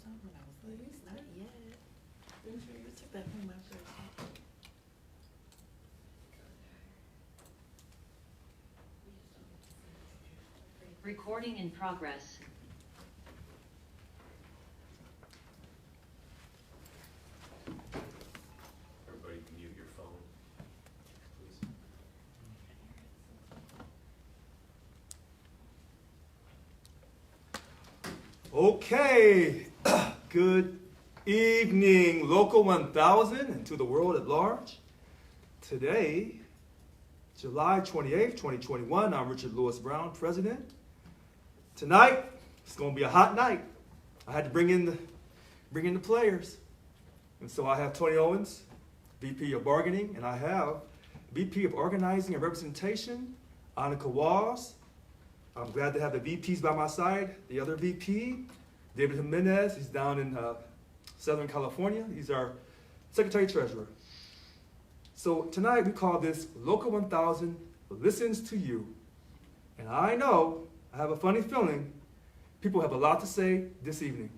out when I was like, not yet. I'm sure you took that from my first time. Recording in progress. Everybody can mute your phone, please. Okay, good evening, Local 1000 and to the world at large. Today, July 28th, 2021, I'm Richard Lewis Brown, President. Tonight, it's going to be a hot night. I had to bring in the players. And so I have Tony Owens, VP of Bargaining, and I have VP of Organizing and Representation, Annika Walls. I'm glad to have the VPs by my side. The other VP, David Jimenez, he's down in Southern California. He's our Secretary Treasurer. So tonight we call this Local 1000 Listens to You. And I know, I have a funny feeling, people have a lot to say this evening.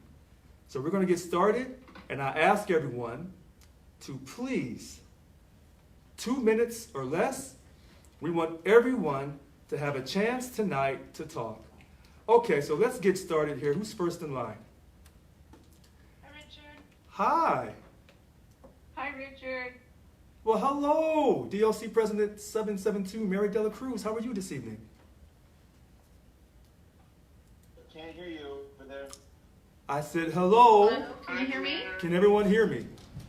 So we're going to get started, and I ask everyone to please, 2 minutes or less. We want everyone to have a chance tonight to talk. Okay, so let's get started here. Who's first in line? Hi, Richard. Hi. Hi, Richard. Well, hello, DLC President 772, Mary Dela Cruz. How are you this evening? Can't hear you over there. I said hello. Can you hear me? Can everyone hear me?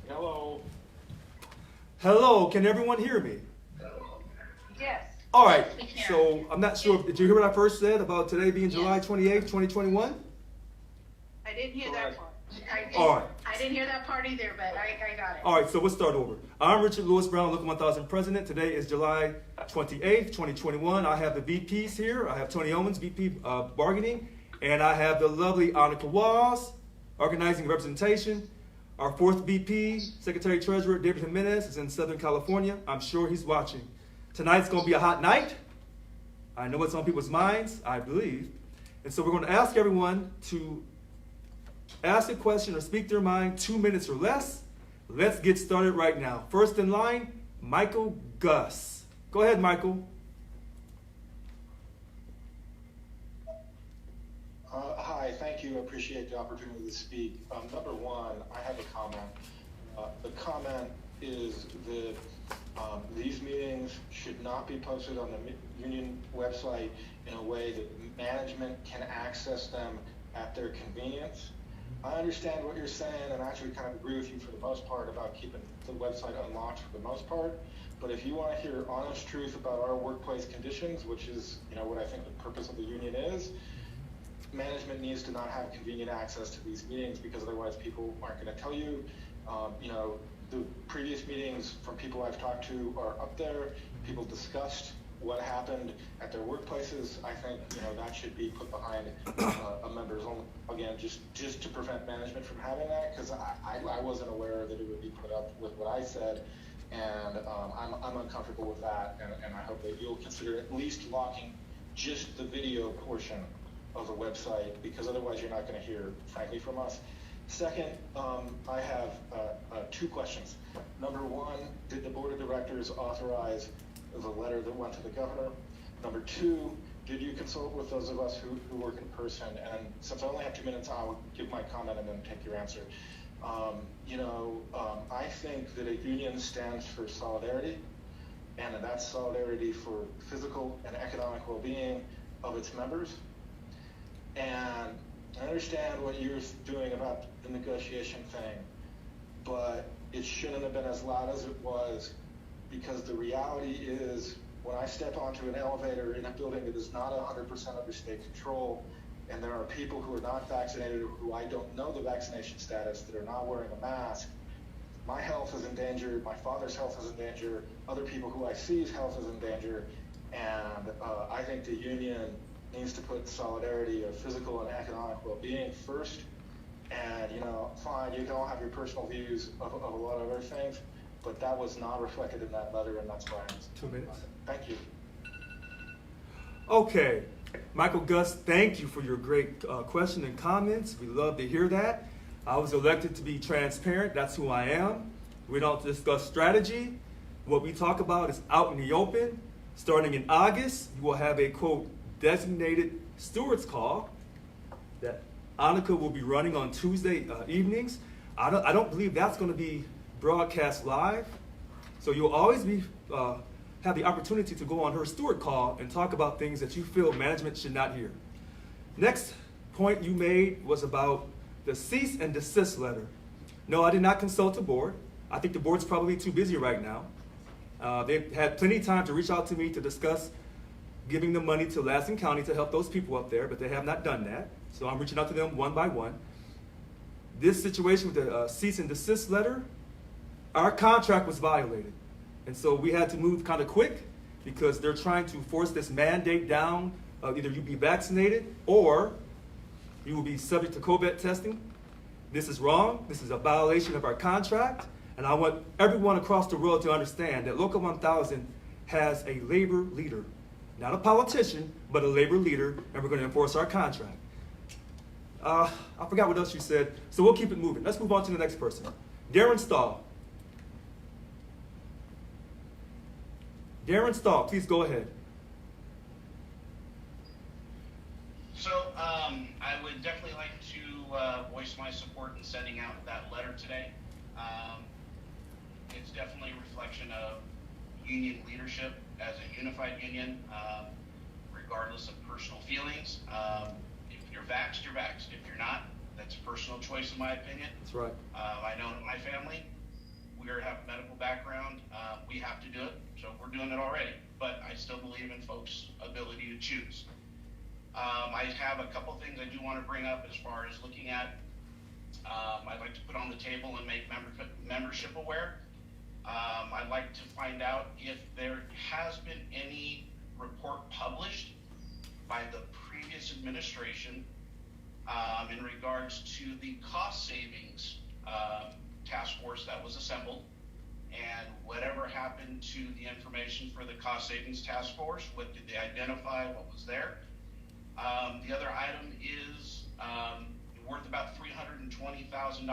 Hello. Hello, can everyone hear me? Yes. All right, We can. so I'm not sure, did you hear what I first said about today being July 28th, 2021? I didn't hear that part. All right. I didn't hear that part either, but I got it. All right, so we'll start over. I'm Richard Lewis Brown, Local 1000 President. Today is July 28th, 2021. I have the VPs here. I have Tony Owens, VP Bargaining, and I have the lovely Annika Walls, Organizing and Representation. Our fourth VP, Secretary Treasurer David Jimenez, is in Southern California. I'm sure he's watching. Tonight's going to be a hot night. I know it's on people's minds, I believe. And so we're going to ask everyone to ask a question or speak their mind, 2 minutes or less. Let's get started right now. First in line, Michael Gus. Go ahead, Michael. Hi, thank you. I appreciate the opportunity to speak. Number one, I have a comment. The comment is that these meetings should not be posted on the union website in a way that management can access them at their convenience. I understand what you're saying, and I actually kind of agree with you for the most part about keeping the website unlocked for the most part. But if you want to hear honest truth about our workplace conditions, which is, what I think the purpose of the union is, management needs to not have convenient access to these meetings because otherwise people aren't going to tell you. The previous meetings from people I've talked to are up there. People discussed what happened at their workplaces. I think that should be put behind a member's own, again, just to prevent management from having that, because I wasn't aware that it would be put up with what I said, and I'm uncomfortable with that, and I hope that you'll consider at least locking just the video portion of the website, because otherwise you're not going to hear, frankly, from us. Second, I have two questions. Number one, did the board of directors authorize the letter that went to the governor? Number two, did you consult with those of us who work in person? And since I only have 2 minutes, I'll give my comment and then take your answer. I think that a union stands for solidarity, and that's solidarity for physical and economic well-being of its members. And I understand what you're doing about the negotiation thing, but it shouldn't have been as loud as it was, because the reality is when I step onto an elevator in a building that is not 100% under state control, and there are people who are not vaccinated or who I don't know the vaccination status that are not wearing a mask, my health is in danger, my father's health is in danger, other people who I see's health is in danger, and I think the union needs to put solidarity of physical and economic well-being first. And fine, you can all have your personal views of a lot of other things, but that was not reflected in that letter, and that's why I'm 2 minutes. Thank you. Okay, Michael Gus, thank you for your great question and comments. We love to hear that. I was elected to be transparent. That's who I am. We don't discuss strategy. What we talk about is out in the open. Starting in August, you will have a, quote, designated stewards call that Annika will be running on Tuesday evenings. I don't believe that's going to be broadcast live. So you'll always be have the opportunity to go on her steward call and talk about things that you feel management should not hear. Next point you made was about the cease and desist letter. No, I did not consult the board. I think the board's probably too busy right now. They've had plenty of time to reach out to me to discuss giving the money to Lansing County to help those people up there, but they have not done that. So I'm reaching out to them one by one. This situation with the cease and desist letter, our contract was violated. And so we had to move kind of quick because they're trying to force this mandate down. Either you be vaccinated or you will be subject to COVID testing. This is wrong. This is a violation of our contract. And I want everyone across the world to understand that Local 1000 has a labor leader. Not a politician, but a labor leader, and we're going to enforce our contract. I forgot what else you said, so we'll keep it moving. Let's move on to the next person. Darren Stahl. Darren Stahl, please go ahead. So I would definitely like to voice my support in sending out that letter today. It's definitely a reflection of union leadership as a unified union, regardless of personal feelings. If you're vaxxed, you're vaxxed. If you're not, that's a personal choice in my opinion. That's right. I know in my family, we have a medical background. We have to do it, so we're doing it already. But I still believe in folks' ability to choose. I have a couple things I do want to bring up as far as looking at. I'd like to put on the table and make membership aware. I'd like to find out if there has been any report published by the previous administration in regards to the cost savings task force that was assembled, and whatever happened to the information for the cost savings task force. What did they identify? What was there? The other item is worth about $320,000.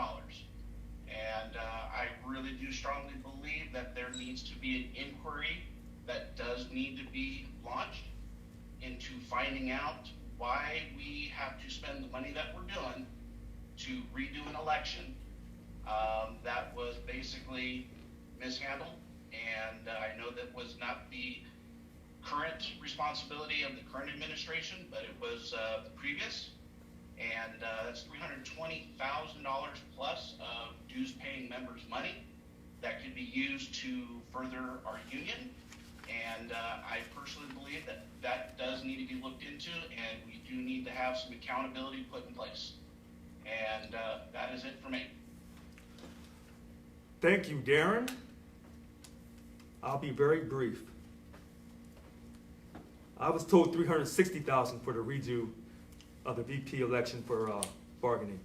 And I really do strongly believe that there needs to be an inquiry that does need to be launched into finding out why we have to spend the money that we're doing to redo an election that was basically mishandled. And I know that was not the current responsibility of the current administration, but it was the previous. And that's $320,000 plus of dues-paying members' money that could be used to further our union. And I personally believe that that does need to be looked into, and we do need to have some accountability put in place. And that is it for me. Thank you, Darren. I'll be very brief. I was told $360,000 for the redo of the VP election for bargaining.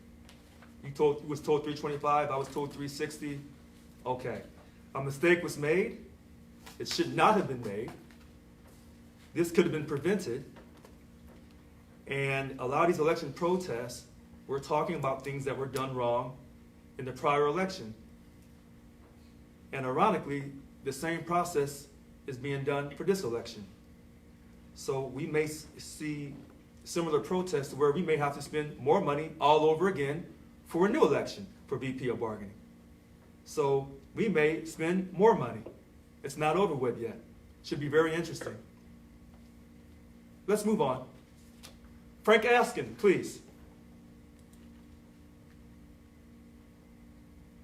You was told $325. I was told $360. Okay, a mistake was made. It should not have been made. This could have been prevented. And a lot of these election protests, we're talking about things that were done wrong in the prior election. And ironically, the same process is being done for this election. So we may see similar protests where we may have to spend more money all over again for a new election for VP of bargaining. So we may spend more money. It's not over with yet. Should be very interesting. Let's move on. Frank Askin, please.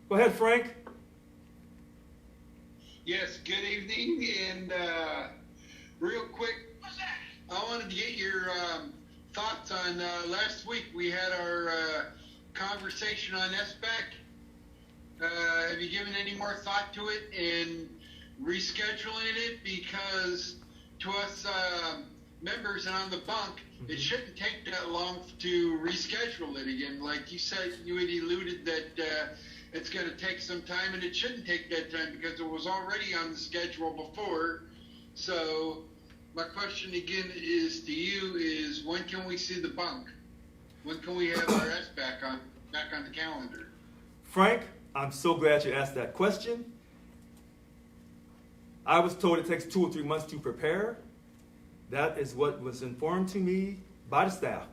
Go ahead, Frank. Yes, good evening, and real quick, I wanted to get your thoughts on last week. We had our conversation on SBAC. Have you given any more thought to it and rescheduling it? Because to us members and on the bunk, it shouldn't take that long to reschedule it again. Like you said, you had alluded that it's going to take some time, and it shouldn't take that time because it was already on the schedule before. So my question again is to you is, when can we see the bunk? When can we have our back back on the calendar? Frank, I'm so glad you asked that question. I was told it takes 2 or 3 months to prepare. That is what was informed to me by the staff.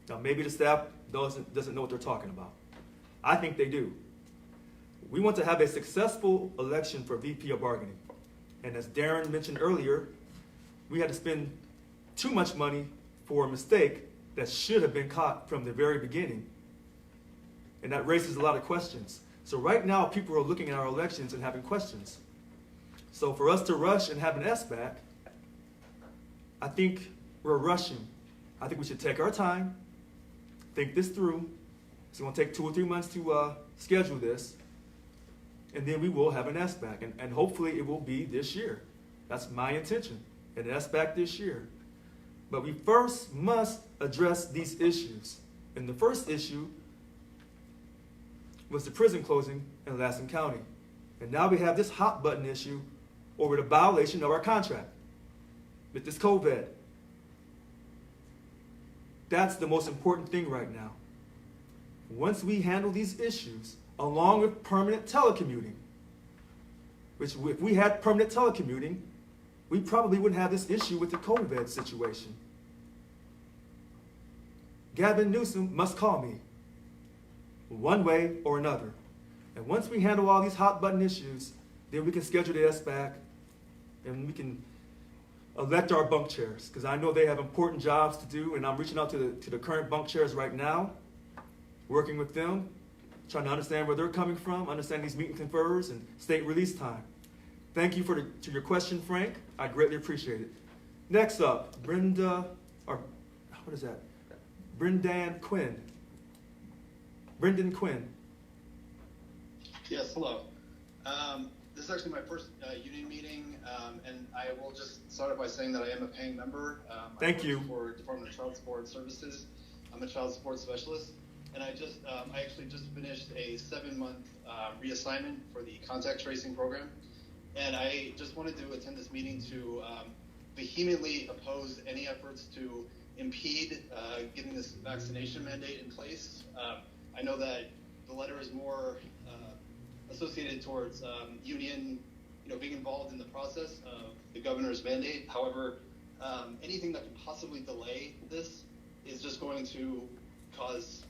Now, maybe the staff doesn't know what they're talking about. I think they do. We want to have a successful election for VP of bargaining. And as Darren mentioned earlier, we had to spend too much money for a mistake that should have been caught from the very beginning. And that raises a lot of questions. So right now, people are looking at our elections and having questions. So for us to rush and have an SBAC, I think we're rushing. I think we should take our time, think this through. It's going to take 2 or 3 months to schedule this. And then we will have an SBAC. And hopefully it will be this year. That's my intention, an SBAC this year. But we first must address these issues. And the first issue was the prison closing in Lassen County. And now we have this hot button issue over the violation of our contract with this COVID. That's the most important thing right now. Once we handle these issues, along with permanent telecommuting, which if we had permanent telecommuting, we probably wouldn't have this issue with the COVID situation. Gavin Newsom must call me, one way or another. And once we handle all these hot button issues, then we can schedule the SBAC and we can elect our bunk chairs, because I know they have important jobs to do, and I'm reaching out to the current bunk chairs right now, working with them, trying to understand where they're coming from, understand these meet and confers and state release time. Thank you to your question, Frank. I greatly appreciate it. Next up, Brendan Quinn. Brendan Quinn. Yes, hello. This is actually my first union meeting, and I will just start off by saying that I am a paying member. Thank you. For Department of Child Support Services. I'm a child support specialist, and I actually just finished a 7-month reassignment for the contact tracing program, and I just wanted to attend this meeting to vehemently oppose any efforts to impede getting this vaccination mandate in place. I know that the letter is more associated towards union, being involved in the process of the governor's mandate. However, anything that could possibly delay this is just going to cause,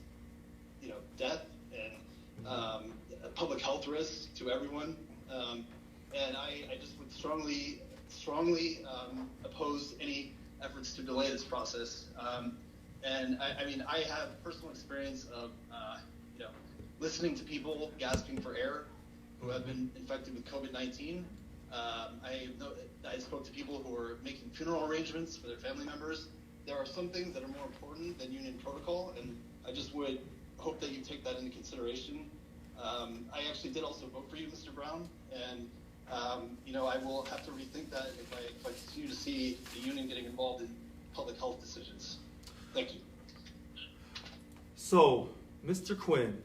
death and public health risks to everyone. And I just would strongly oppose any efforts to delay this process. And I have personal experience of, listening to people gasping for air who have been infected with COVID-19. I spoke to people who are making funeral arrangements for their family members. There are some things that are more important than union protocol, and I just would hope that you take that into consideration. I actually did also vote for you, Mr. Brown, and I will have to rethink that if I continue to see the union getting involved in public health decisions. Thank you. So, Mr. Quinn,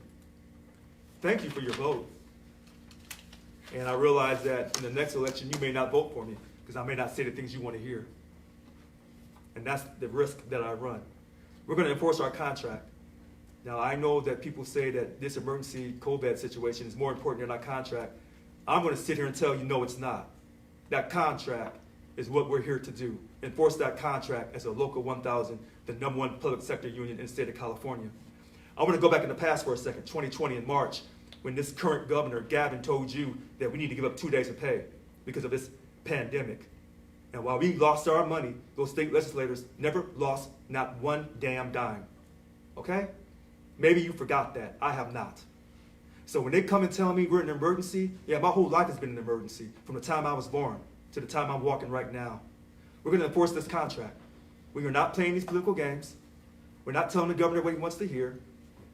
thank you for your vote. And I realize that in the next election, you may not vote for me because I may not say the things you want to hear. And that's the risk that I run. We're going to enforce our contract. Now, I know that people say that this emergency COVID situation is more important than our contract. I'm going to sit here and tell you, no, it's not. That contract is what we're here to do. Enforce that contract as a local 1,000, the #1 public sector union in the state of California. I want to go back in the past for a second, 2020 in March, when this current governor, Gavin, told you that we need to give up 2 days of pay because of this pandemic. And while we lost our money, those state legislators never lost not one damn dime. Okay? Maybe you forgot that. I have not. So when they come and tell me we're in an emergency, yeah, my whole life has been an emergency from the time I was born to the time I'm walking right now. We're going to enforce this contract. We are not playing these political games. We're not telling the governor what he wants to hear.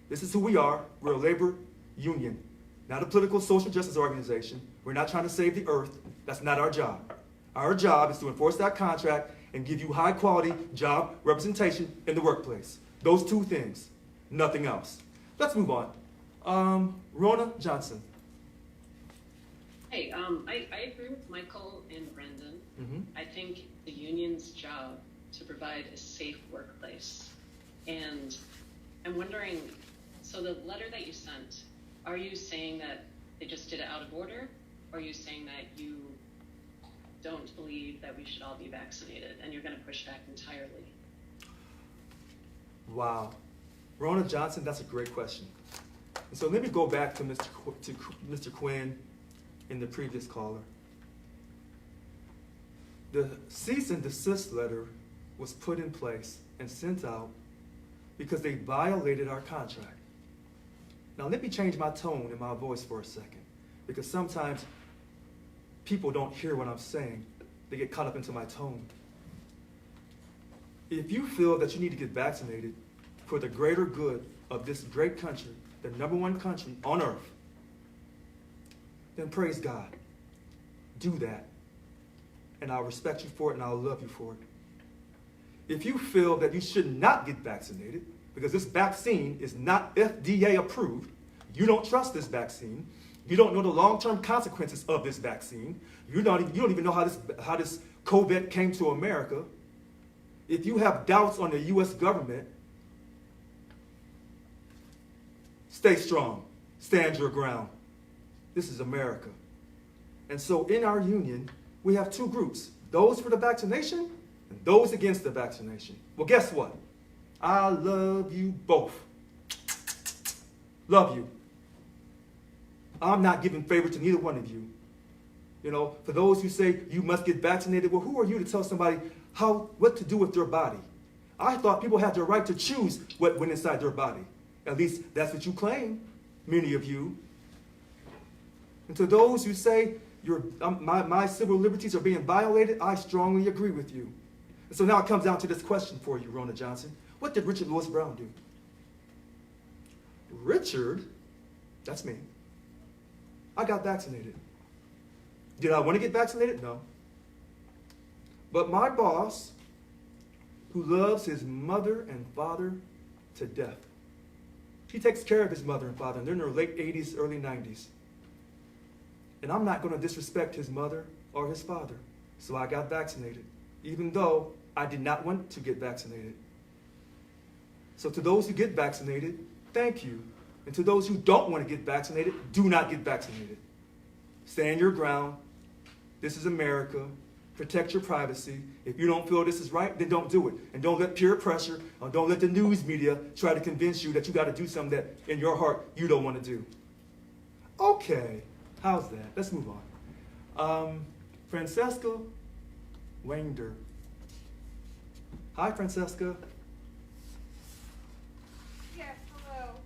This is who we are. We're a labor union, not a political social justice organization. We're not trying to save the earth. That's not our job. Our job is to enforce that contract and give you high quality job representation in the workplace. Those 2 things, nothing else. Let's move on. Rona Johnson. Hey, I agree with Michael and Brendan. I think the union's job to provide a safe workplace. And I'm wondering, So the letter that you sent, are you saying that they just did it out of order? Or are you saying that you don't believe that we should all be vaccinated and you're going to push back entirely? Wow. Rona Johnson, that's a great question. And so let me go back to Mr. Quinn and the previous caller. The cease and desist letter was put in place and sent out because they violated our contract. Now let me change my tone and my voice for a second, because sometimes people don't hear what I'm saying. They get caught up into my tone. If you feel that you need to get vaccinated for the greater good of this great country, the #1 country on earth, then praise God. Do that. And I'll respect you for it and I'll love you for it. If you feel that you should not get vaccinated because this vaccine is not FDA approved, you don't trust this vaccine, you don't know the long-term consequences of this vaccine, you don't even know how this COVID came to America, if you have doubts on the U.S. government, stay strong, stand your ground. This is America. And so in our union, we have two groups, those for the vaccination and those against the vaccination. Well, guess what? I love you both. Love you. I'm not giving favor to neither one of you. You know, for those who say you must get vaccinated, well, who are you to tell somebody what to do with their body? I thought people had the right to choose what went inside their body. At least that's what you claim, many of you. And to those who say my civil liberties are being violated, I strongly agree with you. And so now it comes down to this question for you, Rona Johnson. What did Richard Lewis Brown do? Richard, that's me. I got vaccinated. Did I want to get vaccinated? No. But my boss, who loves his mother and father to death, he takes care of his mother and father, and they're in their late 80s, early 90s. And I'm not going to disrespect his mother or his father. So I got vaccinated, even though I did not want to get vaccinated. So to those who get vaccinated, thank you. And to those who don't want to get vaccinated, do not get vaccinated. Stand your ground. This is America. Protect your privacy. If you don't feel this is right, then don't do it. And don't let peer pressure, or don't let the news media try to convince you that you got to do something that in your heart you don't want to do. Okay, how's that? Let's move on. Francesca Wanger. Hi, Francesca. Yes, hello,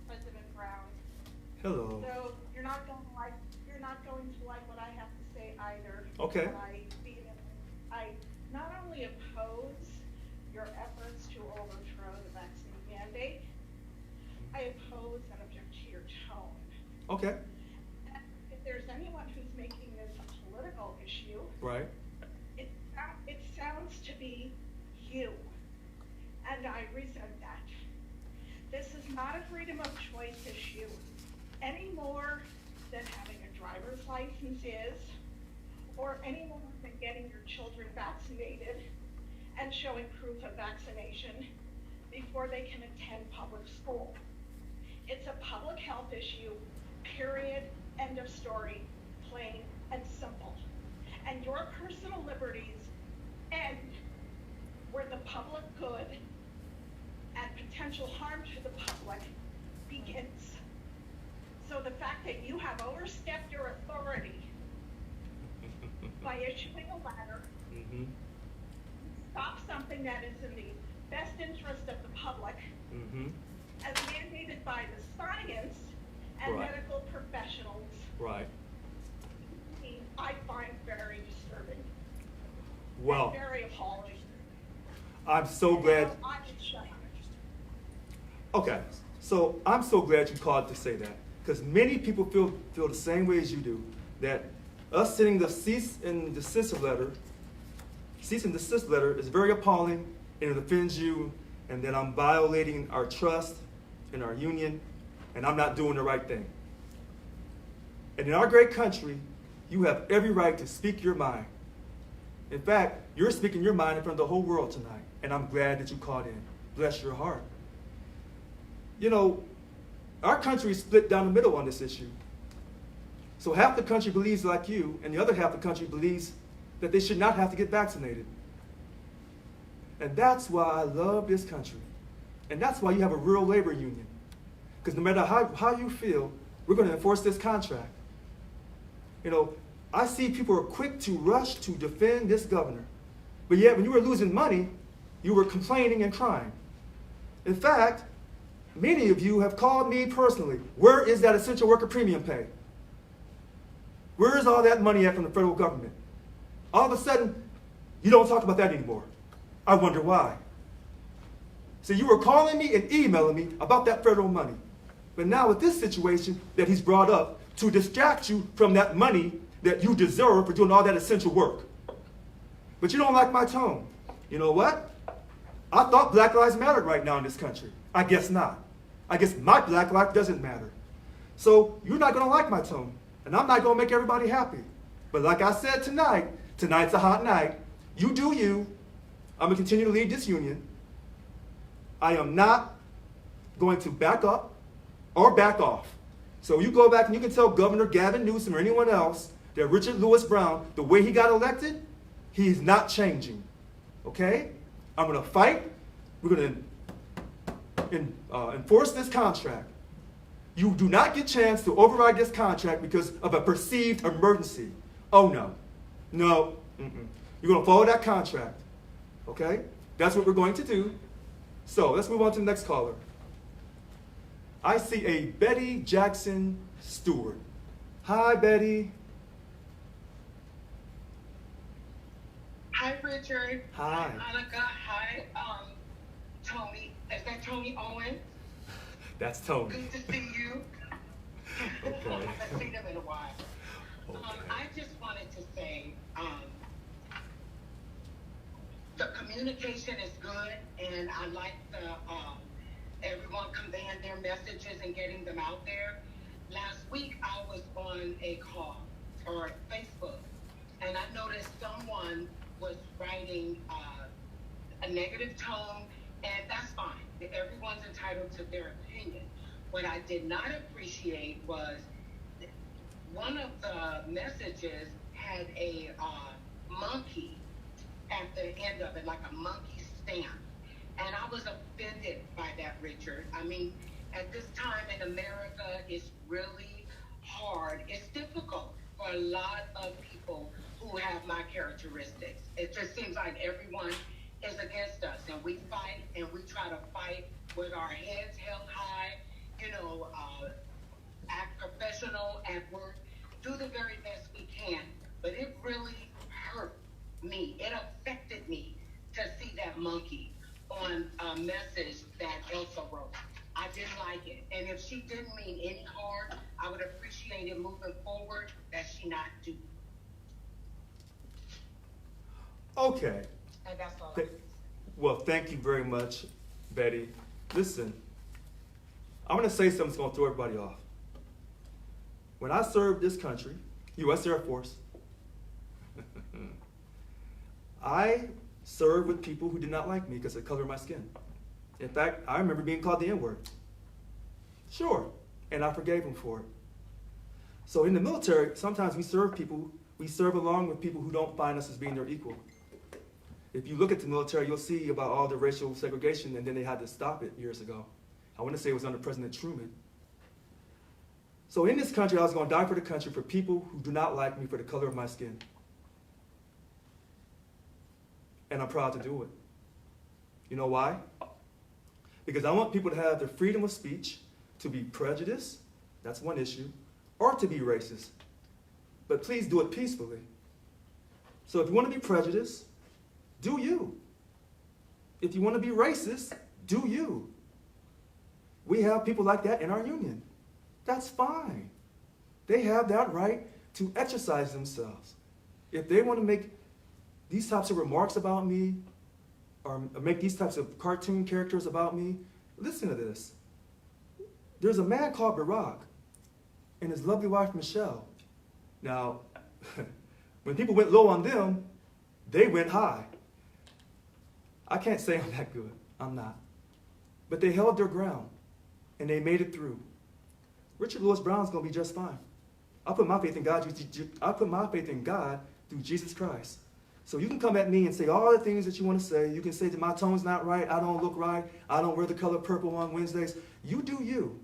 President Brown. Hello. So you're not going to like what I have to say either. Okay. I not only oppose your efforts to overthrow the vaccine mandate, I oppose and object to your tone. Okay. If there's anyone who's making this a political issue, Right. it sounds to be you, and I resent that. This is not a freedom of choice issue any more than having a driver's license is, or any more than getting your children vaccinated and showing proof of vaccination before they can attend public school. It's a public health issue, period, end of story, plain and simple. And your personal liberties end where the public good and potential harm to the public begins. So the fact that you have overstepped your authority by issuing a letter, stop something that is in the best interest of the public, as mandated by the science and Right. medical professionals, Right. I find very disturbing. Well, And very appalling. I'm so glad. And I would shut up. Okay, so I'm so glad you called to say that, because many people feel the same way as you do, that us sending the cease and desist letter is very appalling, and it offends you, and that I'm violating our trust in our union, and I'm not doing the right thing. And in our great country, you have every right to speak your mind. In fact, you're speaking your mind in front of the whole world tonight, and I'm glad that you called in. Bless your heart. You know, our country is split down the middle on this issue. So half the country believes like you, and the other half of the country believes that they should not have to get vaccinated. And that's why I love this country. And that's why you have a real labor union. Because no matter how you feel, we're going to enforce this contract. You know, I see people are quick to rush to defend this governor. But yet, when you were losing money, you were complaining and crying. In fact, many of you have called me personally. Where is that essential worker premium pay? Where is all that money at from the federal government? All of a sudden, you don't talk about that anymore. I wonder why. So you were calling me and emailing me about that federal money. But now with this situation that he's brought up to distract you from that money that you deserve for doing all that essential work. But you don't like my tone. You know what? I thought Black Lives mattered right now in this country. I guess not. I guess my black life doesn't matter. So you're not going to like my tone. And I'm not going to make everybody happy. But like I said tonight, tonight's a hot night. You do you. I'm going to continue to lead this union. I am not going to back up or back off. So you go back and you can tell Governor Gavin Newsom or anyone else that Richard Lewis Brown, the way he got elected, he's not changing. Okay? I'm going to fight. We're going to enforce this contract. You do not get a chance to override this contract because of a perceived emergency. Oh, no. No. Mm-mm. You're going to follow that contract. Okay? That's what we're going to do. So let's move on to the next caller. I see a Betty Jackson Steward. Hi, Betty. Hi, Richard. Hi. Annika. Hi, Tony. Is that Tony Owen? That's Tony. Good to see you. Okay. I haven't seen him in a while. Okay. I just wanted to say, the communication is good, and I like the everyone conveying their messages and getting them out there. Last week, I was on a call or Facebook, and I noticed someone was writing a negative tone, and that's fine. Everyone's entitled to their opinion. What I did not appreciate was one of the messages had a monkey at the end of it, like a monkey stamp. And I was offended by that, Richard. I mean, at this time in America, it's really hard. It's difficult for a lot of people who have my characteristics. It just seems like everyone is against us, and we fight, and we try to fight with our heads held high, you know, act professional at work, do the very best we can. But it really hurt me. It affected me to see that monkey on a message that Elsa wrote. I didn't like it. And if she didn't mean any harm, I would appreciate it moving forward that she not do. Okay. And that's all I have to say. Well, thank you very much, Betty. Listen, I'm going to say something that's going to throw everybody off. When I served this country, U.S. Air Force, I served with people who did not like me because of the color of my skin. In fact, I remember being called the N-word. Sure, and I forgave them for it. So in the military, sometimes we serve along with people who don't find us as being their equal. If you look at the military, you'll see about all the racial segregation, and then they had to stop it years ago. I want to say it was under President Truman. So in this country, I was going to die for the country for people who do not like me for the color of my skin. And I'm proud to do it. You know why? Because I want people to have the freedom of speech, to be prejudiced, that's one issue, or to be racist. But please do it peacefully. So if you want to be prejudiced, do you. If you want to be racist, do you. We have people like that in our union. That's fine. They have that right to exercise themselves. If they want to make these types of remarks about me, or make these types of cartoon characters about me, listen to this. There's a man called Barack and his lovely wife, Michelle. Now, when people went low on them, they went high. I can't say I'm that good. I'm not. But they held their ground. and they made it through. Richard Lewis Brown's going to be just fine. I put my faith in God. I put my faith in God through Jesus Christ. So you can come at me and say all the things that you want to say. You can say that my tone's not right. I don't look right. I don't wear the color purple on Wednesdays. You do you.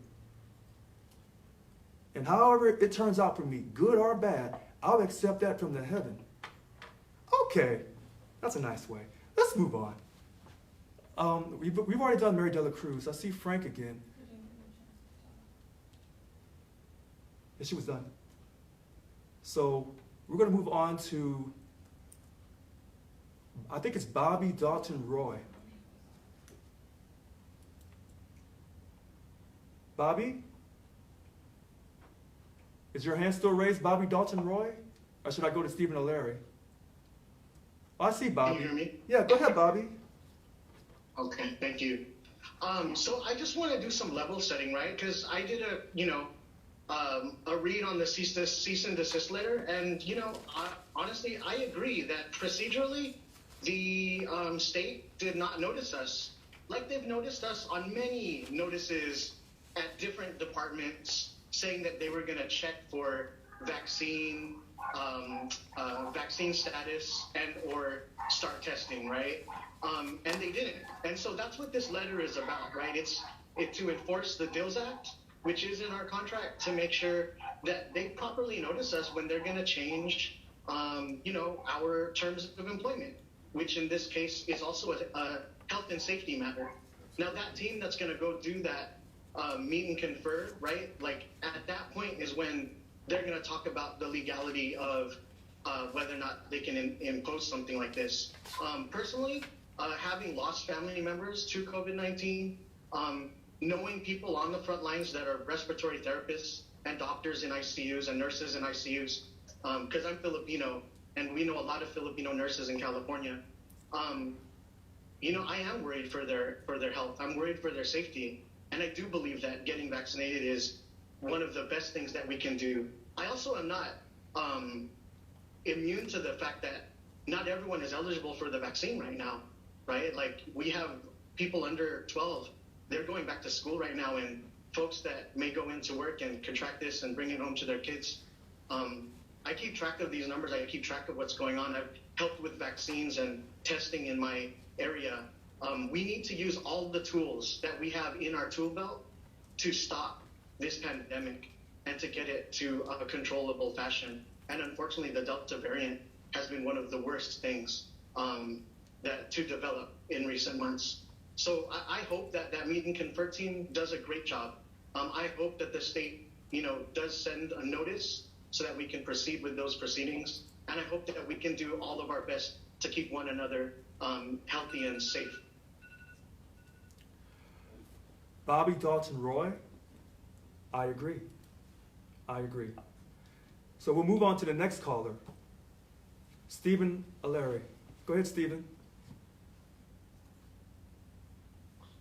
And however it turns out for me, good or bad, I'll accept that from the heaven. Okay, that's a nice way. Let's move on. We've already done Mary Dela Cruz. I see Frank again. And she was done. So we're going to move on to, I think it's Bobby Dalton Roy. Bobby? Is your hand still raised, Bobby Dalton Roy? Or should I go to Stephen O'Leary? Oh, I see Bobby. Can you hear me? Yeah, go ahead, Bobby. Okay, thank you. So I just want to do some level setting, right? Because I did a read on the cease and desist letter, and honestly, I agree that procedurally, the state did not notice us like they've noticed us on many notices at different departments, saying that they were going to check for vaccine status and or start testing, right? And they didn't. And so that's what this letter is about, right? It's to enforce the DILS Act, which is in our contract, to make sure that they properly notice us when they're going to change, our terms of employment, which in this case is also a health and safety matter. Now that team that's going to go do that meet and confer, right? Like at that point is when they're going to talk about the legality of whether or not they can impose something like this. Personally, having lost family members to COVID-19, knowing people on the front lines that are respiratory therapists and doctors in ICUs and nurses in ICUs, because I'm Filipino and we know a lot of Filipino nurses in California. I am worried for their health. I'm worried for their safety. And I do believe that getting vaccinated is one of the best things that we can do. I also am not immune to the fact that not everyone is eligible for the vaccine right now, right? Like we have people under 12, they're going back to school right now, and folks that may go into work and contract this and bring it home to their kids. I keep track of these numbers. I keep track of what's going on. I've helped with vaccines and testing in my area. We need to use all the tools that we have in our tool belt to stop this pandemic and to get it to a controllable fashion. And unfortunately, the Delta variant has been one of the worst things that to develop in recent months. So I hope that meet and confer team does a great job. I hope that the state, does send a notice so that we can proceed with those proceedings. And I hope that we can do all of our best to keep one another healthy and safe. Bobby Dalton Roy, I agree. So we'll move on to the next caller, Stephen O'Leary. Go ahead, Stephen.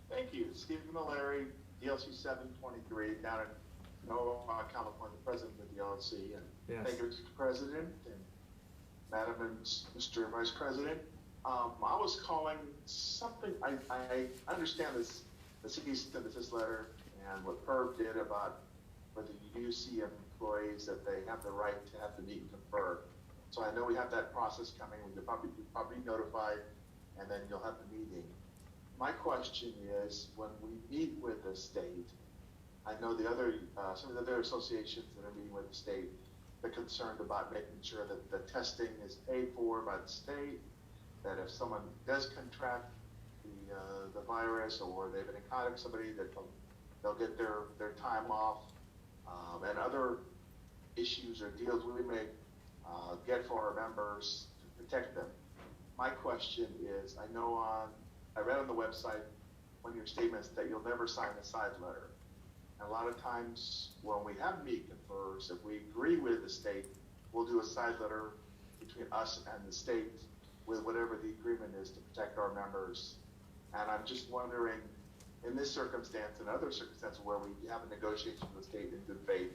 Thank you. Stephen O'Leary, DLC 723, down in Noah, California, president of the DLC. And yes. Thank you, Mr. President and Madam and Mr. Vice President. I was calling something, I understand this, the cease and desist letter and what PERV did about whether you see employees that they have the right to have to meet and confer. So I know we have that process coming. You'll probably be notified, and then you'll have the meeting. My question is, when we meet with the state, I know the other some of the other associations that are meeting with the state, they're concerned about making sure that the testing is paid for by the state, that if someone does contract the virus or they've been in contact with somebody, that they'll get their time off, and other issues or deals we may get for our members to protect them. My question is, I read on the website one of your statements that you'll never sign a side letter. And a lot of times when we have meet confers, if we agree with the state, we'll do a side letter between us and the state with whatever the agreement is to protect our members. And I'm just wondering, in this circumstance and other circumstances where we have a negotiation with the state in good faith,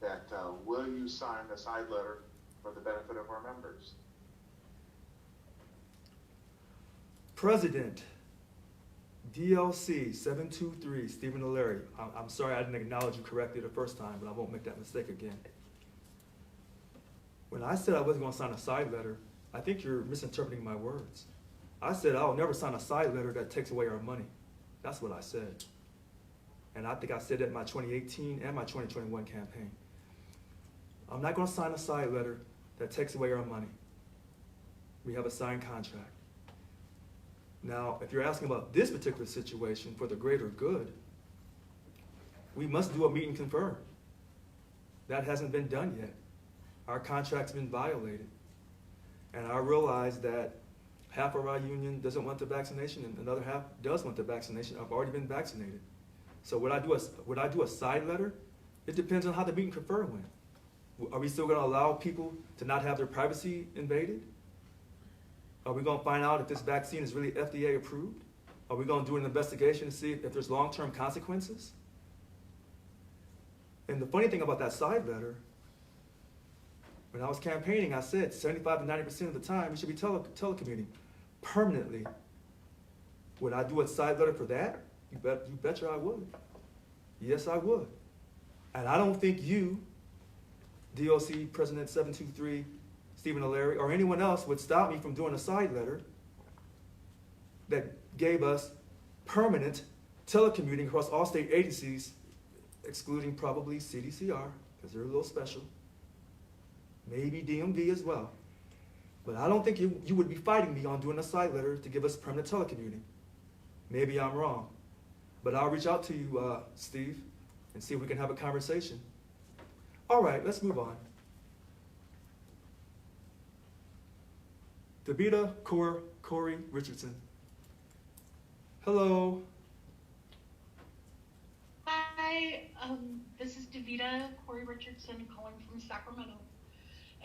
that will you sign a side letter for the benefit of our members? President DLC 723, Stephen O'Leary. I'm sorry I didn't acknowledge you correctly the first time, but I won't make that mistake again. When I said I wasn't going to sign a side letter, I think you're misinterpreting my words. I said I'll never sign a side letter that takes away our money. That's what I said. And I think I said that in my 2018 and my 2021 campaign. I'm not going to sign a side letter that takes away our money. We have a signed contract. Now, if you're asking about this particular situation for the greater good, we must do a meet and confer. That hasn't been done yet. Our contract's been violated. And I realize that half of our union doesn't want the vaccination and another half does want the vaccination. I've already been vaccinated. So would I do a side letter? It depends on how the meet and confer went. Are we still going to allow people to not have their privacy invaded? Are we going to find out if this vaccine is really FDA approved? Are we going to do an investigation to see if there's long-term consequences? And the funny thing about that side letter, when I was campaigning, I said 75 to 90% of the time we should be telecommuting permanently. Would I do a side letter for that? You betcha I would. Yes, I would. And I don't think you, DOC President 723, Stephen O'Leary, or anyone else would stop me from doing a side letter that gave us permanent telecommuting across all state agencies, excluding probably CDCR, because they're a little special, maybe DMV as well. But I don't think you would be fighting me on doing a side letter to give us permanent telecommuting. Maybe I'm wrong. But I'll reach out to you, Steve, and see if we can have a conversation. All right, let's move on. Davida Corey Richardson. Hello. Hi, this is Davida Corey Richardson calling from Sacramento.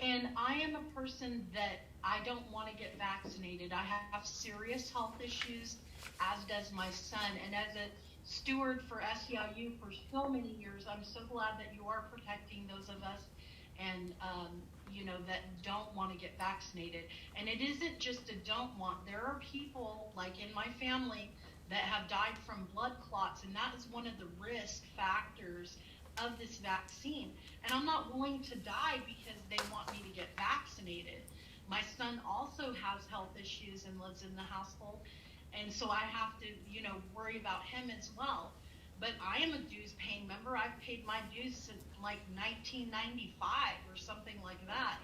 And I am a person that I don't want to get vaccinated. I have serious health issues, as does my son. And as a steward for SEIU for so many years, I'm so glad that you are protecting those of us and that don't want to get vaccinated. And it isn't just a don't want. There are people like in my family that have died from blood clots, and that is one of the risk factors of this vaccine. And I'm not willing to die because they want me to get vaccinated. My son also has health issues and lives in the household, and so I have to, worry about him as well. But I am a dues paying member. I've paid my dues since like 1995 or something like that,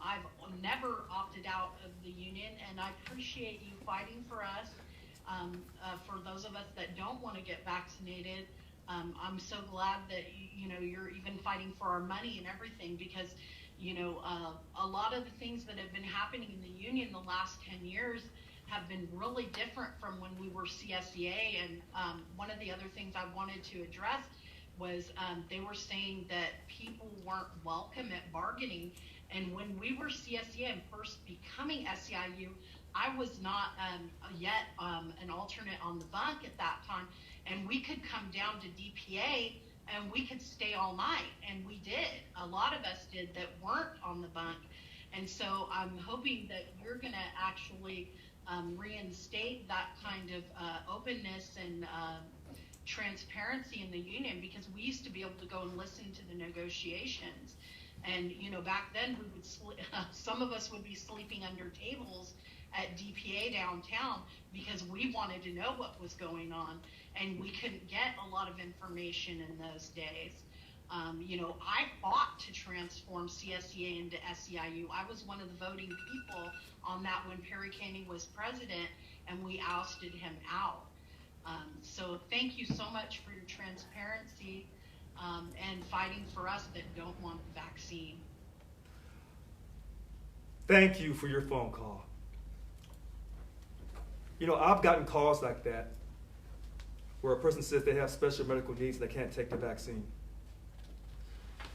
I've never opted out of the union, and I appreciate you fighting for us. For those of us that don't want to get vaccinated, I'm so glad that you're even fighting for our money and everything, because a lot of the things that have been happening in the union the last 10 years have been really different from when we were CSEA. And one of the other things I wanted to address was they were saying that people weren't welcome at bargaining. And when we were CSEA and first becoming SEIU, I was not yet an alternate on the bunk at that time, and we could come down to DPA and we could stay all night, and we did. A lot of us did that weren't on the bunk. And so I'm hoping that you're going to actually reinstate that kind of openness and transparency in the union, because we used to be able to go and listen to the negotiations. And back then we would some of us would be sleeping under tables at DPA downtown because we wanted to know what was going on, and we couldn't get a lot of information in those days. I fought to transform CSEA into SEIU. I was one of the voting people on that when Perry Caney was president, and we ousted him out. So thank you so much for your transparency and fighting for us that don't want the vaccine. Thank you for your phone call. I've gotten calls like that where a person says they have special medical needs and they can't take the vaccine.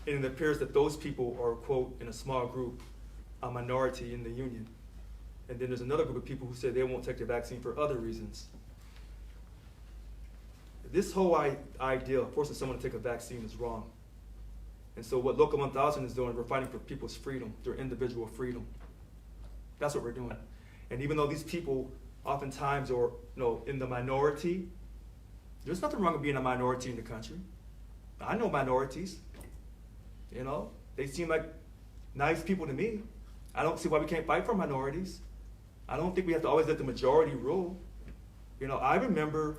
And it appears that those people are, quote, in a small group, a minority in the union. And then there's another group of people who say they won't take the vaccine for other reasons. This whole idea of forcing someone to take a vaccine is wrong. And so what Local 1000 is doing, we're fighting for people's freedom, their individual freedom. That's what we're doing. And even though these people oftentimes are in the minority. There's nothing wrong with being a minority in the country. I know minorities. They seem like nice people to me. I don't see why we can't fight for minorities. I don't think we have to always let the majority rule. I remember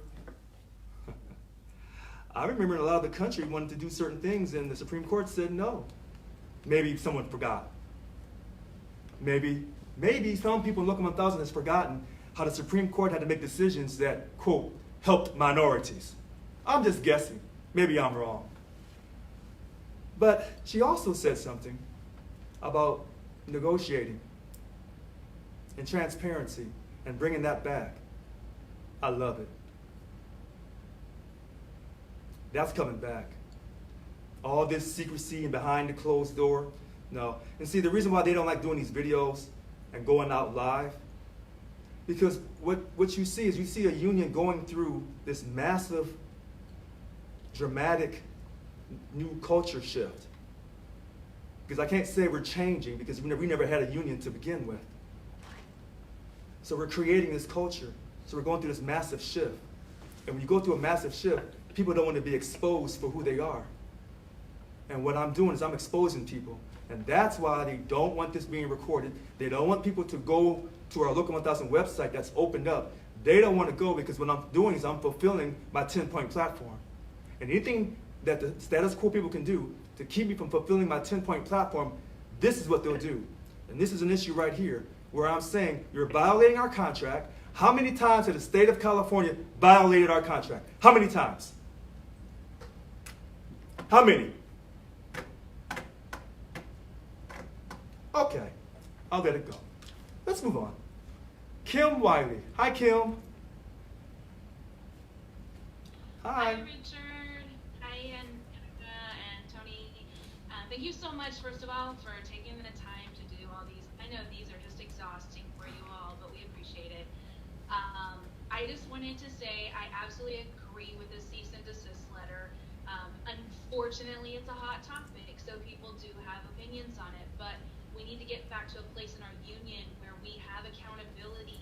in a lot of the country wanted to do certain things and the Supreme Court said no. Maybe someone forgot. Maybe some people in Local 1000 has forgotten how the Supreme Court had to make decisions that, quote, helped minorities. I'm just guessing. Maybe I'm wrong. But she also said something about negotiating and transparency and bringing that back. I love it. That's coming back. All this secrecy and behind the closed door, no. And see, the reason why they don't like doing these videos and going out live, because what you see is you see a union going through this massive, dramatic new culture shift. Because I can't say we're changing because we never had a union to begin with. So we're creating this culture. So we're going through this massive shift. And when you go through a massive shift, people don't want to be exposed for who they are. And what I'm doing is I'm exposing people. And that's why they don't want this being recorded. They don't want people to go to our Local 1000 website that's opened up. They don't want to go because what I'm doing is I'm fulfilling my 10-point platform. And anything that the status quo people can do to keep me from fulfilling my 10-point platform, this is what they'll do. And this is an issue right here where I'm saying you're violating our contract. How many times has the state of California violated our contract? How many times? How many? Okay, I'll let it go. Let's move on. Kim Wiley. Hi, Kim. Hi, Richard. Hi, and Tony. Thank you so much, first of all, for taking the time to do all these. I know these are just exhausting for you all, but we appreciate it. I just wanted to say I absolutely agree with the cease and desist letter. Unfortunately, it's a hot topic, so people do have opinions on it, but we need to get back to a place in our union where we have accountability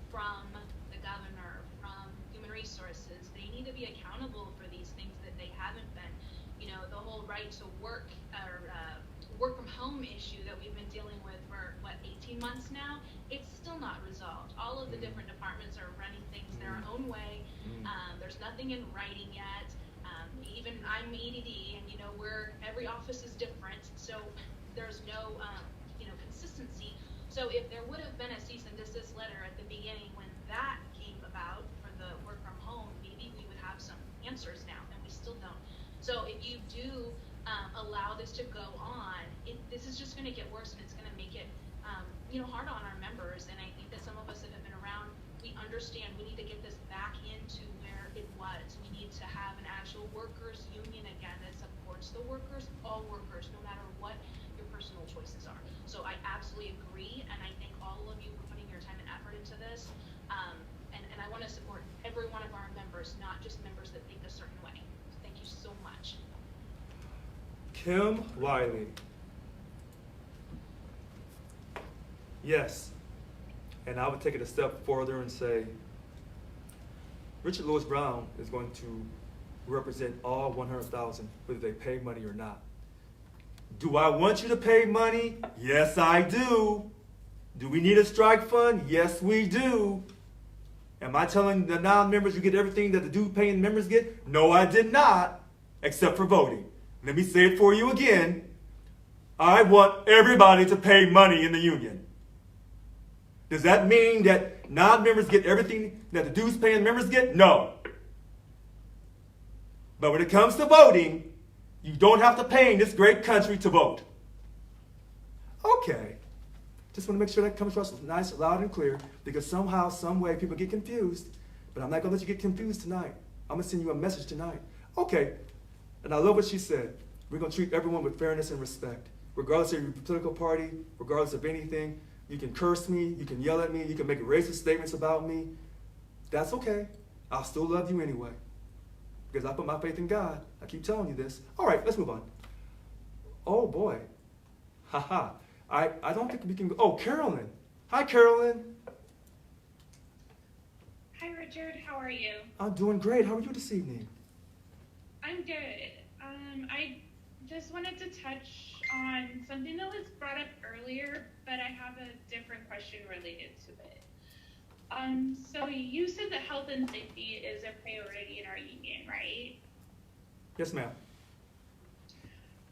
from the governor, from human resources. They need to be accountable for these things that they haven't been. The whole right to work or work from home issue that we've been dealing with for 18 months now, it's still not resolved. All of the different departments are running things their own way. There's nothing in writing yet. Even I'm EDD, and every office is different, so there's no consistency. So if there would have been a cease and desist letter at the beginning when that came about for the work from home, maybe we would have some answers now, and we still don't. So if you do allow this to go on, this is just going to get worse, and it's going to make it hard on our members. And I think that some of us that have been around, we understand we need to get this back into where it was. We need to have an actual workers union again that supports the workers, all workers, no matter what your personal choices are. So I absolutely agree, and I thank all of you for putting your time and effort into this. And I want to support every one of our members, not just members that think a certain way. So thank you so much. Kim Wiley. Yes. And I would take it a step further and say, Richard Louis Brown is going to represent all 100,000, whether they pay money or not. Do I want you to pay money? Yes, I do. Do we need a strike fund? Yes, we do. Am I telling the non-members you get everything that the due-paying members get? No, I did not, except for voting. Let me say it for you again. I want everybody to pay money in the union. Does that mean that non-members get everything that the dues-paying members get? No. But when it comes to voting, you don't have to pay in this great country to vote. Okay. Just want to make sure that comes across nice, loud, and clear, because somehow, some way, people get confused. But I'm not going to let you get confused tonight. I'm going to send you a message tonight. Okay. And I love what she said. We're going to treat everyone with fairness and respect, regardless of your political party, regardless of anything. You can curse me, you can yell at me, you can make racist statements about me. That's okay. I'll still love you anyway, because I put my faith in God. I keep telling you this. All right, let's move on. Oh, boy. Haha. I don't think we can go. Oh, Carolyn. Hi, Carolyn. Hi, Hi, Richard. How are you? I'm doing great. How are you this evening? I'm good. I just wanted to touch on something that was brought up earlier, but I have a different question related to it. So you said that health and safety is a priority in our union, right? Yes, ma'am.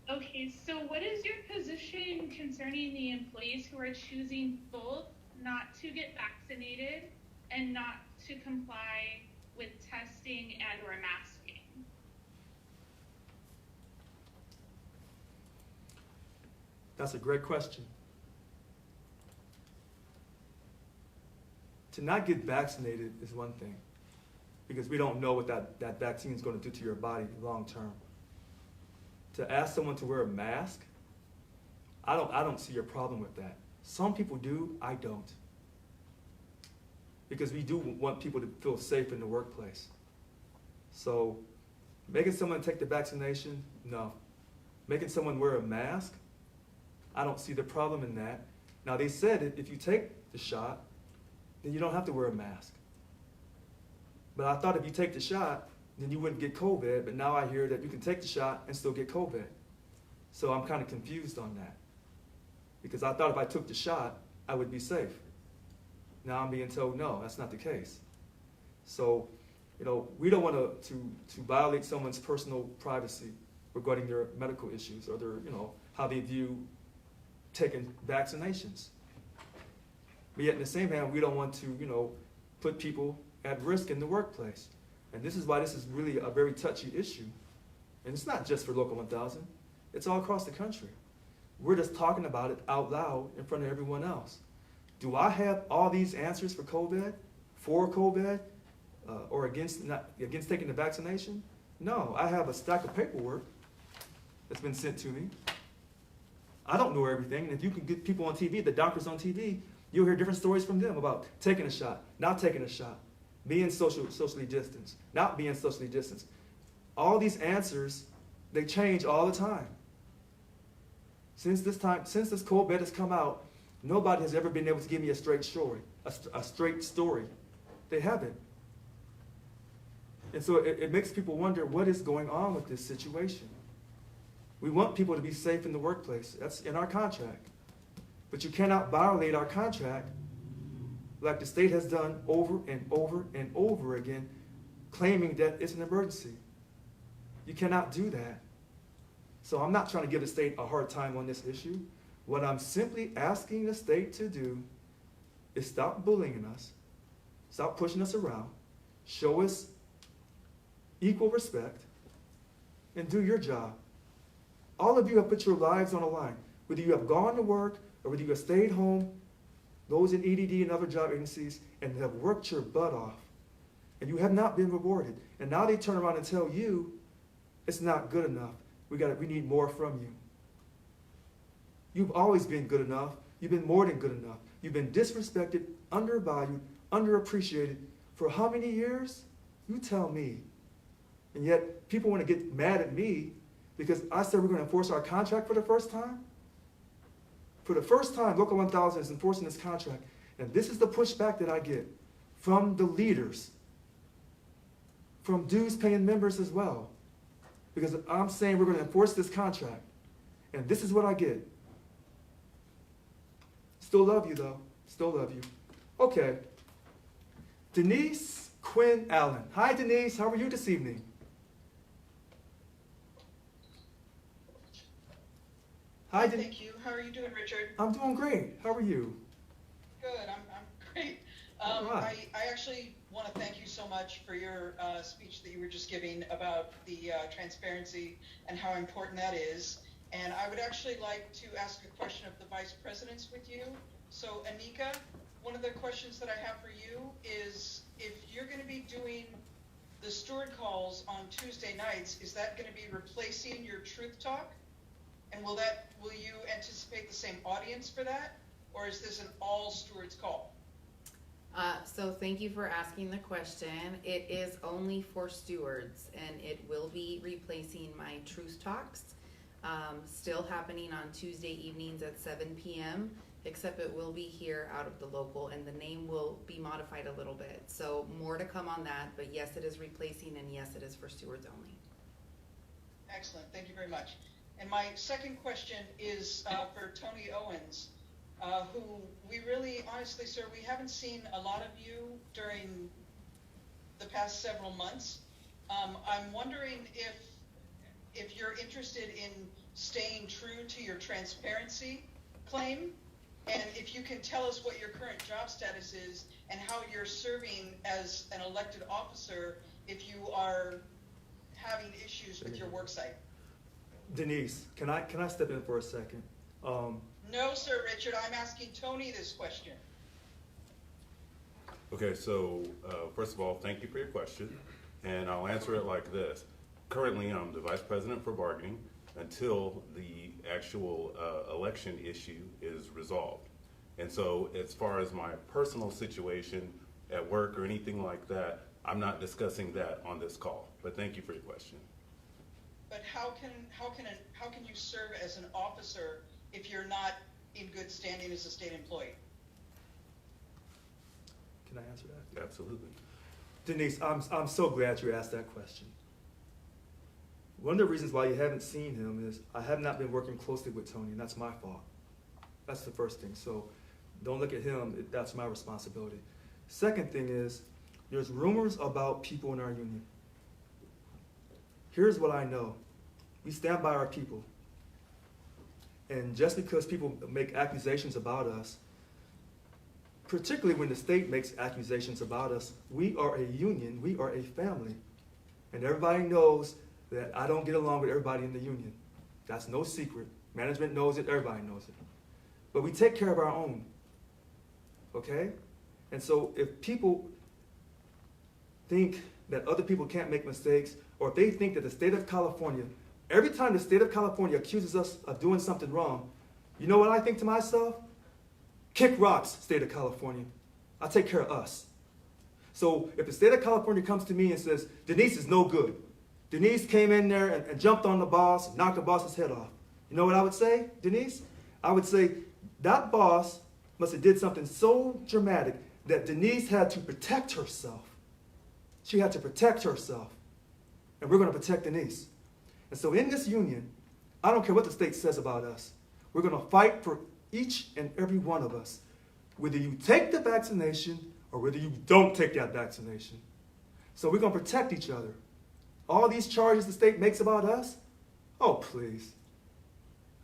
Okay, so what is your position concerning the employees who are choosing both not to get vaccinated and not to comply with testing and or masking? That's a great question. To not get vaccinated is one thing, because we don't know what that vaccine is going to do to your body long term. To ask someone to wear a mask, I don't see a problem with that. Some people do, I don't. Because we do want people to feel safe in the workplace. So making someone take the vaccination, no. Making someone wear a mask, I don't see the problem in that. Now they said if you take the shot, then you don't have to wear a mask. But I thought if you take the shot, then you wouldn't get COVID, but now I hear that you can take the shot and still get COVID. So I'm kind of confused on that. Because I thought if I took the shot, I would be safe. Now I'm being told, no, that's not the case. So, we don't want to violate someone's personal privacy regarding their medical issues or their, how they view taking vaccinations. But yet in the same hand, we don't want to, put people at risk in the workplace. And this is why this is really a very touchy issue. And it's not just for Local 1000. It's all across the country. We're just talking about it out loud in front of everyone else. Do I have all these answers for COVID, or against taking the vaccination? No, I have a stack of paperwork that's been sent to me. I don't know everything. And if you can get people on TV, the doctors on TV, you'll hear different stories from them about taking a shot, not taking a shot, being socially distanced, not being socially distanced. All these answers, they change all the time. Since this COVID has come out, nobody has ever been able to give me a straight story, a straight story. They haven't. And so it makes people wonder what is going on with this situation. We want people to be safe in the workplace. That's in our contract. But you cannot violate our contract like the state has done over and over and over again, claiming that it's an emergency. You cannot do that. So I'm not trying to give the state a hard time on this issue. What I'm simply asking the state to do is stop bullying us, stop pushing us around, show us equal respect, and do your job. All of you have put your lives on the line. Whether you have gone to work or whether you have stayed home, those in EDD and other job agencies, and have worked your butt off, and you have not been rewarded. And now they turn around and tell you it's not good enough. We need more from you. You've always been good enough. You've been more than good enough. You've been disrespected, undervalued, underappreciated for how many years? You tell me. And yet people want to get mad at me because I said we're going to enforce our contract for the first time. For the first time, Local 1000 is enforcing this contract. And this is the pushback that I get from the leaders, from dues-paying members as well. Because I'm saying we're going to enforce this contract. And this is what I get. Still love you, though. Still love you. Okay. Denise Quinn Allen. Hi, Denise. How are you this evening? Hi, Thank you. How are you doing, Richard? I'm doing great. How are you? Good. I'm great. Right. I actually want to thank you so much for your speech that you were just giving about the transparency and how important that is. And I would actually like to ask a question of the vice presidents with you. So, Anika, one of the questions that I have for you is if you're going to be doing the Steward calls on Tuesday nights, is that going to be replacing your Truth Talk? And will you anticipate the same audience for that? Or is this an all Stewards call? So thank you for asking the question. It is only for stewards, and it will be replacing my Truth Talks, still happening on Tuesday evenings at 7 p.m. except it will be here out of the local, and the name will be modified a little bit. So more to come on that, but yes, it is replacing, and yes, it is for stewards only. Excellent, thank you very much. And my second question is for Tony Owens, who we really, honestly, sir, we haven't seen a lot of you during the past several months. I'm wondering if you're interested in staying true to your transparency claim, and if you can tell us what your current job status is and how you're serving as an elected officer if you are having issues with your work site. Denise, can I step in for a second? No, sir, Richard. I'm asking Tony this question. Okay, so first of all, thank you for your question, and I'll answer it like this. Currently, I'm the Vice President for Bargaining until the actual election issue is resolved. And so as far as my personal situation at work or anything like that, I'm not discussing that on this call, but thank you for your question. But how can you serve as an officer if you're not in good standing as a state employee? Can I answer that? Absolutely. Denise, I'm so glad you asked that question. One of the reasons why you haven't seen him is I have not been working closely with Tony, and that's my fault. That's the first thing. So don't look at him. That's my responsibility. Second thing is there's rumors about people in our union. Here's what I know. We stand by our people. And just because people make accusations about us, particularly when the state makes accusations about us, we are a union, we are a family. And everybody knows that I don't get along with everybody in the union. That's no secret. Management knows it, everybody knows it. But we take care of our own, okay? And so if people think that other people can't make mistakes, or if they think that the state of California, every time the state of California accuses us of doing something wrong, you know what I think to myself? Kick rocks, state of California. I take care of us. So if the state of California comes to me and says, Denise is no good. Denise came in there and jumped on the boss, knocked the boss's head off. You know what I would say, Denise? I would say, that boss must have did something so dramatic that Denise had to protect herself. She had to protect herself. And we're going to protect Denise. And so in this union, I don't care what the state says about us. We're going to fight for each and every one of us, whether you take the vaccination or whether you don't take that vaccination. So we're going to protect each other. All these charges the state makes about us, oh, please.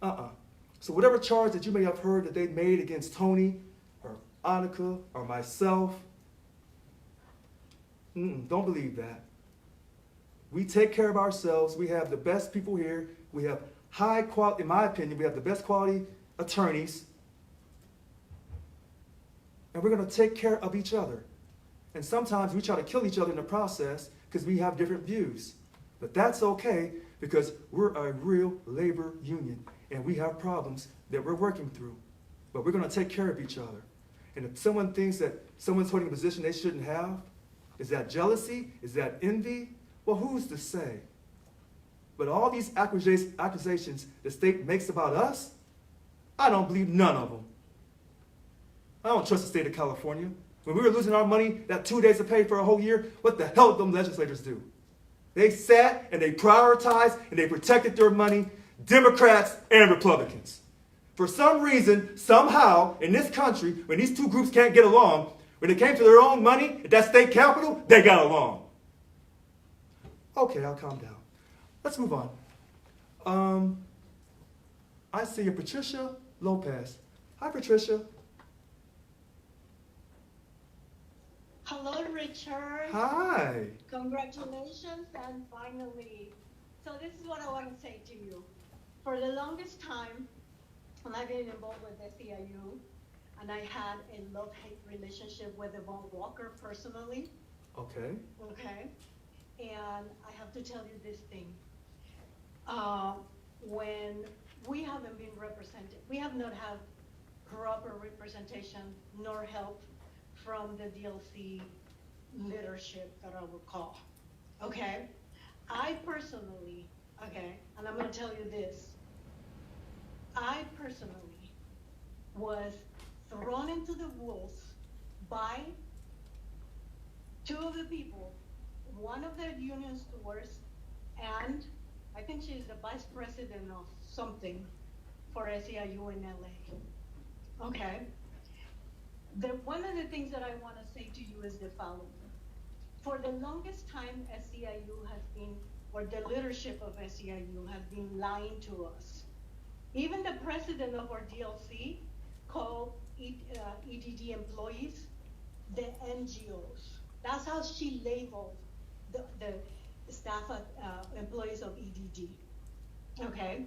So whatever charge that you may have heard that they made against Tony or Annika or myself, don't believe that. We take care of ourselves. We have the best people here. We have high quality, in my opinion, we have the best quality attorneys. And we're going to take care of each other. And sometimes we try to kill each other in the process because we have different views. But that's okay because we're a real labor union and we have problems that we're working through. But we're going to take care of each other. And if someone thinks that someone's holding a position they shouldn't have, is that jealousy? Is that envy? Well, who's to say? But all these accusations the state makes about us, I don't believe none of them. I don't trust the state of California. When we were losing our money, that 2 days of pay for a whole year, what the hell did them legislators do? They sat and they prioritized and they protected their money, Democrats and Republicans. For some reason, somehow, in this country, when these two groups can't get along, when it came to their own money at that state capitol, they got along. Okay, I'll calm down. Let's move on. I see you, Patricia Lopez. Hi, Patricia. Hello, Richard. Hi. Congratulations, and finally. So this is what I want to say to you. For the longest time, when I've been involved with SEIU, and I had a love-hate relationship with Yvonne Walker personally. Okay. Okay. And I have to tell you this thing. When we haven't been represented, we have not had proper representation nor help from the DLC leadership that I would call. Okay? I personally, okay, and I'm going to tell you this. I personally was thrown into the wolves by two of the people, one of the union stewards, and I think she's the vice president of something for SEIU in LA. Okay. One of the things that I want to say to you is the following. For the longest time, SEIU has been, or the leadership of SEIU has been lying to us. Even the president of our DLC called EDD employees the NGOs. That's how she labeled the staff employees of EDD. Okay,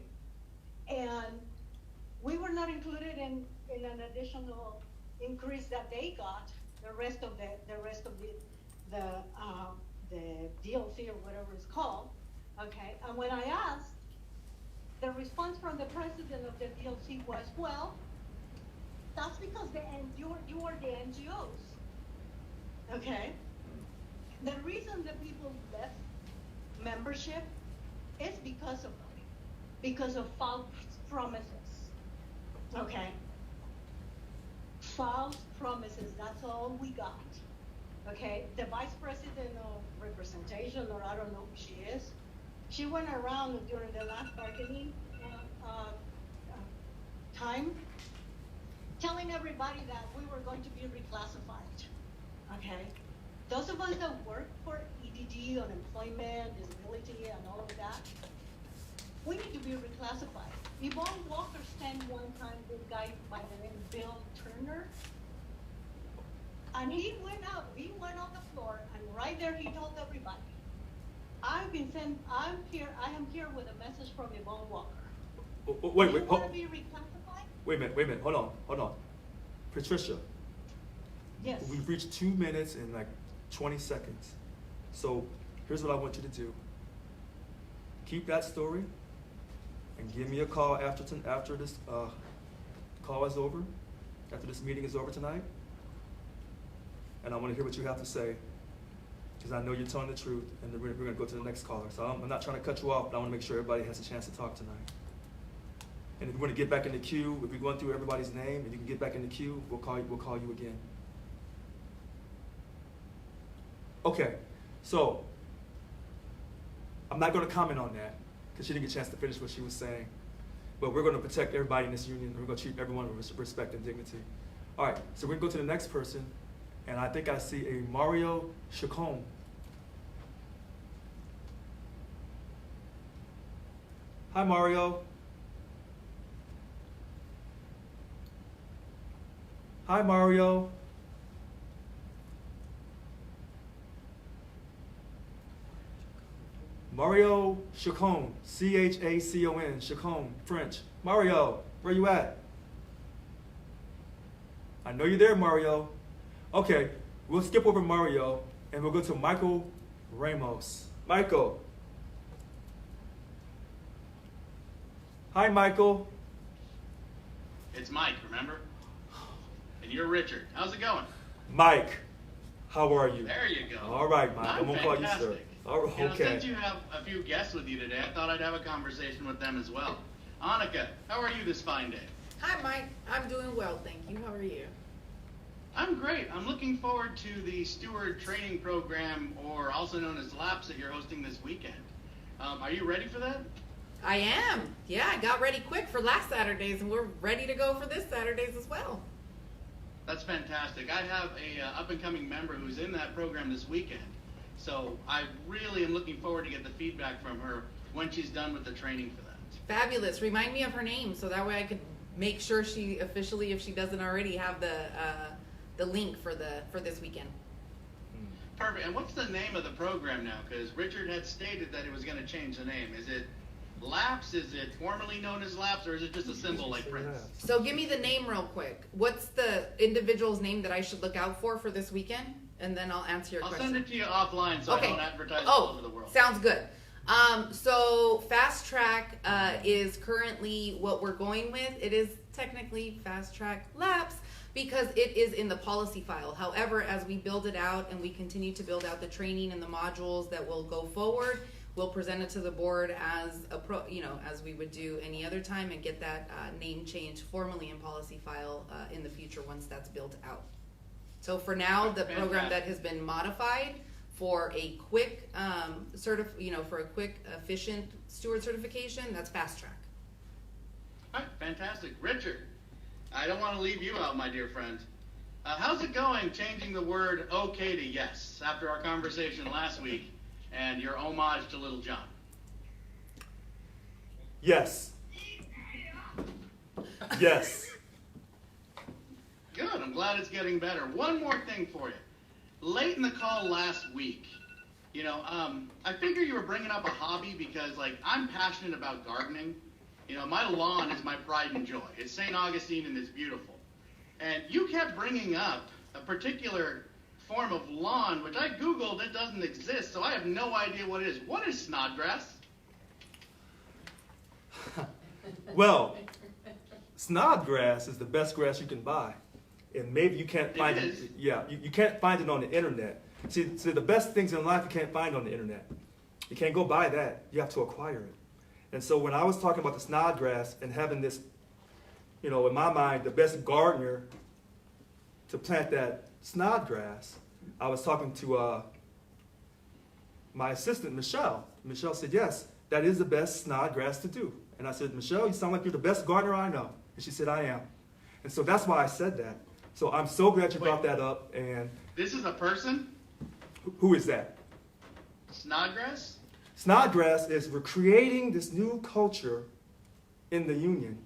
and we were not included in an additional increase that they got. The rest of the DLC or whatever it's called. Okay, and when I asked, the response from the president of the DLC was, well, that's because you are the NGOs. Okay, the reason the people left membership is because of false promises. Okay, false promises. That's all we got. Okay, the vice president of representation, or I don't know who she is, she went around during the last bargaining time telling everybody that we were going to be reclassified. Okay, those of us that work for EDD, unemployment, disability, and all of that, we need to be reclassified. Yvonne Walker stand one time with a guy by the name Bill Turner, and he went on the floor, and right there he told everybody, I am here with a message from Yvonne Walker. Wait, you want to be reclassified? Wait a minute, hold on. Patricia. Yes. We've reached 2 minutes and like 20 seconds. So here's what I want you to do. Keep that story and give me a call after this call is over, after this meeting is over tonight. And I want to hear what you have to say, because I know you're telling the truth, and we're going to go to the next caller. So I'm not trying to cut you off, but I want to make sure everybody has a chance to talk tonight. And if you want to get back in the queue, if we're going through everybody's name, and you can get back in the queue, we'll call you again. Okay, so I'm not going to comment on that, because she didn't get a chance to finish what she was saying. But we're going to protect everybody in this union. We're going to treat everyone with respect and dignity. All right, so we're going to go to the next person. And I think I see a Mario Chacon. Hi, Mario. Hi, Mario. Mario Chacon, C-H-A-C-O-N, Chacon, French. Mario, where you at? I know you're there, Mario. Okay, we'll skip over Mario and we'll go to Michael Ramos. Michael. Hi, Michael. It's Mike, remember? And you're Richard. How's it going? Mike, how are you? There you go. All right, Mike. I'm gonna call you sir. All right, You know, okay. since you have a few guests with you today, I thought I'd have a conversation with them as well. Annika, how are you this fine day? Hi, Mike. I'm doing well, thank you. How are you? I'm great. I'm looking forward to the Steward training program, or also known as LAPS, that you're hosting this weekend. Are you ready for that? I am. Yeah, I got ready quick for last Saturday's, and we're ready to go for this Saturday's as well. That's fantastic. I have a up-and-coming member who's in that program this weekend. So I really am looking forward to get the feedback from her when she's done with the training for that. Fabulous. Remind me of her name so that way I could make sure she officially, if she doesn't already, have the link for this weekend. Perfect. And what's the name of the program now? Because Richard had stated that it was going to change the name. Is it LAPS? Is it formerly known as LAPS, or is it just a symbol like Prince? So give me the name real quick. What's the individual's name that I should look out for this weekend? And then I'll answer your question. I'll send it to you offline so I don't advertise all over the world. Sounds good. So Fast Track is currently what we're going with. It is technically Fast Track LAPS because it is in the policy file. However, as we build it out and we continue to build out the training and the modules that will go forward, We'll present it to the board as as we would do any other time, and get that name change formally in policy file in the future once that's built out. So for now, the program that has been modified for a quick for a quick, efficient steward certification, that's fast track. All right, fantastic. Richard, I don't want to leave you out, my dear friend. How's it going changing the word okay to yes after our conversation last week and your homage to Little John? Yes. Yes. Good, I'm glad it's getting better. One more thing for you. Late in the call last week, I figure you were bringing up a hobby because, I'm passionate about gardening. My lawn is my pride and joy. It's St. Augustine and it's beautiful. And you kept bringing up a particular form of lawn, which I Googled, it doesn't exist, so I have no idea what it is. What is snodgrass? Well, snodgrass is the best grass you can buy. And maybe you can't find it. Yeah, you can't find it on the internet. See, the best things in life you can't find on the internet. You can't go buy that. You have to acquire it. And so when I was talking about the snodgrass and having this, in my mind, the best gardener to plant that snodgrass, I was talking to my assistant, Michelle. Michelle said, yes, that is the best snodgrass to do. And I said, Michelle, you sound like you're the best gardener I know. And she said, I am. And so that's why I said that. So I'm so glad you brought that up. And this is a person? Who is that? Snodgrass? Snodgrass is we're creating this new culture in the union.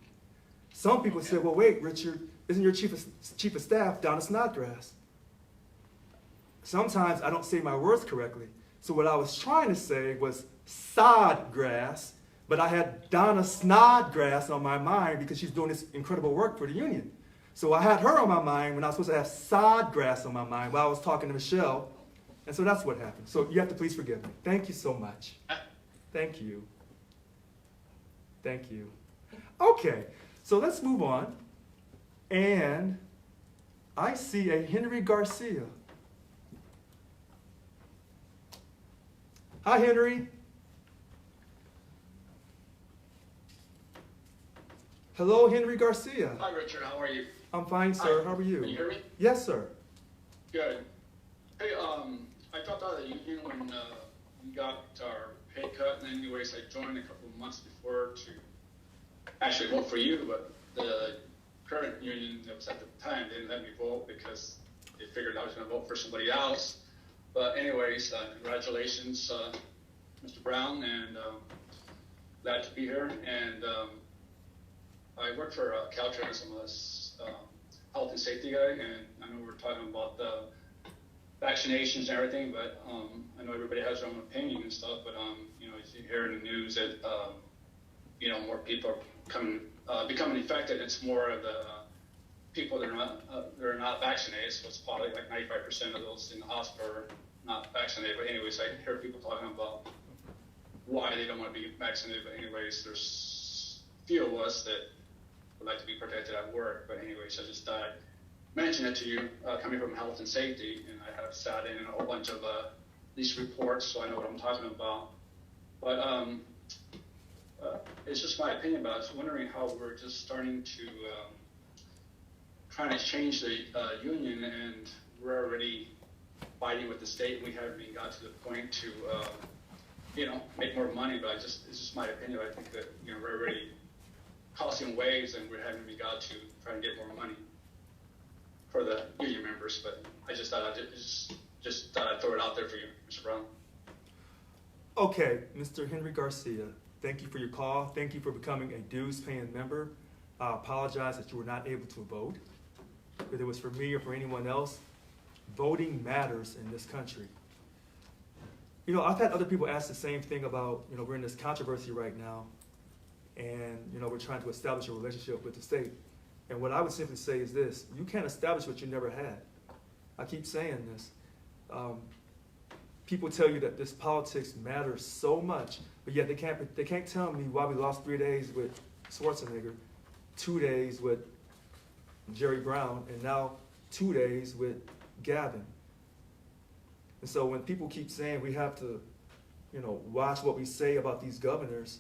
Some people say, well, wait, Richard, isn't your chief of staff Donna Snodgrass? Sometimes I don't say my words correctly. So what I was trying to say was sodgrass, but I had Donna Snodgrass on my mind because she's doing this incredible work for the union. So I had her on my mind when I was supposed to have sodgrass on my mind while I was talking to Michelle. And so that's what happened. So you have to please forgive me. Thank you so much. Thank you. Thank you. Okay, so let's move on. And I see a Henry Garcia. Hi, Henry. Hello, Henry Garcia. Hi, Richard. How are you? I'm fine, sir. Hi. How are you? Can you hear me? Yes, sir. Good. Hey, I dropped out of the union when we got our pay cut, and anyways, I joined a couple of months before to actually vote for you, but the current union that was at the time didn't let me vote because they figured I was going to vote for somebody else. But anyways, congratulations, Mr. Brown, and glad to be here. And I work for Caltrans. I'm a health and safety guy, and I know we're talking about the vaccinations and everything, but I know everybody has their own opinion and stuff, but you hear in the news that more people are becoming infected. It's more of the people that are not vaccinated, so it's probably like 95% of those in the hospital are not vaccinated. But anyways, I hear people talking about why they don't want to be vaccinated, but anyways, there's few of us that would like to be protected at work. But anyways, I just thought I'd mention it to you, coming from health and safety, and I have sat in a whole bunch of these reports, so I know what I'm talking about. But it's just my opinion, but I was wondering how we're just starting to trying to change the union, and we're already fighting with the state, and we haven't even got to the point to make more money. But it's just my opinion. I think that we're already costing waves, and we haven't even got to try and get more money for the union members. But I just thought I'd throw it out there for you, Mr. Brown. Okay, Mr. Henry Garcia, thank you for your call. Thank you for becoming a dues-paying member. I apologize that you were not able to vote. Whether it was for me or for anyone else, voting matters in this country. I've had other people ask the same thing about, we're in this controversy right now, and, we're trying to establish a relationship with the state. And what I would simply say is this: you can't establish what you never had. I keep saying this. People tell you that this politics matters so much, but yet they can't tell me why we lost 3 days with Schwarzenegger, 2 days with Jerry Brown, and now 2 days with Gavin. And so when people keep saying we have to, watch what we say about these governors.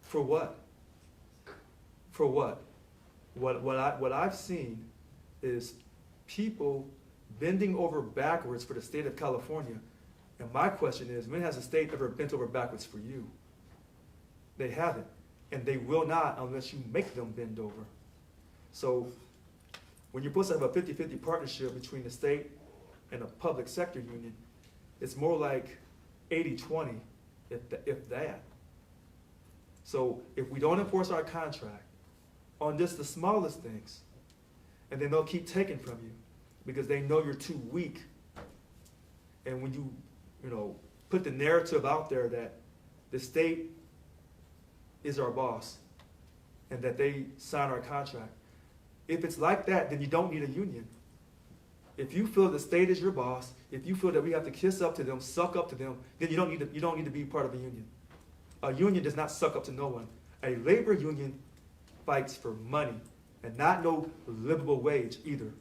For what? For what? What I've seen is people bending over backwards for the state of California. And my question is, when has the state ever bent over backwards for you? They haven't. And they will not unless you make them bend over. So when you're supposed to have a 50-50 partnership between the state and a public sector union, it's more like 80-20, if that. So if we don't enforce our contract on just the smallest things, and then they'll keep taking from you because they know you're too weak. And when you put the narrative out there that the state is our boss and that they sign our contract, if it's like that, then you don't need a union. If you feel the state is your boss, if you feel that we have to kiss up to them, suck up to them, then you don't need to be part of a union. A union does not suck up to no one. A labor union fights for money and not no livable wage either.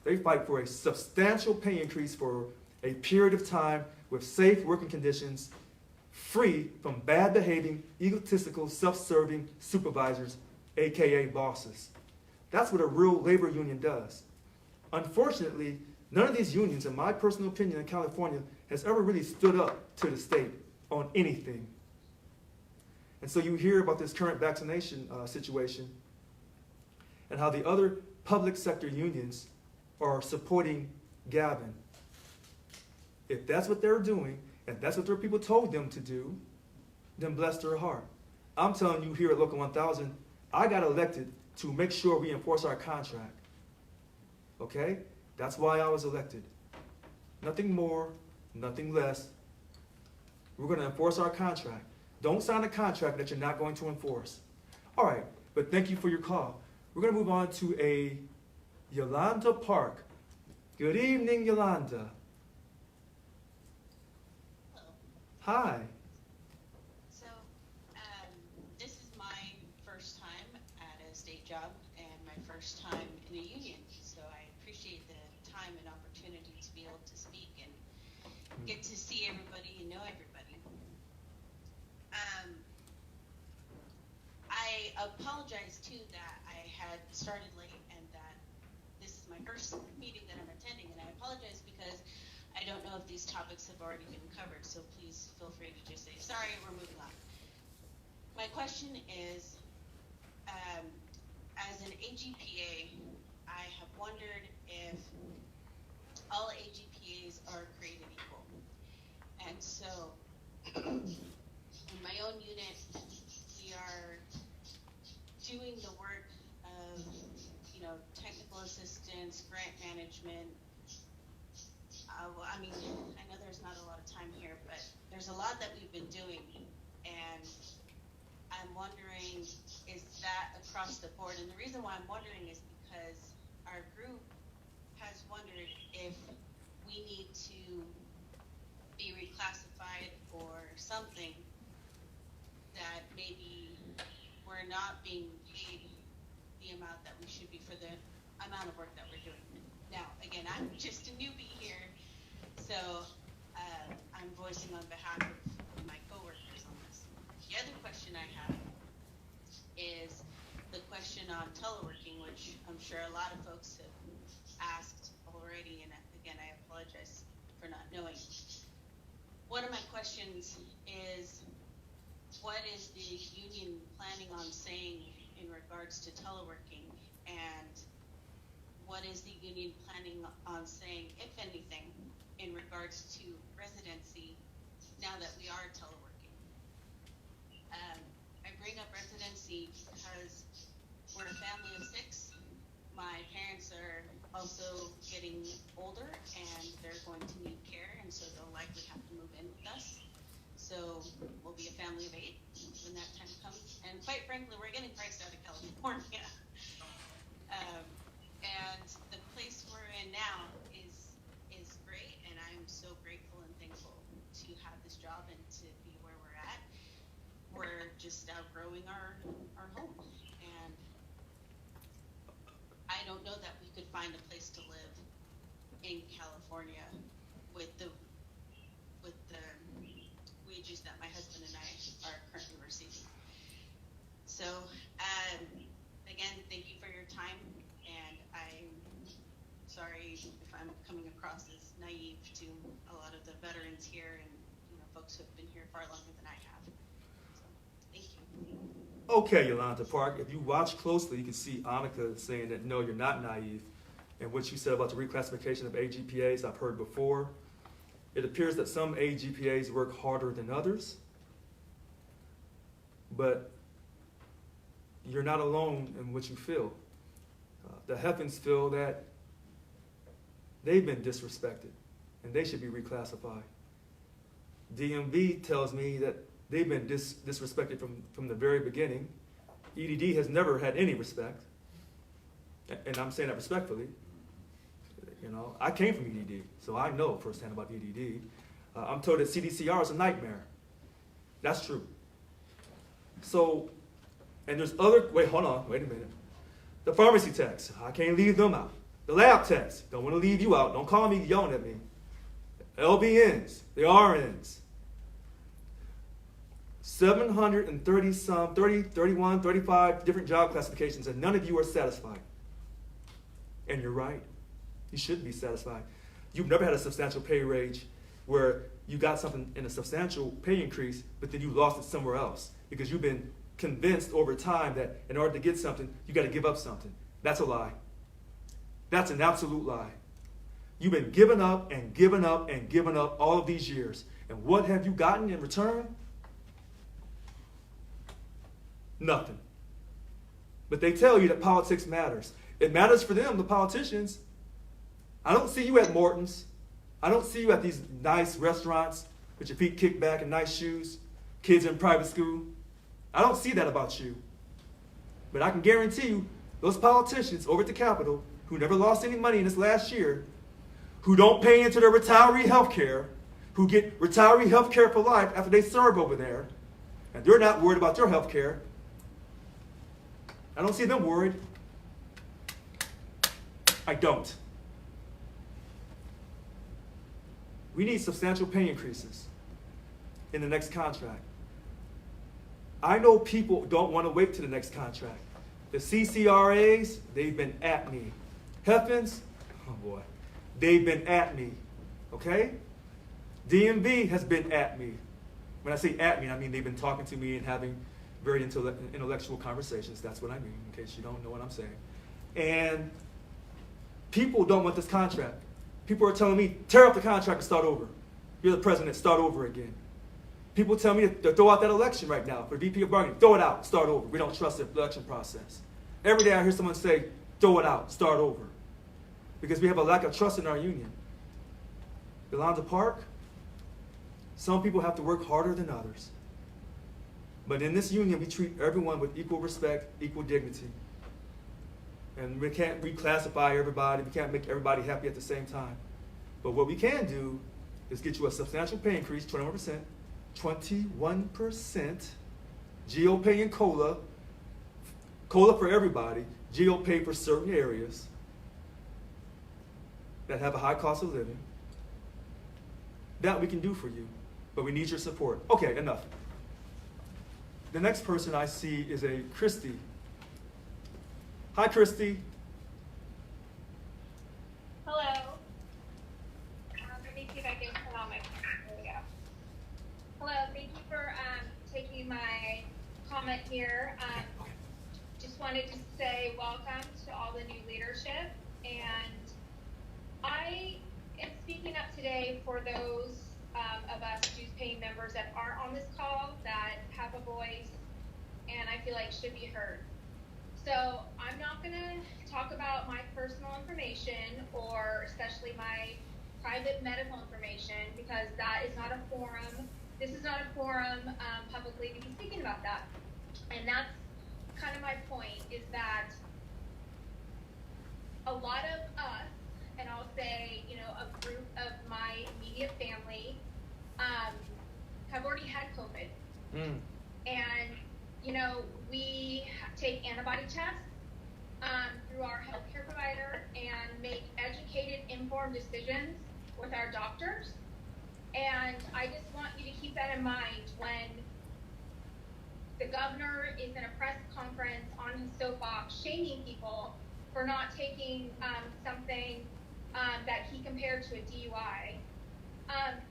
They fight for a substantial pay increase for a period of time with safe working conditions, free from bad behaving, egotistical, self-serving supervisors, aka bosses. That's what a real labor union does. Unfortunately, none of these unions, in my personal opinion, in California, has ever really stood up to the state on anything. And so you hear about this current vaccination situation and how the other public sector unions are supporting Gavin. If that's what they're doing, and that's what their people told them to do, then bless their heart. I'm telling you here at Local 1000, I got elected to make sure we enforce our contract. Okay? That's why I was elected. Nothing more, nothing less. We're going to enforce our contract. Don't sign a contract that you're not going to enforce. All right, but thank you for your call. We're going to move on to a Yolanda Park. Good evening, Yolanda. Hello. Hi. So, this is my first time at a state job and my first time in a union. So I appreciate the time and opportunity to be able to speak and get to see everybody and know everybody. I apologize too that I had started late and that this is my first meeting that I'm attending, and I apologize because I don't know if these topics have already been covered, so please feel free to just say, sorry, we're moving on. My question is, as an AGPA, I have wondered if all AGPAs are created equal. And so, in my own unit, we are doing the work of, technical assistance, grant management. I know there's not a lot of time here, but there's a lot that we've been doing, and I'm wondering, is that across the board? And the reason why I'm wondering is because our group has wondered if we need to be reclassified or something that maybe we're not being paid the amount that we should be for the amount of work that we're doing. Now, again, I'm just a newbie here, so I'm voicing on behalf of my coworkers on this. The other question I have is the question on teleworking, which I'm sure a lot of folks have asked already, and again, I apologize for not knowing. One of my questions is, what is the union planning on saying in regards to teleworking, and what is the union planning on saying, if anything, in regards to residency now that we are teleworking? I bring up residency because we're a family of 6. My parents are also getting older and they're going to need care, and so they'll likely have to move in with us. So we'll be a family of 8 when that time comes. And quite frankly, we're getting priced out of California. And the place we're in now is great, and I'm so grateful and thankful to have this job and to be where we're at. We're just outgrowing our home, and I don't know that we could find a place to live in California with the packages that my husband and I are currently receiving. So, again, thank you for your time, and I'm sorry if I'm coming across as naive to a lot of the veterans here and folks who have been here far longer than I have. So, thank you. Okay, Yolanda Park, if you watch closely, you can see Annika saying that no, you're not naive. And what you said about the reclassification of AGPAs, I've heard before. It appears that some AGPAs work harder than others, but you're not alone in what you feel. The Heffens feel that they've been disrespected and they should be reclassified. DMV tells me that they've been disrespected from the very beginning. EDD has never had any respect, and I'm saying that respectfully. I came from EDD, so I know firsthand about EDD. I'm told that CDCR is a nightmare. That's true. So, and there's other, wait a minute. The pharmacy techs, I can't leave them out. The lab techs, don't want to leave you out. Don't call me yelling at me. LVNs, the RNs. 730 some, 30, 31, 35 different job classifications, and none of you are satisfied. And you're right. You should be satisfied. You've never had a substantial pay raise where you got something in a substantial pay increase, but then you lost it somewhere else because you've been convinced over time that in order to get something, you got to give up something. That's a lie. That's an absolute lie. You've been giving up and giving up and giving up all of these years. And what have you gotten in return? Nothing. But they tell you that politics matters. It matters for them, the politicians. I don't see you at Morton's. I don't see you at these nice restaurants with your feet kicked back and nice shoes, kids in private school. I don't see that about you. But I can guarantee you, those politicians over at the Capitol who never lost any money in this last year, who don't pay into their retiree health care, who get retiree health care for life after they serve over there, and they're not worried about their health care. I don't see them worried. I don't. We need substantial pay increases in the next contract. I know people don't want to wait to the next contract. The CCRAs, they've been at me. Heffens, oh boy, they've been at me, okay? DMV has been at me. When I say at me, I mean they've been talking to me and having very intellectual conversations. That's what I mean, in case you don't know what I'm saying. And people don't want this contract. People are telling me, tear up the contract and start over. You're the president, start over again. People tell me to throw out that election right now for VP of bargaining. Throw it out, start over. We don't trust the election process. Every day I hear someone say, throw it out, start over. Because we have a lack of trust in our union. Yolanda Park, some people have to work harder than others. But in this union, we treat everyone with equal respect, equal dignity. And we can't reclassify everybody. We can't make everybody happy at the same time. But what we can do is get you a substantial pay increase, 21%, 21%, GO pay and COLA for everybody, GO pay for certain areas that have a high cost of living. That we can do for you, but we need your support. Okay, enough. The next person I see is a Christy. Hi, Christy. Hello. Let me see if I can turn on my camera. There we go. Hello. Thank you for taking my comment here. Just wanted to say welcome to all the new leadership, and I am speaking up today for those of us dues-paying members that aren't on this call, that have a voice, and I feel like should be heard. So I'm not going to talk about my personal information, or especially my private medical information, because that is not a forum. This is not a forum publicly to be speaking about that. And that's kind of my point, is that a lot of us, and I'll say, a group of my immediate family, have already had COVID. And, we take antibody tests through our healthcare provider and make educated, informed decisions with our doctors. And I just want you to keep that in mind when the governor is in a press conference on his soapbox shaming people for not taking something that he compared to a DUI.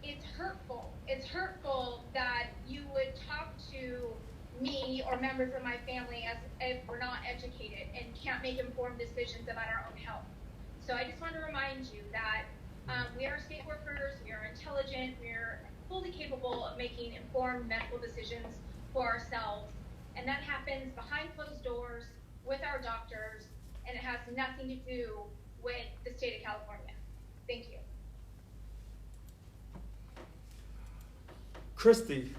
It's hurtful. It's hurtful that you would talk to me or members of my family as if we're not educated and can't make informed decisions about our own health. So I just want to remind you that we are state workers, we are intelligent, we are fully capable of making informed medical decisions for ourselves. And that happens behind closed doors with our doctors, and it has nothing to do with the state of California. Thank you. Christy,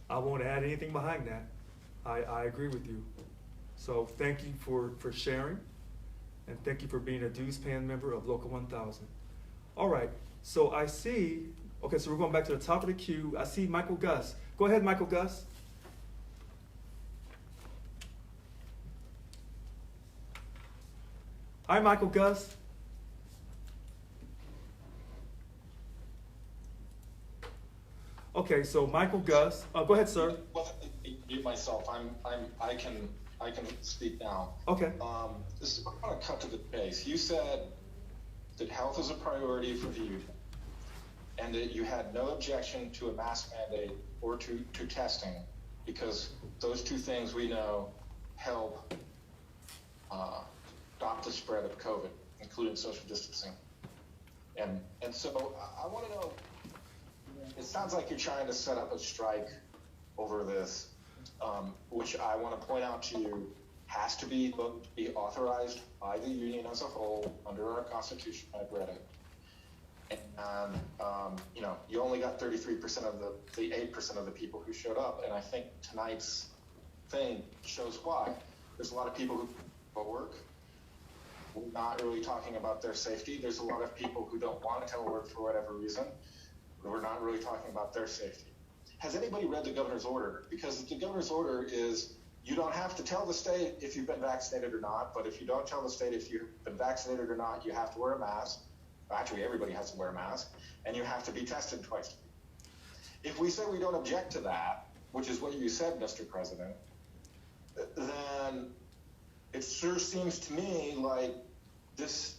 I won't add anything behind that. I agree with you. So thank you for sharing, and thank you for being a dues paying member of Local 1000. All right, so I see, okay, so we're going back to the top of the queue. I see Michael Gus. Go ahead, Michael Gus. Hi, Michael Gus. Okay, so Michael Gus, go ahead, sir. Well, mute myself. I can speak now. Okay. I'm going to cut to the chase. You said that health is a priority for you, and that you had no objection to a mask mandate or to testing, because those two things we know help stop the spread of COVID, including social distancing. And so I want to know, it sounds like you're trying to set up a strike over this, which I want to point out to you has to be authorized by the union as a whole under our Constitution. I've read it. And, you only got 33% of the 8% of the people who showed up. And I think tonight's thing shows why. There's a lot of people who telework. We're not really talking about their safety. There's a lot of people who don't want to telework for whatever reason. We're not really talking about their safety. Has anybody read the governor's order? Because the governor's order is you don't have to tell the state if you've been vaccinated or not, but if you don't tell the state if you've been vaccinated or not, you have to wear a mask. Actually, everybody has to wear a mask, and you have to be tested twice. If we say we don't object to that, which is what you said, Mr. President, then it sure seems to me like this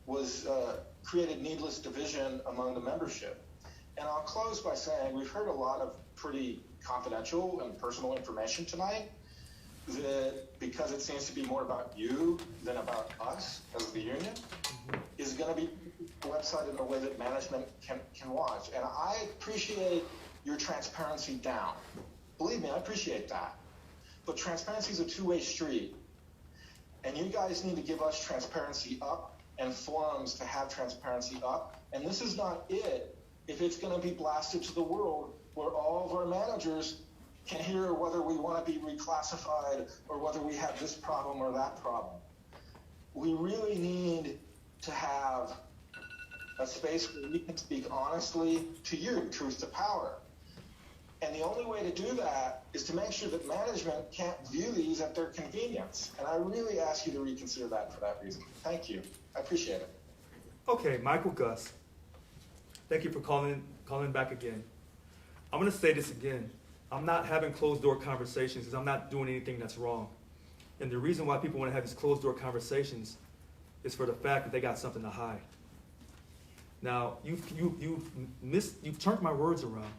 was created needless division among the membership. And I'll close by saying we've heard a lot of pretty confidential and personal information tonight that, because it seems to be more about you than about us as the union, is going to be the website in a way that management can watch. And I appreciate your transparency down. Believe me, I appreciate that. But transparency is a two-way street. And you guys need to give us transparency up and forums to have transparency up. And this is not it if it's going to be blasted to the world where all of our managers can hear whether we want to be reclassified or whether we have this problem or that problem. We really need to have a space where we can speak honestly to you, truth to power. And the only way to do that is to make sure that management can't view these at their convenience. And I really ask you to reconsider that for that reason. Thank you. I appreciate it. Okay, Michael Gus. Thank you for calling back again. I'm going to say this again. I'm not having closed-door conversations because I'm not doing anything that's wrong. And the reason why people want to have these closed-door conversations is for the fact that they got something to hide. Now, you've turned my words around.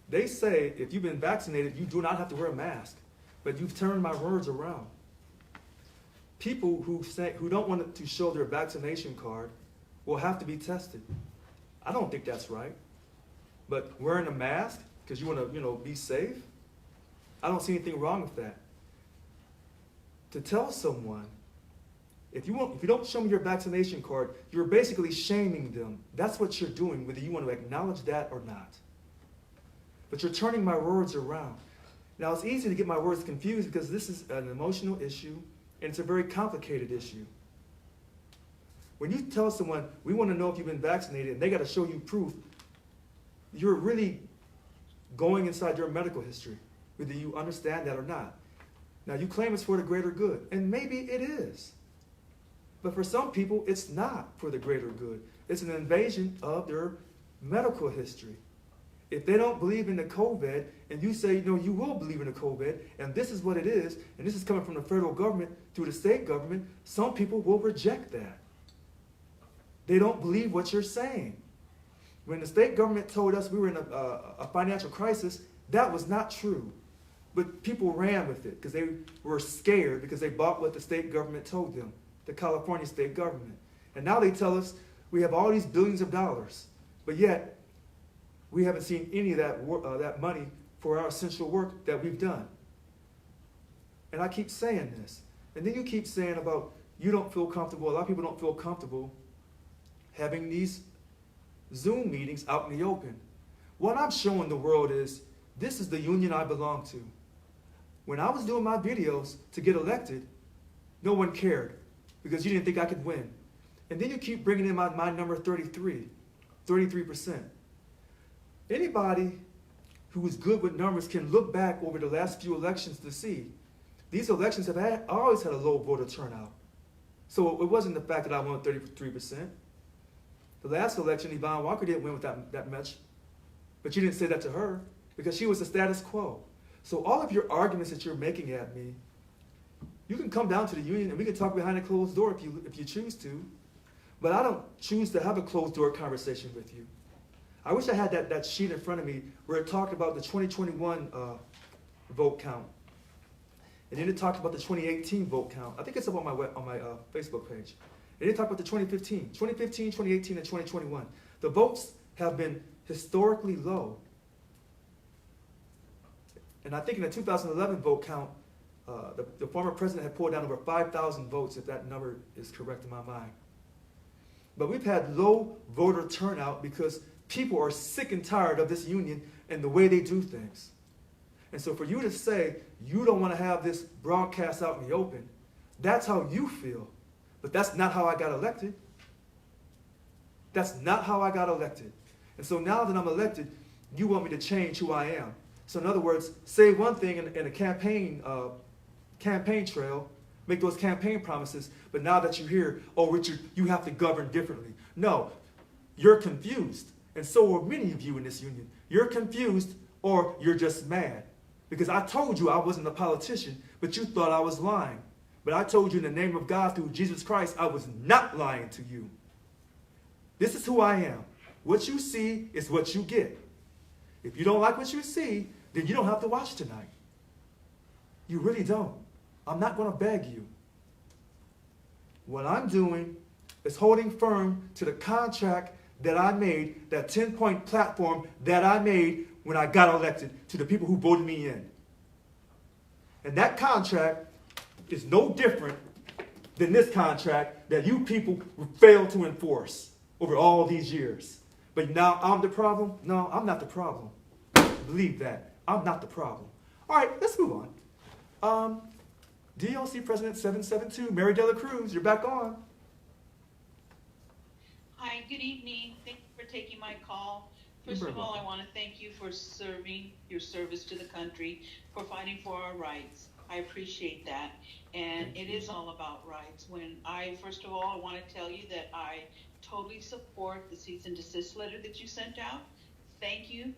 They say if you've been vaccinated, you do not have to wear a mask. But you've turned my words around. People who don't want to show their vaccination card will have to be tested. I don't think that's right. But wearing a mask because you want to, be safe, I don't see anything wrong with that. To tell someone, if you don't show me your vaccination card, you're basically shaming them. That's what you're doing, whether you want to acknowledge that or not. But you're turning my words around. Now, it's easy to get my words confused because this is an emotional issue, and it's a very complicated issue. When you tell someone, we want to know if you've been vaccinated, and they got to show you proof, you're really going inside your medical history, whether you understand that or not. Now, you claim it's for the greater good, and maybe it is. But for some people, it's not for the greater good. It's an invasion of their medical history. If they don't believe in the COVID, and you say, no, you will believe in the COVID, and this is what it is, and this is coming from the federal government through the state government, some people will reject that. They don't believe what you're saying. When the state government told us we were in a financial crisis, that was not true. But people ran with it because they were scared because they bought what the state government told them, the California state government. And now they tell us we have all these billions of dollars, but yet we haven't seen any of that money for our essential work that we've done. And I keep saying this. And then you keep saying about you don't feel comfortable, a lot of people don't feel comfortable having these Zoom meetings out in the open. What I'm showing the world is this is the union I belong to. When I was doing my videos to get elected, no one cared because you didn't think I could win. And then you keep bringing in my number 33%. Anybody who is good with numbers can look back over the last few elections to see these elections have always had a low voter turnout. So it wasn't the fact that I won 33%. The last election, Yvonne Walker didn't win with that much, but you didn't say that to her because she was the status quo. So all of your arguments that you're making at me, you can come down to the union and we can talk behind a closed door if you choose to, but I don't choose to have a closed door conversation with you. I wish I had that sheet in front of me where it talked about the 2021 vote count. And then it talked about the 2018 vote count. I think it's up on my Facebook page. And it talked about the 2015, 2018, and 2021. The votes have been historically low. And I think in the 2011 vote count, the former president had pulled down over 5,000 votes, if that number is correct in my mind. But we've had low voter turnout because people are sick and tired of this union and the way they do things. And so for you to say you don't want to have this broadcast out in the open, that's how you feel. But that's not how I got elected. That's not how I got elected. And so now that I'm elected, you want me to change who I am. So in other words, say one thing in a campaign trail, make those campaign promises, but now that you're here, oh, Richard, you have to govern differently. No, you're confused. And so are many of you in this union. You're confused or you're just mad. Because I told you I wasn't a politician, but you thought I was lying. But I told you in the name of God through Jesus Christ, I was not lying to you. This is who I am. What you see is what you get. If you don't like what you see, then you don't have to watch tonight. You really don't. I'm not going to beg you. What I'm doing is holding firm to the contract that I made, that 10-point platform that I made when I got elected to the people who voted me in. And that contract is no different than this contract that you people failed to enforce over all these years. But now I'm the problem? No, I'm not the problem. Believe that. I'm not the problem. All right, let's move on. DOC President 772, Mary Dela Cruz, you're back on. Hi, good evening. Thank you for taking my call. First of all, I want to thank you for serving your service to the country, for fighting for our rights. I appreciate that. And it is all about rights. First of all, I want to tell you that I totally support the cease and desist letter that you sent out. Thank you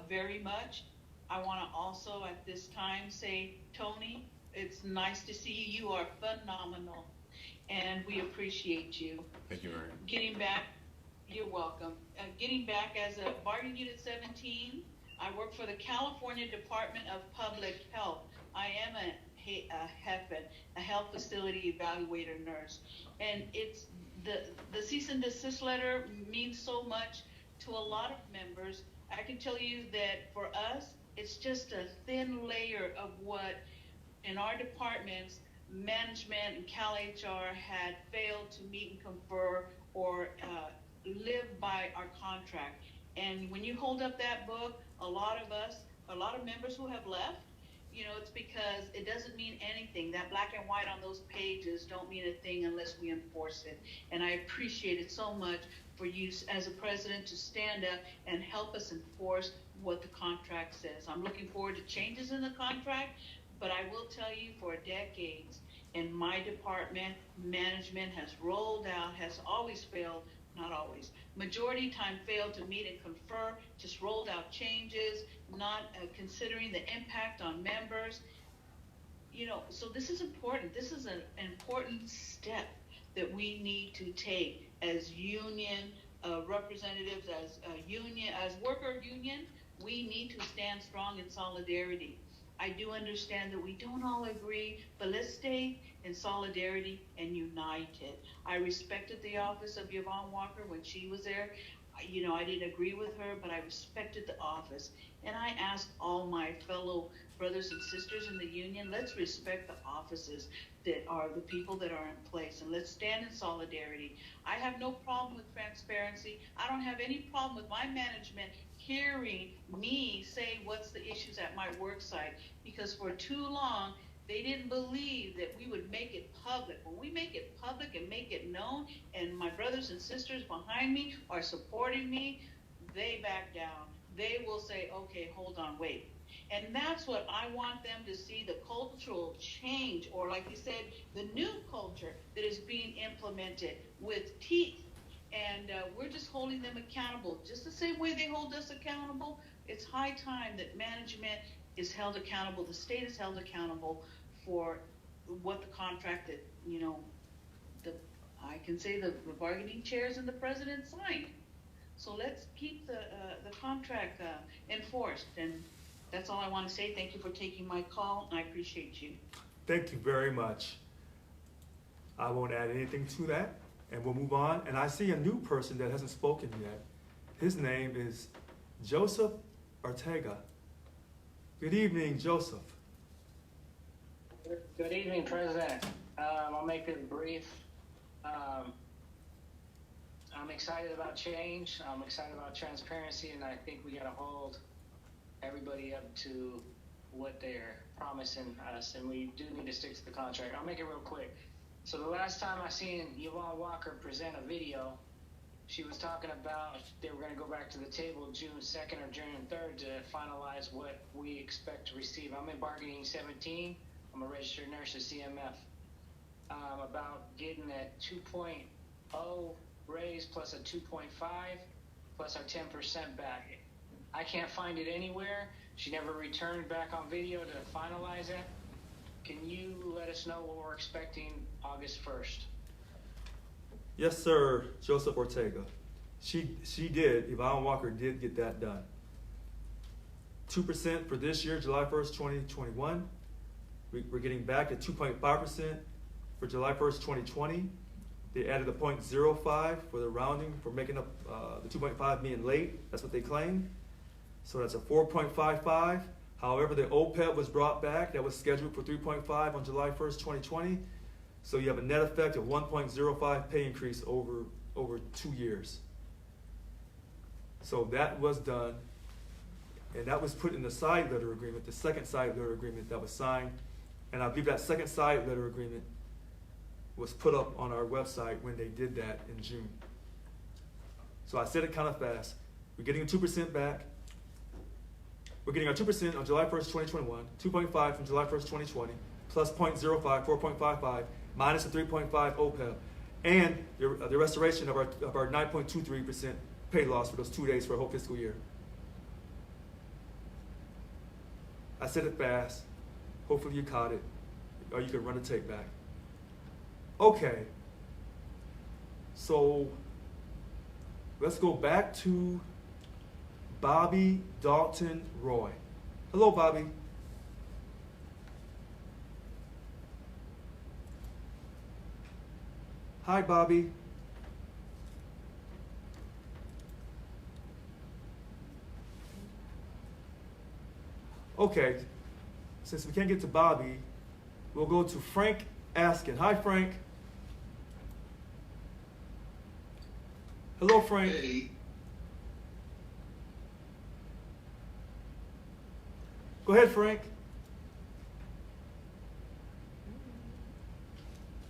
very much. I want to also at this time say, Tony, it's nice to see you. You are phenomenal. And we appreciate you. Thank you, Mary. Getting back, you're welcome. Getting back as a bargaining unit 17, I work for the California Department of Public Health. I am a health facility evaluator nurse. And it's the cease and desist letter means so much to a lot of members. I can tell you that for us, it's just a thin layer of what in our departments, management and Cal HR had failed to meet and confer or live by our contract. And when you hold up that book, a lot of members who have left, it's because it doesn't mean anything. That black and white on those pages don't mean a thing unless we enforce it. And I appreciate it so much for you as a president to stand up and help us enforce what the contract says. I'm looking forward to changes in the contract, but I will tell you for decades, in my department, management has rolled out, has always failed, not always, majority time failed to meet and confer, just rolled out changes, not considering the impact on members. You know, so this is important. This is an important step that we need to take as union representatives, as a union, as worker union. We need to stand strong in solidarity. I do understand that we don't all agree, but let's stay in solidarity and united. I respected the office of Yvonne Walker when she was there. You know, I didn't agree with her, but I respected the office. And I ask all my fellow brothers and sisters in the union, let's respect the offices that are the people that are in place, and let's stand in solidarity. I have no problem with transparency. I don't have any problem with my management hearing me say what's the issues at my work site, because for too long, they didn't believe that we would make it public. When we make it public and make it known, and my brothers and sisters behind me are supporting me, they back down. They will say, okay, hold on, wait. And that's what I want them to see, the cultural change, or like you said, the new culture that is being implemented with teeth. And we're just holding them accountable, just the same way they hold us accountable. It's high time that management is held accountable, the state is held accountable for what the contract that, you know, I can say the bargaining chairs and the president signed. So let's keep the contract enforced. And that's all I want to say. Thank you for taking my call, and I appreciate you. Thank you very much. I won't add anything to that, and we'll move on. And I see a new person that hasn't spoken yet. His name is Joseph Ortega. Good evening, Joseph. Good evening, President. I'll make it brief. I'm excited about change. I'm excited about transparency, and I think we got to hold everybody up to what they're promising us, and we do need to stick to the contract. I'll make it real quick. So the last time I seen Yvonne Walker present a video, she was talking about they were going to go back to the table June 2nd or June 3rd to finalize what we expect to receive. I'm in bargaining 17. I'm a registered nurse at CMF. About getting that 2.0 raise plus a 2.5 plus our 10% back. I can't find it anywhere. She never returned back on video to finalize it. Can you let us know what we're expecting August 1st? Yes, sir, Joseph Ortega. She did, Yvonne Walker did get that done. 2% for this year, July 1st, 2021. We're getting back at 2.5% for July 1st, 2020. They added a 0.05 for the rounding, for making up the 2.5 being late. That's what they claim. So that's a 4.55. However, the OPEB was brought back. That was scheduled for 3.5 on July 1st, 2020. So you have a net effect of 1.05 pay increase over 2 years. So that was done. And that was put in the side letter agreement, the second side letter agreement that was signed. And I believe that second side letter agreement was put up on our website when they did that in June. So I said it kind of fast. We're getting a 2% back. We're getting our 2% on July 1st, 2021, 2.5 from July 1st, 2020, plus 0.05, 4.55, minus the 3.5 OPEB, and the restoration of our 9.23% pay loss for those 2 days for a whole fiscal year. I said it fast. Hopefully you caught it, or you can run the tape back. Okay, so let's go back to Bobby Dalton Roy. Hello, Bobby. Hi, Bobby. Okay, since we can't get to Bobby, we'll go to Frank Askin. Hi, Frank. Hello, Frank. Hey. Go ahead, Frank.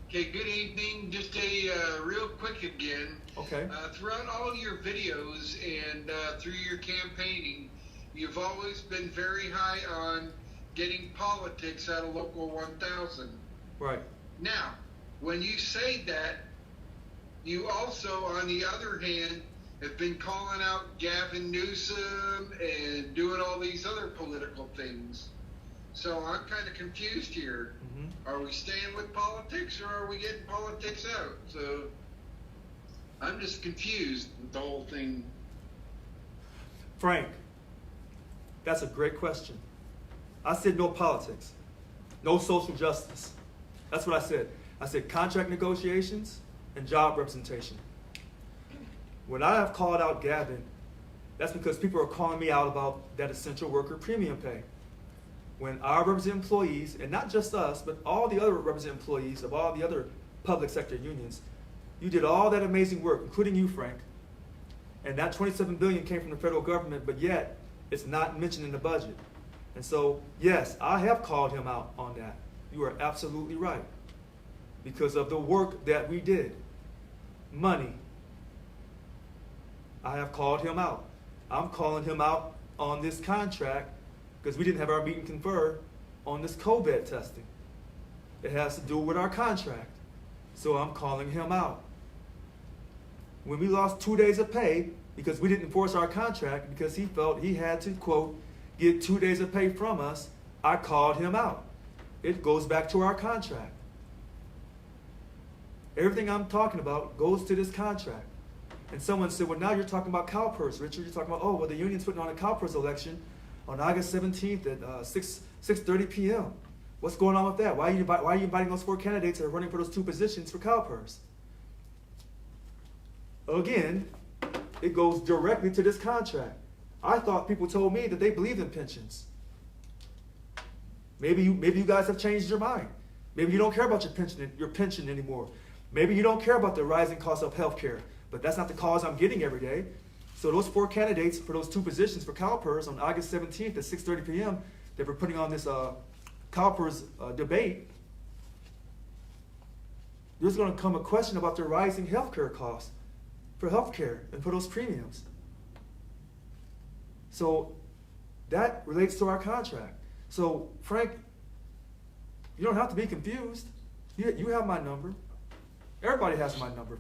Okay, good evening. Just real quick again. Okay. Throughout all your videos and through your campaigning, you've always been very high on getting politics out of Local 1000. Right. Now, when you say that, you also, on the other hand, have been calling out Gavin Newsom and doing all these other political things. So I'm kind of confused here. Are we staying with politics or are we getting politics out? So I'm just confused with the whole thing. Frank, that's a great question. I said no politics, no social justice. That's what I said. I said contract negotiations and job representation. When I have called out Gavin, that's because people are calling me out about that essential worker premium pay. When our representative employees, and not just us, but all the other representative employees of all the other public sector unions, you did all that amazing work, including you, Frank. And that $27 billion came from the federal government, but yet it's not mentioned in the budget. And so, yes, I have called him out on that. You are absolutely right. Because of the work that we did. Money. I have called him out. I'm calling him out on this contract because we didn't have our meet and confer on this COVID testing. It has to do with our contract. So I'm calling him out. When we lost 2 days of pay because we didn't enforce our contract because he felt he had to, quote, get 2 days of pay from us, I called him out. It goes back to our contract. Everything I'm talking about goes to this contract. And someone said, well, now you're talking about CalPERS, Richard. You're talking about, oh, well, the union's putting on a CalPERS election on August 17th at 6:30 p.m. What's going on with that? Why are you inviting those 4 candidates that are running for those 2 positions for CalPERS? Again, it goes directly to this contract. I thought people told me that they believed in pensions. Maybe you guys have changed your mind. Maybe you don't care about your pension anymore. Maybe you don't care about the rising cost of health care. But that's not the cause I'm getting every day. So those 4 candidates for those 2 positions for CalPERS on August 17th at 6:30 p.m. that we're putting on this CalPERS debate, there's going to come a question about the rising health care costs for health care and for those premiums. So that relates to our contract. So Frank, you don't have to be confused. You have my number. Everybody has my number,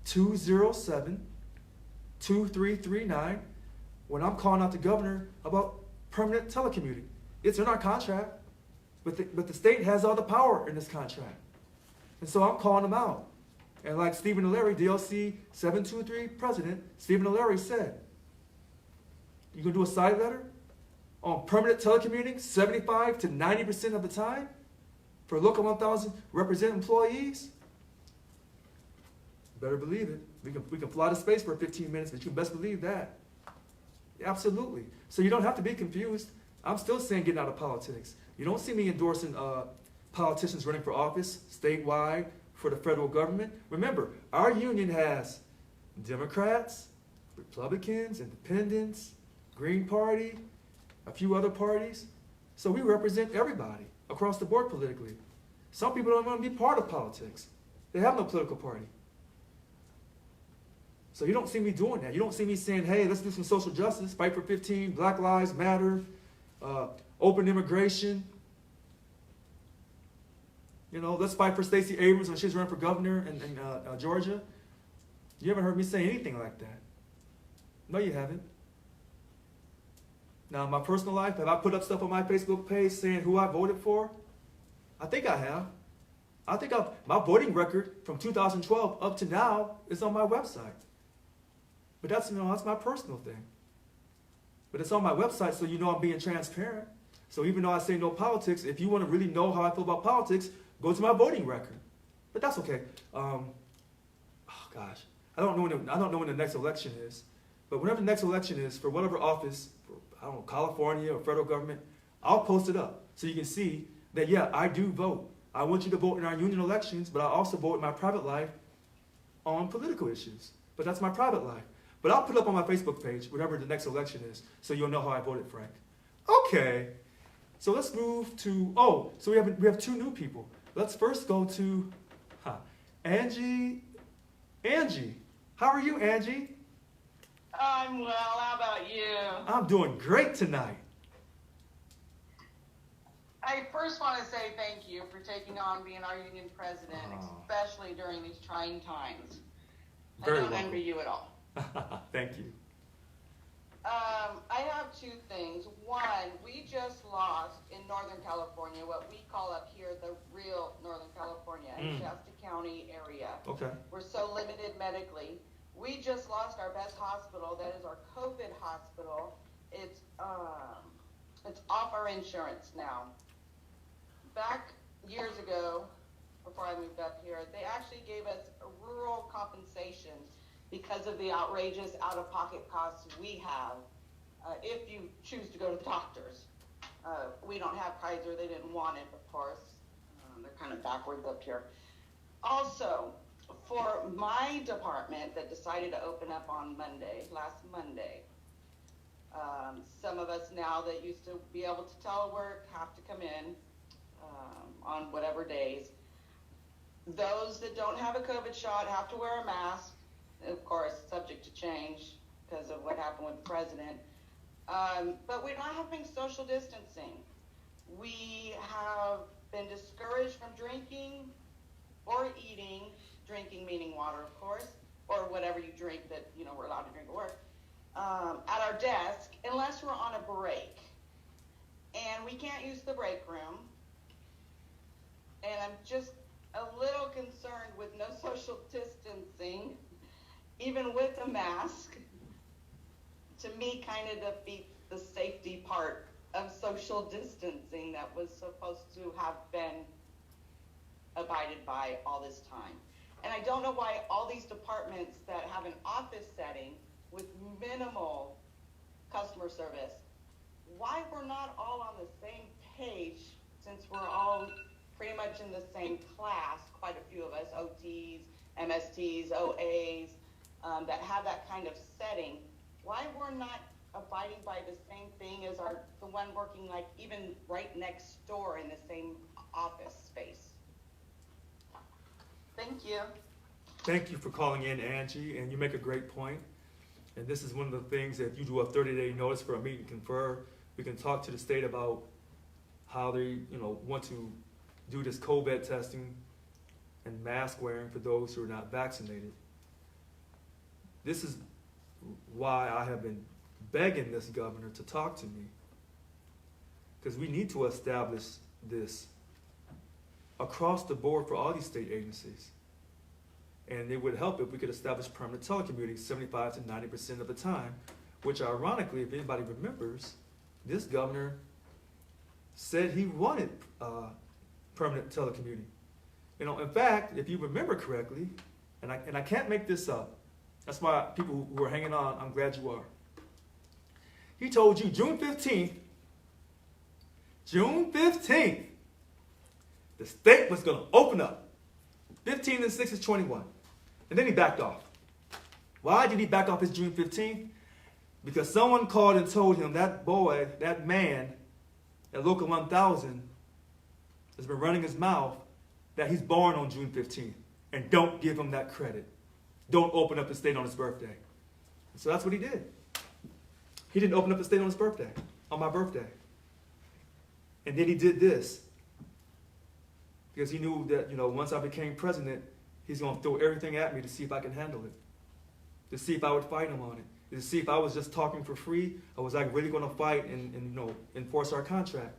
408-207-2339, when I'm calling out the governor about permanent telecommuting. It's in our contract, but the state has all the power in this contract. And so I'm calling them out. And like Stephen O'Leary, DLC 723 president, Stephen O'Leary said, you gonna do a side letter on permanent telecommuting 75 to 90% of the time for local 1,000 representative employees? You better believe it. We can fly to space for 15 minutes, but you can best believe that. Absolutely. So you don't have to be confused. I'm still saying getting out of politics. You don't see me endorsing politicians running for office statewide for the federal government. Remember, our union has Democrats, Republicans, Independents, Green Party, a few other parties. So we represent everybody across the board politically. Some people don't want to be part of politics. They have no political party. So you don't see me doing that. You don't see me saying, hey, let's do some social justice, fight for 15, Black Lives Matter, open immigration. You know, let's fight for Stacey Abrams when she's running for governor in Georgia. You haven't heard me say anything like that. No, you haven't. Now, in my personal life, have I put up stuff on my Facebook page saying who I voted for? I think I have. I think my voting record from 2012 up to now is on my website. But that's my personal thing. But it's on my website, so you know I'm being transparent. So even though I say no politics, if you want to really know how I feel about politics, go to my voting record. But that's okay. Oh gosh, I don't know when the next election is. But whenever the next election is, for whatever office, I don't know, California or federal government, I'll post it up so you can see that, yeah, I do vote. I want you to vote in our union elections, but I also vote in my private life on political issues. But that's my private life. But I'll put up on my Facebook page whatever the next election is so you'll know how I voted, Frank. Okay. So let's move to, so we have 2 new people. Let's first go to Angie. Angie, how are you, Angie? I'm well. How about you? I'm doing great tonight. I first want to say thank you for taking on being our union president, especially during these trying times. Very I don't welcome. envy you at all. Thank you. I have two things. One, we just lost in Northern California, what we call up here the real Northern California, in Shasta County area. Okay. We're so limited medically. We just lost our best hospital. That is our COVID hospital. It's off our insurance now. Back years ago, before I moved up here, they actually gave us a rural compensation because of the outrageous out-of-pocket costs we have if you choose to go to the doctors. We don't have Kaiser. They didn't want it, of course. They're kind of backwards up here. Also, for my department that decided to open up on last Monday, some of us now that used to be able to telework have to come in on whatever days. Those that don't have a COVID shot have to wear a mask, of course, subject to change because of what happened with the president. But we're not having social distancing. We have been discouraged from drinking or eating, drinking meaning water, of course, or whatever you drink that, we're allowed to drink at work, at our desk, unless we're on a break. And we can't use the break room. And I'm just a little concerned with no social distancing, even with a mask. To me, kind of defeats the safety part of social distancing that was supposed to have been abided by all this time. And I don't know why all these departments that have an office setting with minimal customer service, why we're not all on the same page, since we're all pretty much in the same class, quite a few of us, OTs, MSTs, OAs, that have that kind of setting. Why we're not abiding by the same thing as the one working like even right next door in the same office space. Thank you. Thank you for calling in, Angie, and you make a great point. And this is one of the things that if you do a 30-day notice for a meet and confer, we can talk to the state about how they, want to do this COVID testing and mask wearing for those who are not vaccinated. This is why I have been begging this governor to talk to me, because we need to establish this across the board for all these state agencies. And it would help if we could establish permanent telecommuting 75 to 90% of the time, which ironically, if anybody remembers, this governor said he wanted permanent telecommuting. In fact, if you remember correctly, and I can't make this up, that's why people who are hanging on, I'm glad you are. He told you June 15th, the state was going to open up. 15 and 6 is 21. And then he backed off. Why did he back off his June 15th? Because someone called and told him that man at Local 1000 has been running his mouth that he's born on June 15th. And don't give him that credit. Don't open up the state on his birthday. And so that's what he did. He didn't open up the state on his birthday, on my birthday. And then he did this. Because he knew that, once I became president, he's going to throw everything at me to see if I can handle it. To see if I would fight him on it. To see if I was just talking for free, or was I really going to fight and enforce our contract.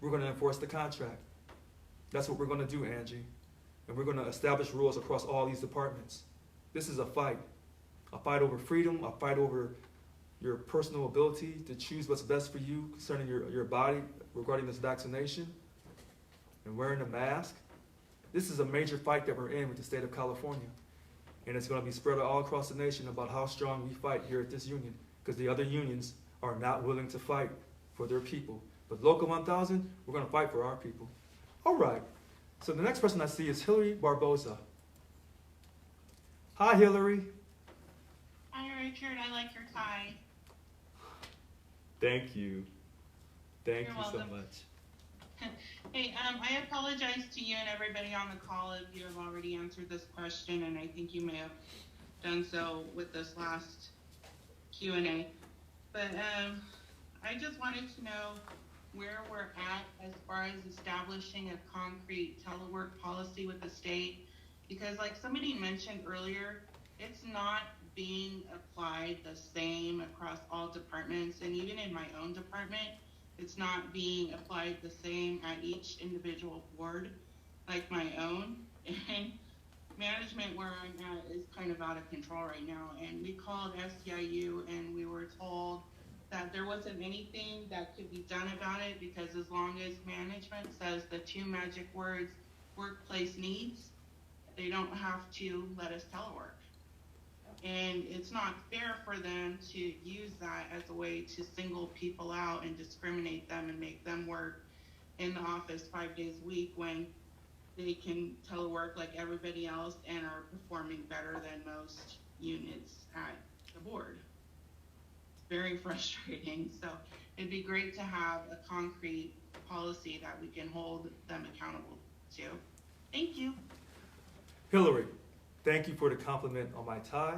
We're going to enforce the contract. That's what we're going to do, Angie. And we're going to establish rules across all these departments. This is a fight. A fight over freedom, a fight over your personal ability to choose what's best for you concerning your body regarding this vaccination and wearing a mask. This is a major fight that we're in with the state of California. And it's going to be spread all across the nation about how strong we fight here at this union, because the other unions are not willing to fight for their people. But Local 1000, we're going to fight for our people. All right. So the next person I see is Hillary Barboza. Hi, Hillary. Hi, Richard. I like your tie. Thank you. Thank You're you so welcome. much. Hey, I apologize to you and everybody on the call if you have already answered this question, and I think you may have done so with this last Q&A. But I just wanted to know where we're at as far as establishing a concrete telework policy with the state, because like somebody mentioned earlier, it's not being applied the same across all departments, and even in my own department, it's not being applied the same at each individual board like my own. And management where I'm at is kind of out of control right now, and we called SEIU and we were told that there wasn't anything that could be done about it, because as long as management says the two magic words, workplace needs, they don't have to let us telework. And it's not fair for them to use that as a way to single people out and discriminate them and make them work in the office 5 days a week when they can telework like everybody else and are performing better than most units at the board. Very frustrating. So it'd be great to have a concrete policy that we can hold them accountable to. Thank you. Hillary, thank you for the compliment on my tie.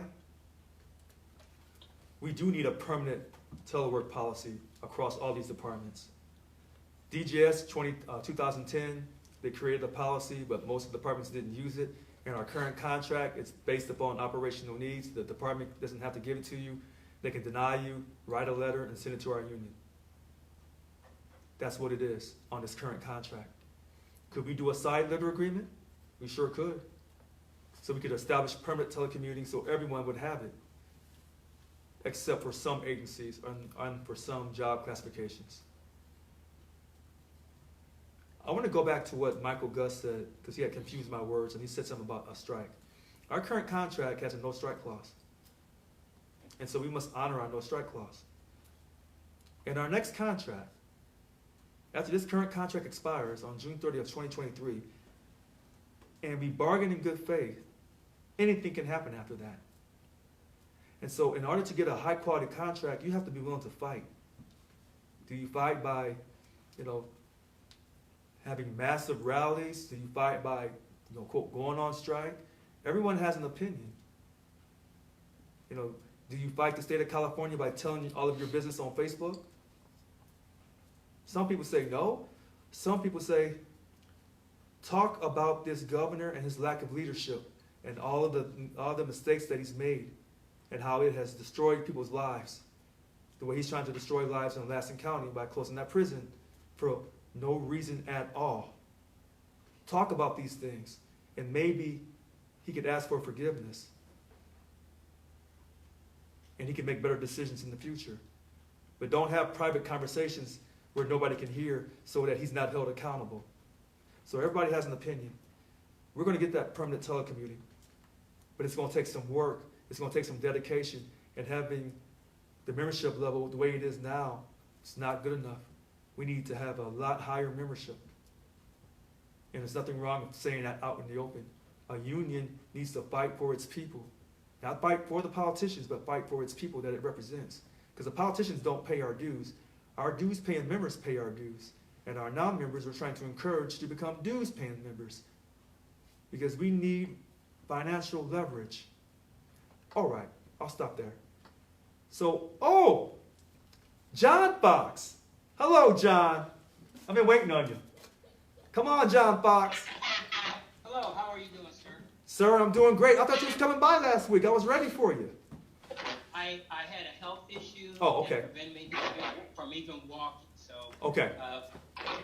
We do need a permanent telework policy across all these departments. DGS 2010, they created a policy, but most of the departments didn't use it. In our current contract, it's based upon operational needs. The department doesn't have to give it to you. They can deny you, write a letter, and send it to our union. That's what it is on this current contract. Could we do a side letter agreement? We sure could. So we could establish permanent telecommuting so everyone would have it, except for some agencies and for some job classifications. I want to go back to what Michael Gus said, because he had confused my words, and he said something about a strike. Our current contract has a no strike clause. And so we must honor our no strike clause. In our next contract, after this current contract expires on June 30th, 2023, and we bargain in good faith, anything can happen after that. And so in order to get a high quality contract, you have to be willing to fight. Do you fight by, having massive rallies? Do you fight by, quote, going on strike? Everyone has an opinion. Do you fight the state of California by telling all of your business on Facebook? Some people say no. Some people say, talk about this governor and his lack of leadership and all of the mistakes that he's made and how it has destroyed people's lives. The way he's trying to destroy lives in Lassen County by closing that prison for no reason at all. Talk about these things, and maybe he could ask for forgiveness. And he can make better decisions in the future. But don't have private conversations where nobody can hear so that he's not held accountable. So everybody has an opinion. We're going to get that permanent telecommuting. But it's going to take some work. It's going to take some dedication. And having the membership level the way it is now, it's not good enough. We need to have a lot higher membership. And there's nothing wrong with saying that out in the open. A union needs to fight for its people. Not fight for the politicians, but fight for its people that it represents. Because the politicians don't pay our dues. Our dues-paying members pay our dues. And our non-members we're trying to encourage to become dues-paying members. Because we need financial leverage. All right, I'll stop there. So, John Fox. Hello, John. I've been waiting on you. Come on, John Fox. Hello, how are you doing, sir? Sir, I'm doing great. I thought you was coming by last week. I was ready for you. I had a health issue that prevented me from even walking. So, okay.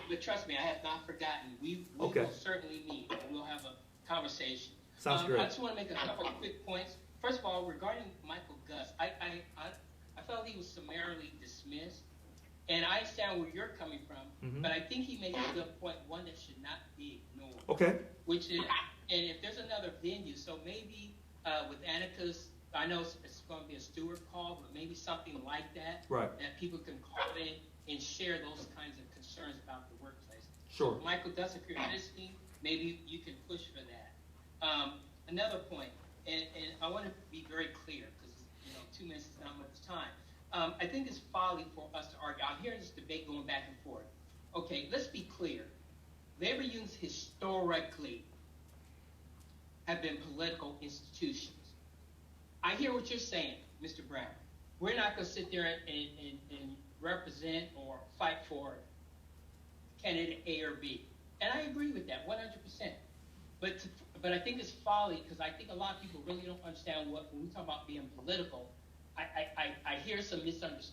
But trust me, I have not forgotten. We will certainly meet, and we'll have a conversation. Sounds great. I just want to make a couple of quick points. First of all, regarding Michael Gus, I felt he was summarily dismissed. And I understand where you're coming from, but I think he made a good point, one that should not be ignored. Okay. Which is, and if there's another venue, so maybe with Annika's, I know it's going to be a Steward call, but maybe something like that, right, that people can call in and share those kinds of concerns about the workplace. Sure. So Michael Gus, if you're listening, maybe you can push for that. Another point, and I want to be very clear, because 2 minutes is not much time. I think it's folly for us to argue. I'm hearing this debate going back and forth. Okay, let's be clear. Labor unions historically have been political institutions. I hear what you're saying, Mr. Brown. We're not going to sit there and represent or fight for candidate A or B. And I agree with that 100%. But I think it's folly because I think a lot of people really don't understand when we talk about being political. I hear some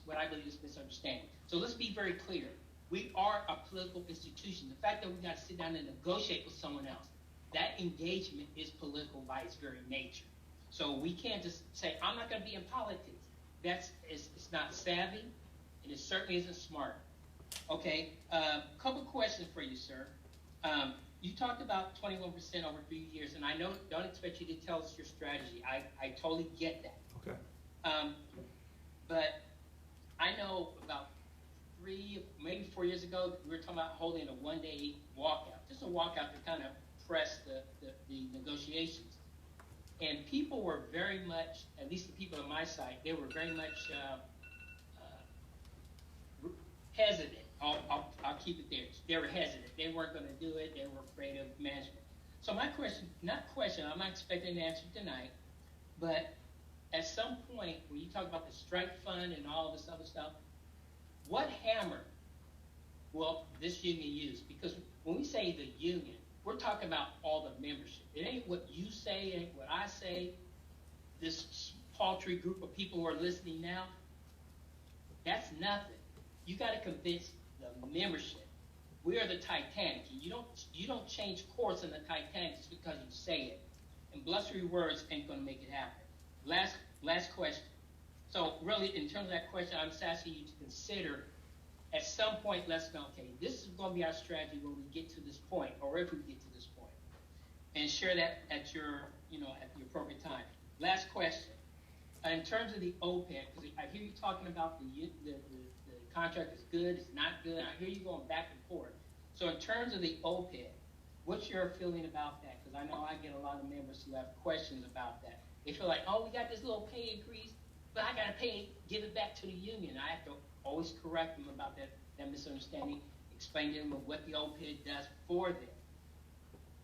what I believe is misunderstanding. So let's be very clear. We are a political institution. The fact that we got to sit down and negotiate with someone else, that engagement is political by its very nature. So we can't just say, I'm not going to be in politics. It's not savvy, and it certainly isn't smart. Okay, couple questions for you, sir. You talked about 21% over 3 years, and I don't expect you to tell us your strategy. I totally get that. Okay. But I know about 3, maybe 4 years ago, we were talking about holding a one-day walkout, just a walkout to kind of press the negotiations. And people were very much, at least the people on my side, they were very much hesitant. I'll keep it there. They were hesitant. They weren't going to do it. They were afraid of management. So my question, I'm not expecting an answer tonight, but at some point when you talk about the strike fund and all this other stuff, what hammer will this union use? Because when we say the union, we're talking about all the membership. It ain't what you say, it ain't what I say. This paltry group of people who are listening now, that's nothing. You got to convince the membership. We are the Titanic. You don't change course in the Titanic just because you say it. And blustery words ain't going to make it happen. Last question. So really, in terms of that question, I'm just asking you to consider at some point, let's know, okay, this is going to be our strategy when we get to this point, or if we get to this point, and share that at your appropriate time. Last question. In terms of the OPEC, because I hear you talking about the contract is good, it's not good. I hear you going back and forth. So in terms of the OPEC, what's your feeling about that? Because I know I get a lot of members who have questions about that. They feel like, oh, we got this little pay increase, but I got to give it back to the union. I have to always correct them about that misunderstanding, explain to them what the OPEC does for them.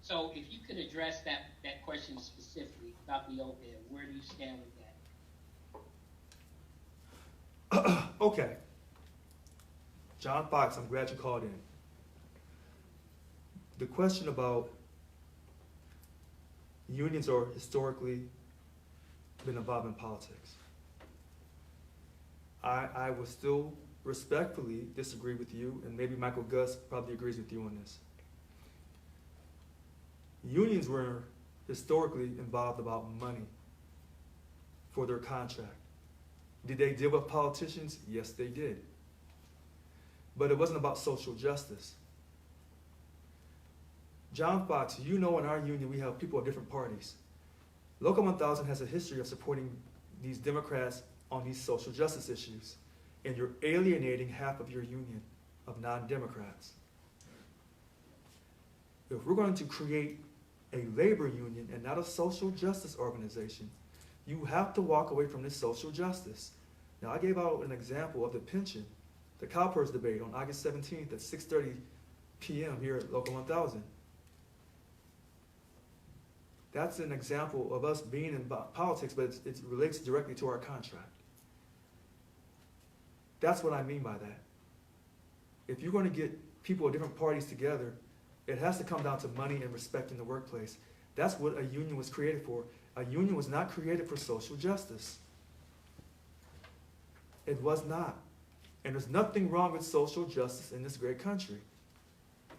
So if you could address that question specifically about the OPEC, where do you stand with that? Okay. John Fox, I'm glad you called in. The question about unions are historically been involved in politics. I will still respectfully disagree with you, and maybe Michael Gus probably agrees with you on this. Unions were historically involved about money for their contract. Did they deal with politicians? Yes, they did. But it wasn't about social justice. John Fox, you know in our union we have people of different parties. Local 1000 has a history of supporting these Democrats on these social justice issues, and you're alienating half of your union of non-Democrats. If we're going to create a labor union and not a social justice organization, you have to walk away from this social justice. Now, I gave out an example of the pension, the CalPERS debate on August 17th at 6:30 p.m. here at Local 1000. That's an example of us being in politics, but it relates directly to our contract. That's what I mean by that. If you're going to get people of different parties together, it has to come down to money and respect in the workplace. That's what a union was created for. A union was not created for social justice. It was not. And there's nothing wrong with social justice in this great country.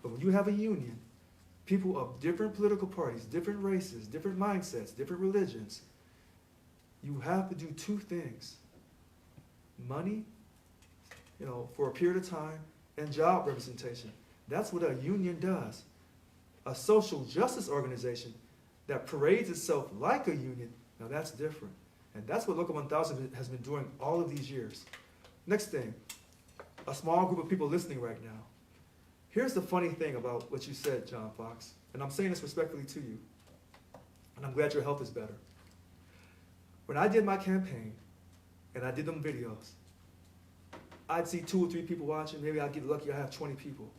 But when you have a union, people of different political parties, different races, different mindsets, different religions, you have to do two things. Money, for a period of time, and job representation. That's what a union does. A social justice organization that parades itself like a union, now that's different. And that's what Local 1000 has been doing all of these years. Next thing, a small group of people listening right now. Here's the funny thing about what you said, John Fox, and I'm saying this respectfully to you, and I'm glad your health is better. When I did my campaign, and I did them videos, I'd see 2 or 3 people watching. Maybe I'd get lucky, I have 20 people.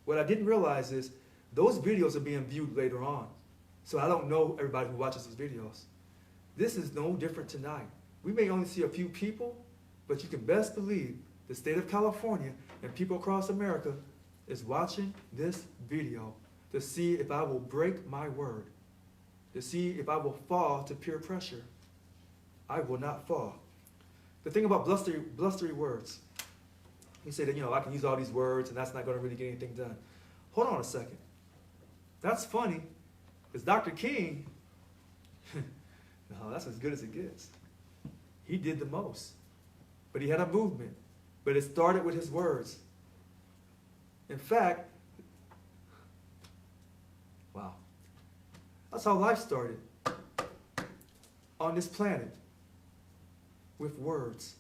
What I didn't realize is those videos are being viewed later on. So I don't know everybody who watches those videos. This is no different tonight. We may only see a few people, but you can best believe the state of California, and people across America is watching this video to see if I will break my word, to see if I will fall to peer pressure. I will not fall. The thing about blustery words, you say that, I can use all these words and that's not going to really get anything done. Hold on a second. That's funny, because Dr. King, no, that's as good as it gets. He did the most, but he had a movement, but it started with his words. In fact, wow, that's how life started on this planet, with words.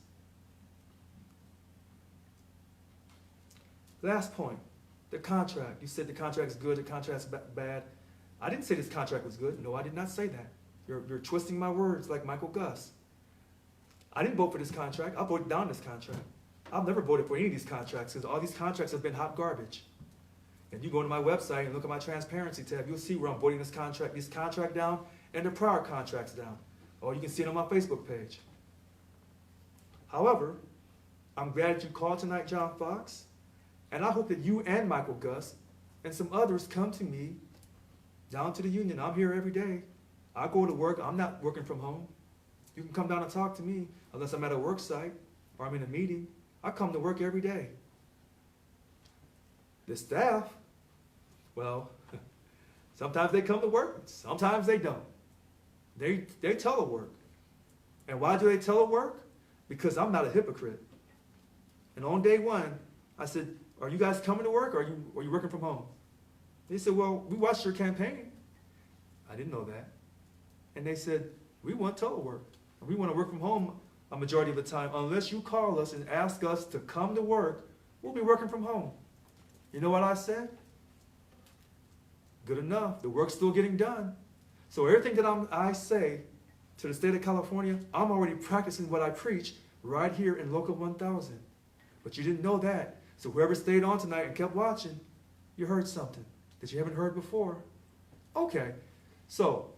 Last point, the contract. You said the contract's good, the contract's bad. I didn't say this contract was good. No, I did not say that. You're twisting my words like Michael Gus. I didn't vote for this contract. I voted down this contract. I've never voted for any of these contracts because all these contracts have been hot garbage. And you go to my website and look at my transparency tab, you'll see where I'm voting this contract down and the prior contracts down. Or you can see it on my Facebook page. However, I'm glad you called tonight, John Fox, and I hope that you and Michael Gus and some others come to me down to the union. I'm here every day. I go to work. I'm not working from home. You can come down and talk to me unless I'm at a work site or I'm in a meeting. I come to work every day. The staff, well, sometimes they come to work, sometimes they don't. They telework. And why do they telework? Because I'm not a hypocrite. And on day one, I said, are you guys coming to work or are you working from home? They said, well, we watched your campaign. I didn't know that. And they said, we want telework. We want to work from home a majority of the time. Unless you call us and ask us to come to work, we'll be working from home. You know what I said? Good enough. The work's still getting done. So everything that I say to the state of California, I'm already practicing what I preach right here in Local 1000. But you didn't know that. So whoever stayed on tonight and kept watching, you heard something that you haven't heard before. Okay, so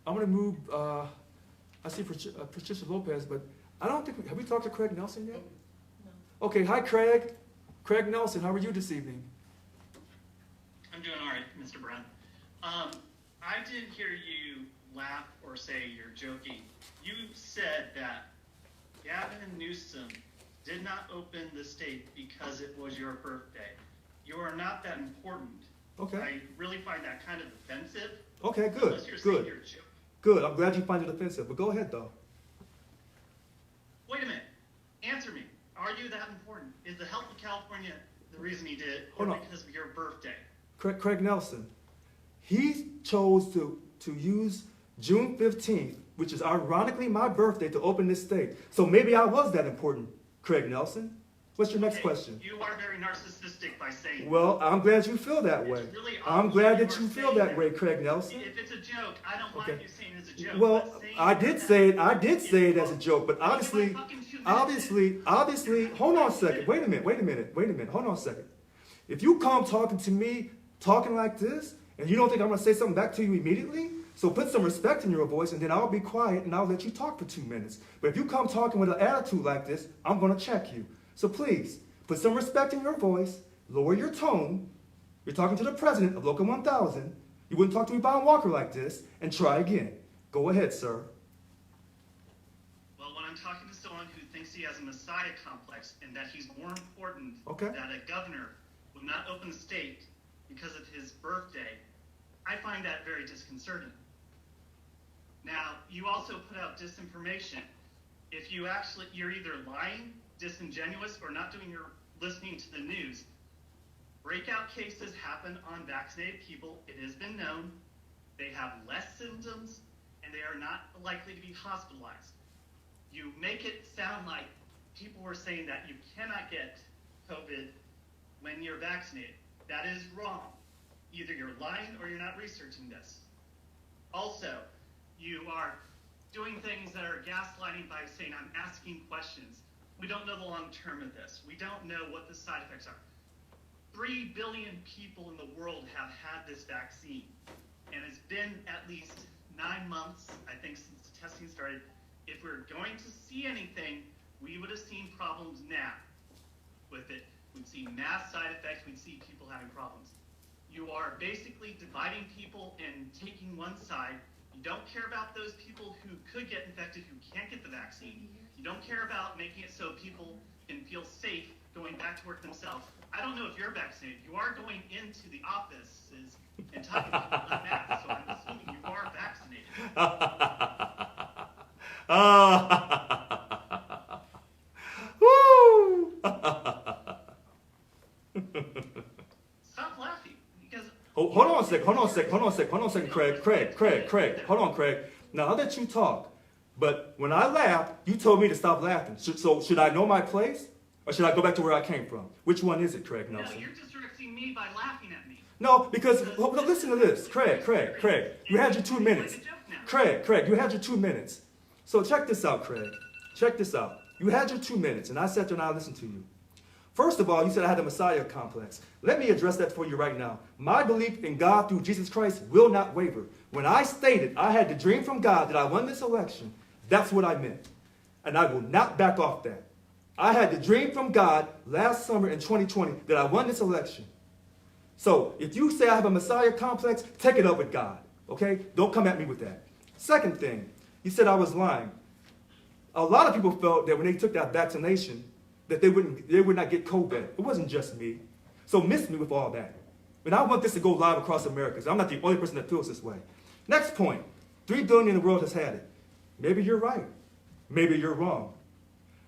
I'm going to move, I see Patricia Lopez, but I don't think, have we talked to Craig Nelson yet? No. Okay, hi Craig. Craig Nelson, how are you this evening? I'm doing all right, Mr. Brown. I didn't hear you laugh or say you're joking. You said that Gavin Newsom did not open the state because it was your birthday. You are not that important. Okay. I really find that kind of offensive. Okay, good, Unless you're good. saying you're joking. Good, I'm glad you find it offensive, but go ahead though. Wait a minute. Answer me. Are you that important? Is the health of California the reason he did it, or because of your birthday? Craig Nelson, he chose to use June 15th, which is ironically my birthday, to open this state. So maybe I was that important, Craig Nelson. What's your next question? You are very narcissistic by saying Well, I'm glad you feel that way. Really I'm glad that you feel that way, Craig Nelson. If it's a joke, I don't mind you saying it's a joke. Well, I did say it as a joke, but obviously, hold on a second. Wait a minute. Hold on a second. If you come talking to me, talking like this, and you don't think I'm going to say something back to you immediately, so put some respect in your voice, and then I'll be quiet, and I'll let you talk for 2 minutes. But if you come talking with an attitude like this, I'm going to check you. So please, put some respect in your voice, lower your tone. You're talking to the president of Local 1000. You wouldn't talk to me, Bob Walker, like this, and try again. Go ahead, sir. Well, when I'm talking to someone who thinks he has a messiah complex and that he's more important that a governor would not open the state because of his birthday, I find that very disconcerting. Now, you also put out disinformation. If you're either lying, disingenuous, or not doing your listening to the news. Breakout cases happen on vaccinated people. It has been known. They have less symptoms, and they are not likely to be hospitalized. You make it sound like people were saying that you cannot get COVID when you're vaccinated. That is wrong. Either you're lying or you're not researching this. Also, you are doing things that are gaslighting by saying, I'm asking questions. We don't know the long term of this. We don't know what the side effects are. 3 billion people in the world have had this vaccine. And it's been at least 9 months, I think, since the testing started. If we're going to see anything, we would have seen problems now. with it. We'd see mass side effects. We'd see people having problems. You are basically dividing people and taking one side. You don't care about those people who could get infected, who can't get the vaccine. You don't care about making it so people can feel safe going back to work themselves. I don't know if you're vaccinated. You are going into the offices and talking to people unmasked, so I'm assuming you are vaccinated. Woo! Stop laughing, because... Hold on a second, Craig. Hold on, Craig. Now, I'll let you talk. But when I laughed, you told me to stop laughing. So should I know my place? Or should I go back to where I came from? Which one is it, Craig Nelson? No, you're distracting me by laughing at me. No, because, listen to this. Craig, you had your 2 minutes. Craig, you had your 2 minutes. So check this out, Craig. Check this out. You had your 2 minutes, and I sat there and I listened to you. First of all, you said I had a Messiah complex. Let me address that for you right now. My belief in God through Jesus Christ will not waver. When I stated I had the dream from God that I won this election, that's what I meant. And I will not back off that. I had the dream from God last summer in 2020 that I won this election. So if you say I have a Messiah complex, take it up with God, okay? Don't come at me with that. Second thing, you said I was lying. A lot of people felt that when they took that vaccination, that they would not get COVID. It wasn't just me. So miss me with all that. And I want this to go live across America, so I'm not the only person that feels this way. Next point, 3 billion in the world has had it. Maybe you're right. Maybe you're wrong.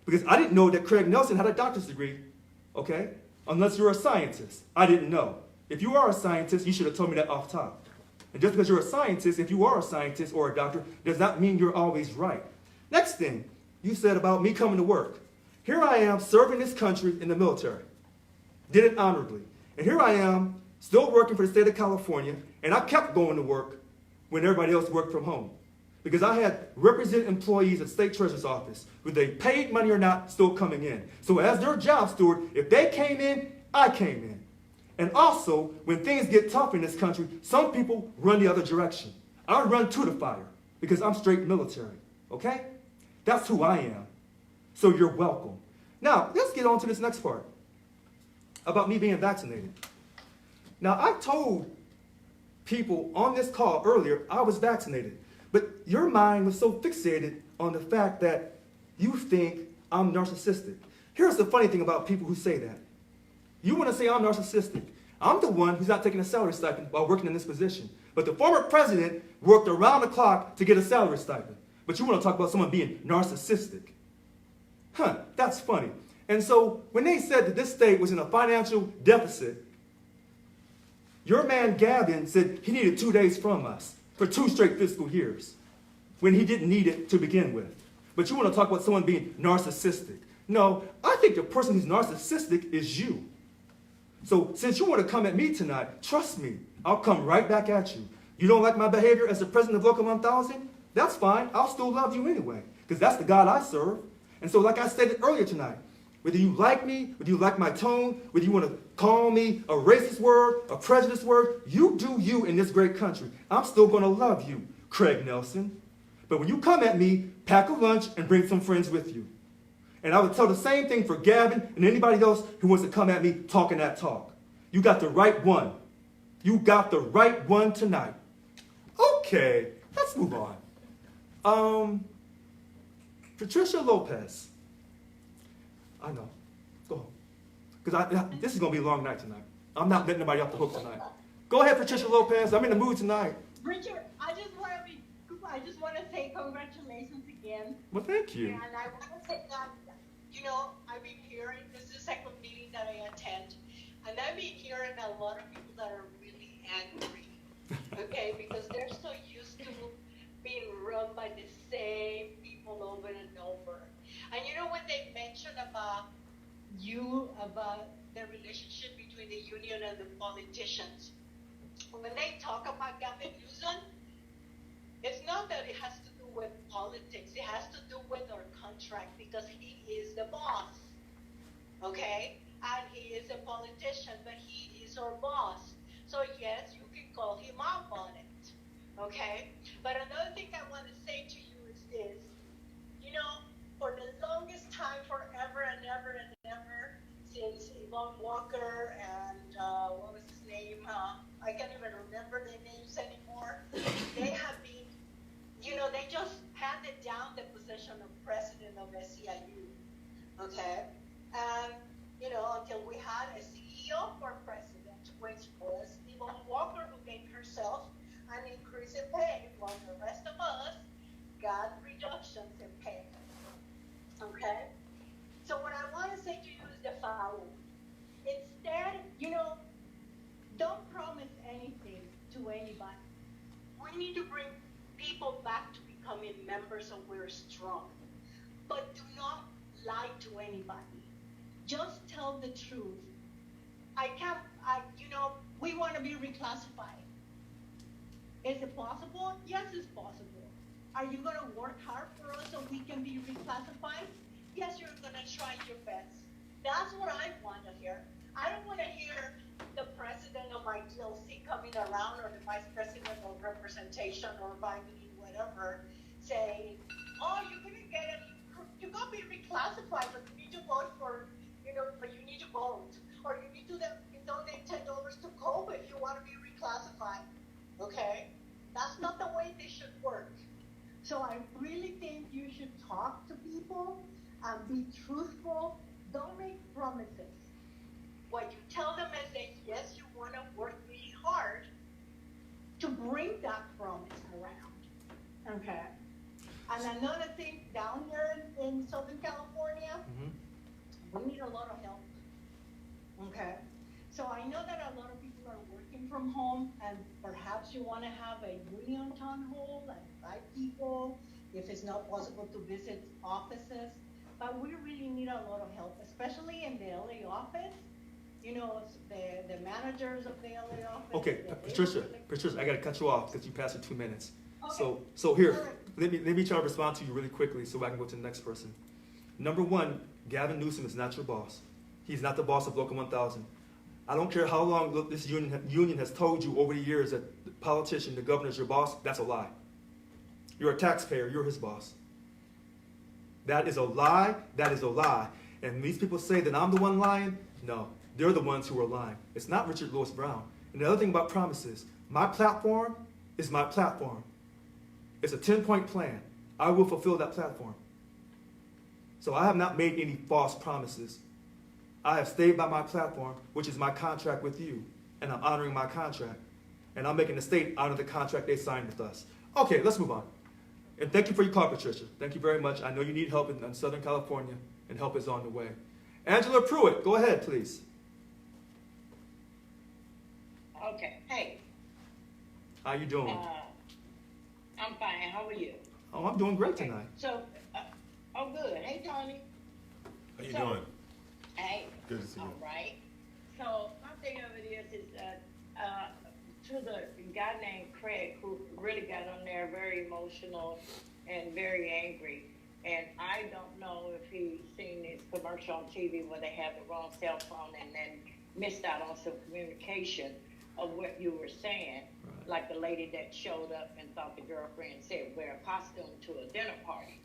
Because I didn't know that Craig Nelson had a doctor's degree, okay? Unless you're a scientist. I didn't know. If you are a scientist, you should have told me that off top. And just because you're a scientist, if you are a scientist or a doctor, does not mean you're always right. Next thing, you said about me coming to work. Here I am serving this country in the military. Did it honorably. And here I am still working for the state of California, and I kept going to work when everybody else worked from home. Because I had represented employees at State Treasurer's Office, whether they paid money or not, still coming in. So as their job steward, if they came in, I came in. And also, when things get tough in this country, some people run the other direction. I run to the fire because I'm straight military, okay? That's who I am. So you're welcome. Now, let's get on to this next part about me being vaccinated. Now, I told people on this call earlier I was vaccinated. But your mind was so fixated on the fact that you think I'm narcissistic. Here's the funny thing about people who say that. You want to say I'm narcissistic. I'm the one who's not taking a salary stipend while working in this position. But the former president worked around the clock to get a salary stipend. But you want to talk about someone being narcissistic. That's funny. And so when they said that this state was in a financial deficit, your man Gavin said he needed 2 days from us for 2 straight fiscal years when he didn't need it to begin with. But you want to talk about someone being narcissistic. No, I think the person who's narcissistic is you. So since you want to come at me tonight, trust me, I'll come right back at you. You don't like my behavior as the president of Local 1000? That's fine. I'll still love you anyway, because that's the God I serve. And so like I stated earlier tonight, whether you like me, whether you like my tone, whether you want to call me a racist word, a prejudiced word, you do you in this great country. I'm still going to love you, Craig Nelson. But when you come at me, pack a lunch and bring some friends with you. And I would tell the same thing for Gavin and anybody else who wants to come at me talking that talk. You got the right one. You got the right one tonight. Okay, let's move on. Patricia Lopez. I know. Go home. Because this is going to be a long night tonight. I'm not letting nobody off the hook tonight. Go ahead, Patricia Lopez. I'm in the mood tonight. Richard, I just want to say congratulations again. Well, thank you. And I want to say that, I've been hearing, this is the second meeting that I attend, and I've been hearing a lot of people that are really angry, okay, because they're so used to being run by the same people over and over. And when they mention about the relationship between the union and the politicians, when they talk about Gavin Newsom, it's not that it has to do with politics. It has to do with our contract because he is the boss, okay? And he is a politician, but he is our boss. So yes, you can call him out on it, okay? But another thing I want to say to you is this. For the longest time, forever and ever and ever, since okay? And, you know, until we had a CEO for president, which was Yvonne Walker, who gave herself an increase in pay, while the rest of us got reductions in pay, okay? So what I want to say to you is the following. Instead, you know, don't promise anything to anybody. We need to bring people back to becoming members so we're strong. But do not lie to anybody. Just tell the truth. We want to be reclassified. Is it possible? Yes, it's possible. Are you going to work hard for us so we can be reclassified? Yes, you're going to try your best. That's what I want to hear. I don't want to hear the president of my DLC coming around or the vice president of representation or whatever say, oh, you're going to get it. You're going to be reclassified, but you need to vote for, but you need to vote. Or you need to donate $10 to COVID if you want to be reclassified. Okay? That's not the way this should work. So I really think you should talk to people and be truthful. Don't make promises. What you tell them is that, yes, you want to work really hard to bring that promise around. Okay? And another thing, down here in Southern California, we need a lot of help. Okay? So I know that a lot of people are working from home, and perhaps you want to have a union town hall and invite people if it's not possible to visit offices. But we really need a lot of help, especially in the LA office. You know, the managers of the LA office. Okay, Patricia, I got to cut you off because you passed your 2 minutes. Okay. So here, let me try to respond to you really quickly so I can go to the next person. Number one, Gavin Newsom is not your boss. He's not the boss of Local 1000. I don't care how long this union has told you over the years that the politician, the governor is your boss. That's a lie. You're a taxpayer. You're his boss. That is a lie. That is a lie. And these people say that I'm the one lying. No, they're the ones who are lying. It's not Richard Lewis Brown. And the other thing about promises, my platform is my platform. It's a 10-point plan. I will fulfill that platform. So I have not made any false promises. I have stayed by my platform, which is my contract with you, and I'm honoring my contract. And I'm making the state honor the contract they signed with us. Okay, let's move on. And thank you for your call, Patricia. Thank you very much. I know you need help in Southern California, and help is on the way. Angela Pruitt, go ahead, please. Okay, hey. How you doing? I'm fine. How are you? Oh, I'm doing great tonight. So, good. Hey, Tony. How you doing? Hey. Good to see you. All right. So, my thing of it is that to the guy named Craig, who really got on there very emotional and very angry, and I don't know if he's seen this commercial on TV where they have the wrong cell phone and then missed out on some communication of what you were saying. Right. Like the lady that showed up and thought the girlfriend said wear a costume to a dinner party.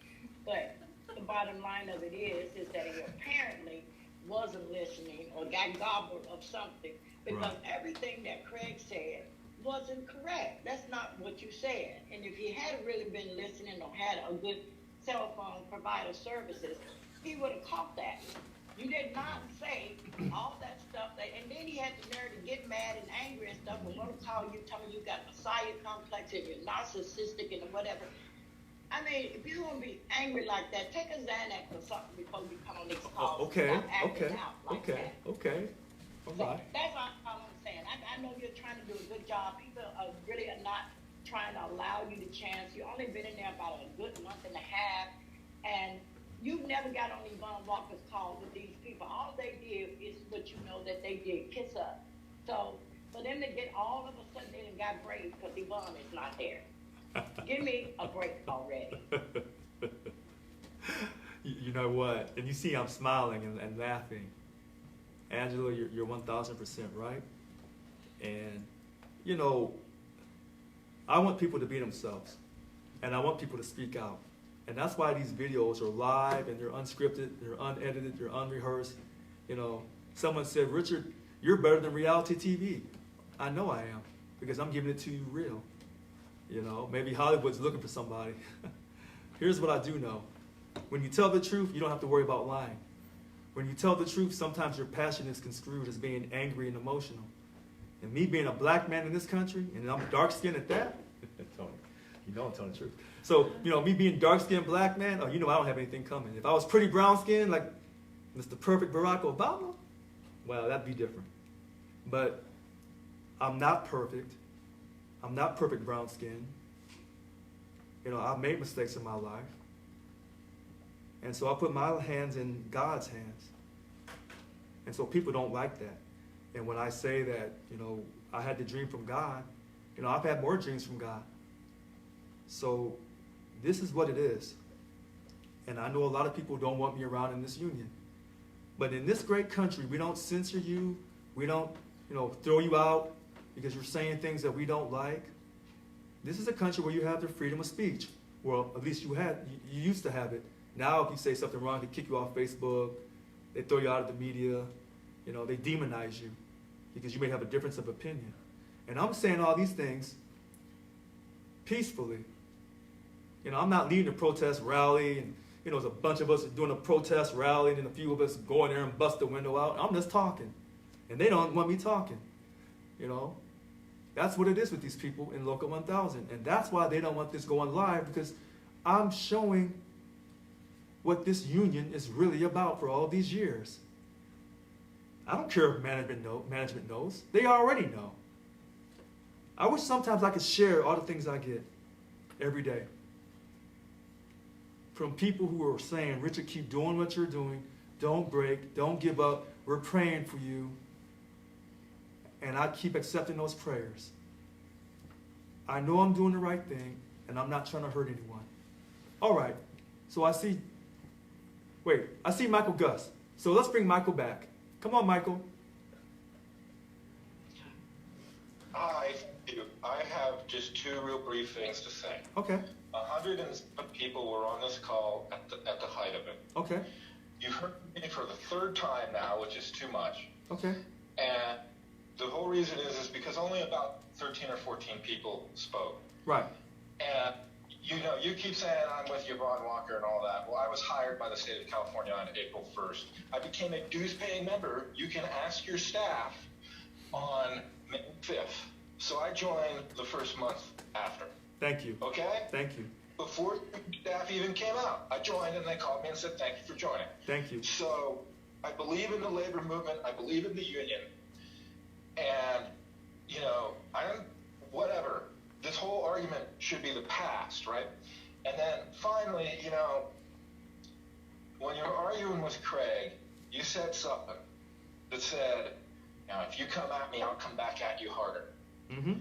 But the bottom line of it is that he apparently wasn't listening or got gobbled of something, because everything that Craig said wasn't correct. That's not what you said. And if he had really been listening or had a good cell phone provider services, he would have caught that. You did not say all that stuff, and then he had the nerve to get mad and angry and stuff and want to call you, tell me you got Messiah complex and you're narcissistic and whatever. I mean, if you're going to be angry like that, take a Xanax or something before you come on these calls. Okay. All right. That's all I'm saying. I know you're trying to do a good job. People really are not trying to allow you the chance. You've only been in there about a good month and a half, and you've never got on Yvonne Walker's call with these people. All they did is what you know that they did, kiss up. So for them to get all of a sudden they got brave because Yvonne is not there. Give me a break already. You know what? And you see I'm smiling and laughing. Angela, you're 1,000% right. And, you know, I want people to be themselves. And I want people to speak out. And that's why these videos are live and they're unscripted, they're unedited, they're unrehearsed. You know, someone said, Richard, you're better than reality TV. I know I am, because I'm giving it to you real. You know, maybe Hollywood's looking for somebody. Here's what I do know. When you tell the truth, you don't have to worry about lying. when you tell the truth, sometimes your passion is construed as being angry and emotional. And me being a black man in this country, and I'm dark-skinned at that, Tony, you know I'm telling the truth. So, me being dark-skinned black man, I don't have anything coming. If I was pretty brown-skinned, like Mr. Perfect Barack Obama, well, that'd be different. But I'm not perfect. I'm not perfect brown-skinned. I've made mistakes in my life. And so I put my hands in God's hands. And so people don't like that. And when I say that, I had the dream from God, I've had more dreams from God. So this is what it is. And I know a lot of people don't want me around in this union. But in this great country, we don't censor you. We don't, throw you out because you're saying things that we don't like. This is a country where you have the freedom of speech. Well, at least you used to have it. Now if you say something wrong, they kick you off Facebook. They throw you out of the media. They demonize you because you may have a difference of opinion. And I'm saying all these things peacefully. I'm not leading a protest rally, and there's a bunch of us doing a protest rally, and a few of us go in there and bust the window out. I'm just talking, and they don't want me talking. That's what it is with these people in Local 1000, and that's why they don't want this going live, because I'm showing what this union is really about for all these years. I don't care if management knows. They already know. I wish sometimes I could share all the things I get every day from people who are saying, Richard, keep doing what you're doing. Don't break. Don't give up. We're praying for you. And I keep accepting those prayers. I know I'm doing the right thing, and I'm not trying to hurt anyone. All right. So I see Michael Gus. So let's bring Michael back. Come on, Michael. Hi, thank you. I have just two real brief things to say. Okay. 107 people were on this call at the height of it. Okay. You've heard me for the third time now, which is too much. Okay. And the whole reason is because only about 13 or 14 people spoke. Right. And you keep saying I'm with you, Ron Walker, and all that. Well, I was hired by the state of California on April 1st. I became a dues-paying member. You can ask your staff on May 5th. So I joined the first month after. Thank you. Okay? Thank you. Before staff even came out, I joined, and they called me and said, thank you for joining. Thank you. So I believe in the labor movement. I believe in the union. And, whatever. This whole argument should be the past, right? And then finally, when you're arguing with Craig, you said something that said, if you come at me, I'll come back at you harder. Mm-hmm.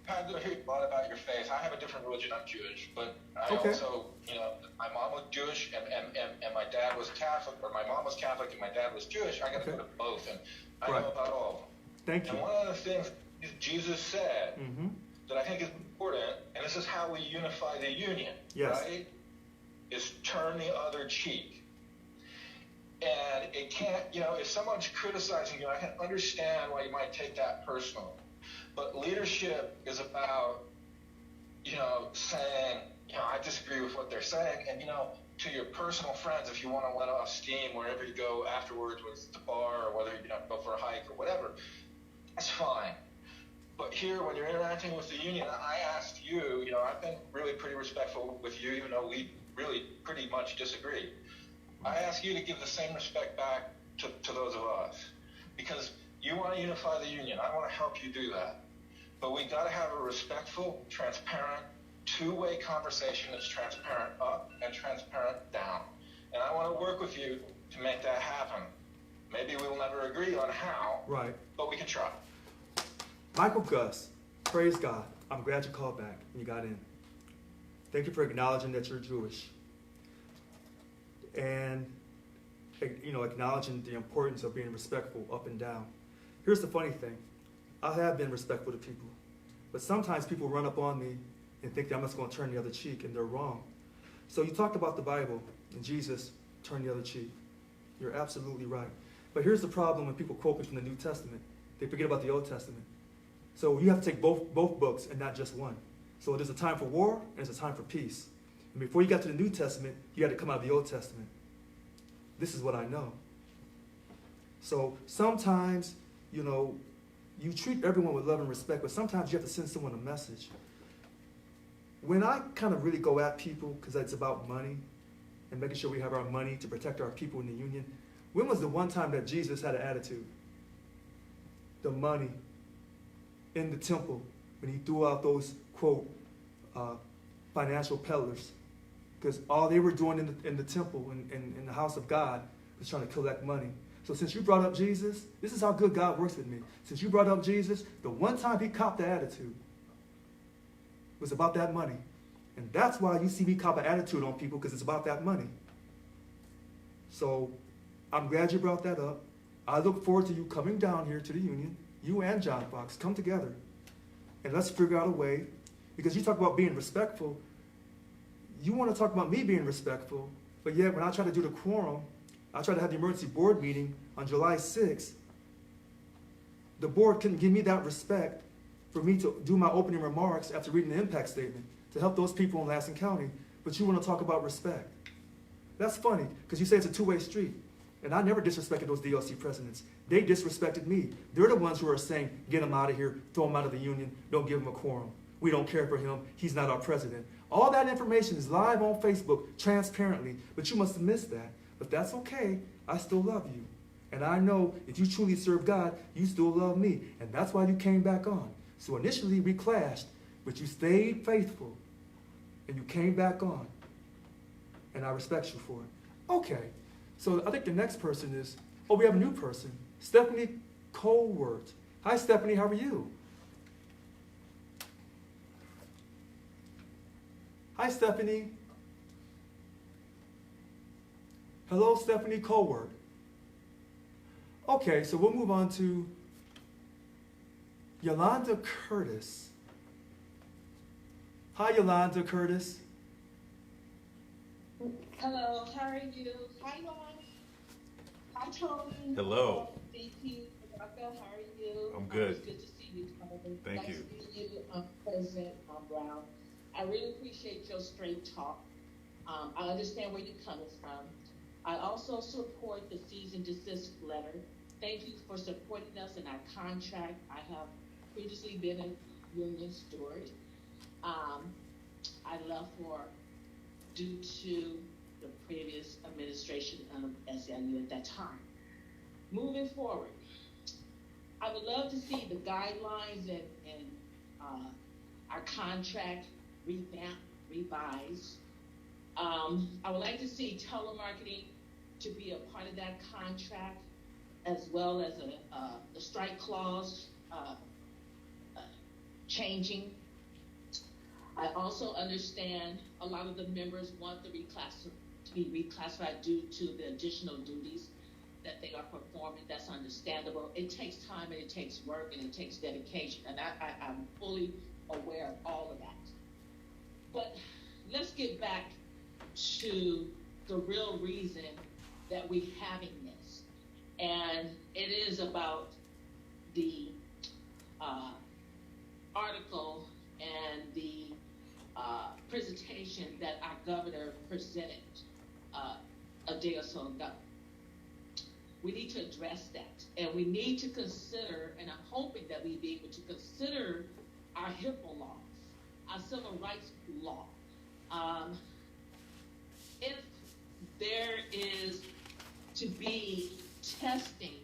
I hear a lot about your faith. I have a different religion. I'm Jewish, but I also, my mom was Jewish and my dad was Catholic, or my mom was Catholic and my dad was Jewish. I got to go to both, and I know about all of them. Thank you. And one of the things Jesus said that I think is important, and this is how we unify the union, right? Is turn the other cheek. And it can't, if someone's criticizing you, I can understand why you might take that personally. But leadership is about, saying, I disagree with what they're saying. And, to your personal friends, if you want to let off steam wherever you go afterwards, whether it's the bar or whether you go for a hike or whatever, that's fine. But here, when you're interacting with the union, I asked you, I've been really pretty respectful with you, even though we really pretty much disagree. I ask you to give the same respect back to those of us. Because you want to unify the union. I want to help you do that. But we got to have a respectful, transparent, two-way conversation that's transparent up and transparent down. And I want to work with you to make that happen. Maybe we'll never agree on how, right? But we can try. Michael Gus, praise God. I'm glad you called back and you got in. Thank you for acknowledging that you're Jewish. And, acknowledging the importance of being respectful up and down. Here's the funny thing. I have been respectful to people. But sometimes people run up on me and think that I'm just going to turn the other cheek, and they're wrong. So you talked about the Bible and Jesus turned the other cheek. You're absolutely right. But here's the problem when people quote me from the New Testament. They forget about the Old Testament. So you have to take both books and not just one. So there's a time for war and there's a time for peace. And before you got to the New Testament, you had to come out of the Old Testament. This is what I know. So sometimes, you know, you treat everyone with love and respect, but sometimes you have to send someone a message. When I kind of really go at people, because it's about money and making sure we have our money to protect our people in the union, when was the one time that Jesus had an attitude? The money in the temple, when he threw out those, quote, financial peddlers. Because all they were doing in the temple, in the house of God, was trying to collect money. So since you brought up Jesus, this is how good God works with me. Since you brought up Jesus, the one time he copped the attitude was about that money. And that's why you see me cop an attitude on people, because it's about that money. So I'm glad you brought that up. I look forward to you coming down here to the union, you and John Fox, come together. And let's figure out a way, because you talk about being respectful. You want to talk about me being respectful, but yet when I try to do the quorum, I tried to have the emergency board meeting on July 6th. The board couldn't give me that respect for me to do my opening remarks after reading the impact statement to help those people in Lassen County, but you want to talk about respect. That's funny, because you say it's a two-way street. And I never disrespected those DLC presidents. They disrespected me. They're the ones who are saying, get him out of here, throw him out of the union, don't give him a quorum. We don't care for him, he's not our president. All that information is live on Facebook, transparently, but you must have missed that. But that's okay, I still love you. And I know if you truly serve God, you still love me. And that's why you came back on. So initially we clashed, but you stayed faithful. And you came back on. And I respect you for it. Okay, so I think the next person is, oh, we have a new person, Stephanie Colwert. Hi, Stephanie, how are you? Hi, Stephanie. Hello, Stephanie Colwert. Okay, so we'll move on to Yolanda Curtis. Hi, Yolanda Curtis. Hello, how are you? Hi, Lon. Hi, Tony. Hello. VP, Rebecca, how are you? I'm good. It's good to see you, Tony. Thank you. Nice to meet you, President Brown. I really appreciate your straight talk. I understand where you're coming from. I also support the cease and desist letter. Thank you for supporting us in our contract. I have previously been a union steward. I left for due to the previous administration of SLU at that time. Moving forward, I would love to see the guidelines and our contract revised. I would like to see telemarketing to be a part of that contract, as well as a strike clause changing. I also understand a lot of the members want to be reclassified due to the additional duties that they are performing. That's understandable. It takes time and it takes work and it takes dedication, and I'm fully aware of all of that. But let's get back to the real reason that we're having this, and it is about the article and the presentation that our governor presented a day or so ago. We need to address that, and we need to consider, and I'm hoping that we be able to consider our HIPAA laws, our civil rights law. If there is to be testing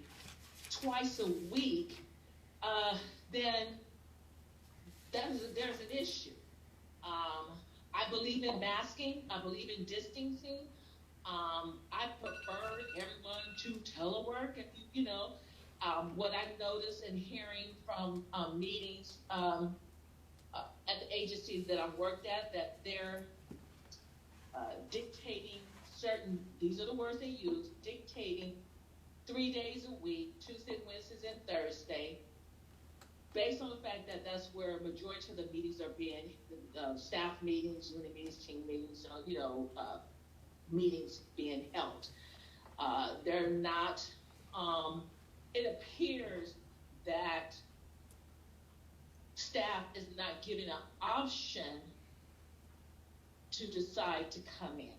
twice a week, then there's an issue. I believe in masking. I believe in distancing. I prefer everyone to telework. And, what I noticed and hearing from meetings at the agencies that I've worked at, that they're dictating certain, these are the words they use, dictating 3 days a week, Tuesday, Wednesdays, and Thursday, based on the fact that that's where a majority of the meetings are being, staff meetings, unit meetings, team meetings, meetings being held. They're not, it appears that staff is not given an option to decide to come in.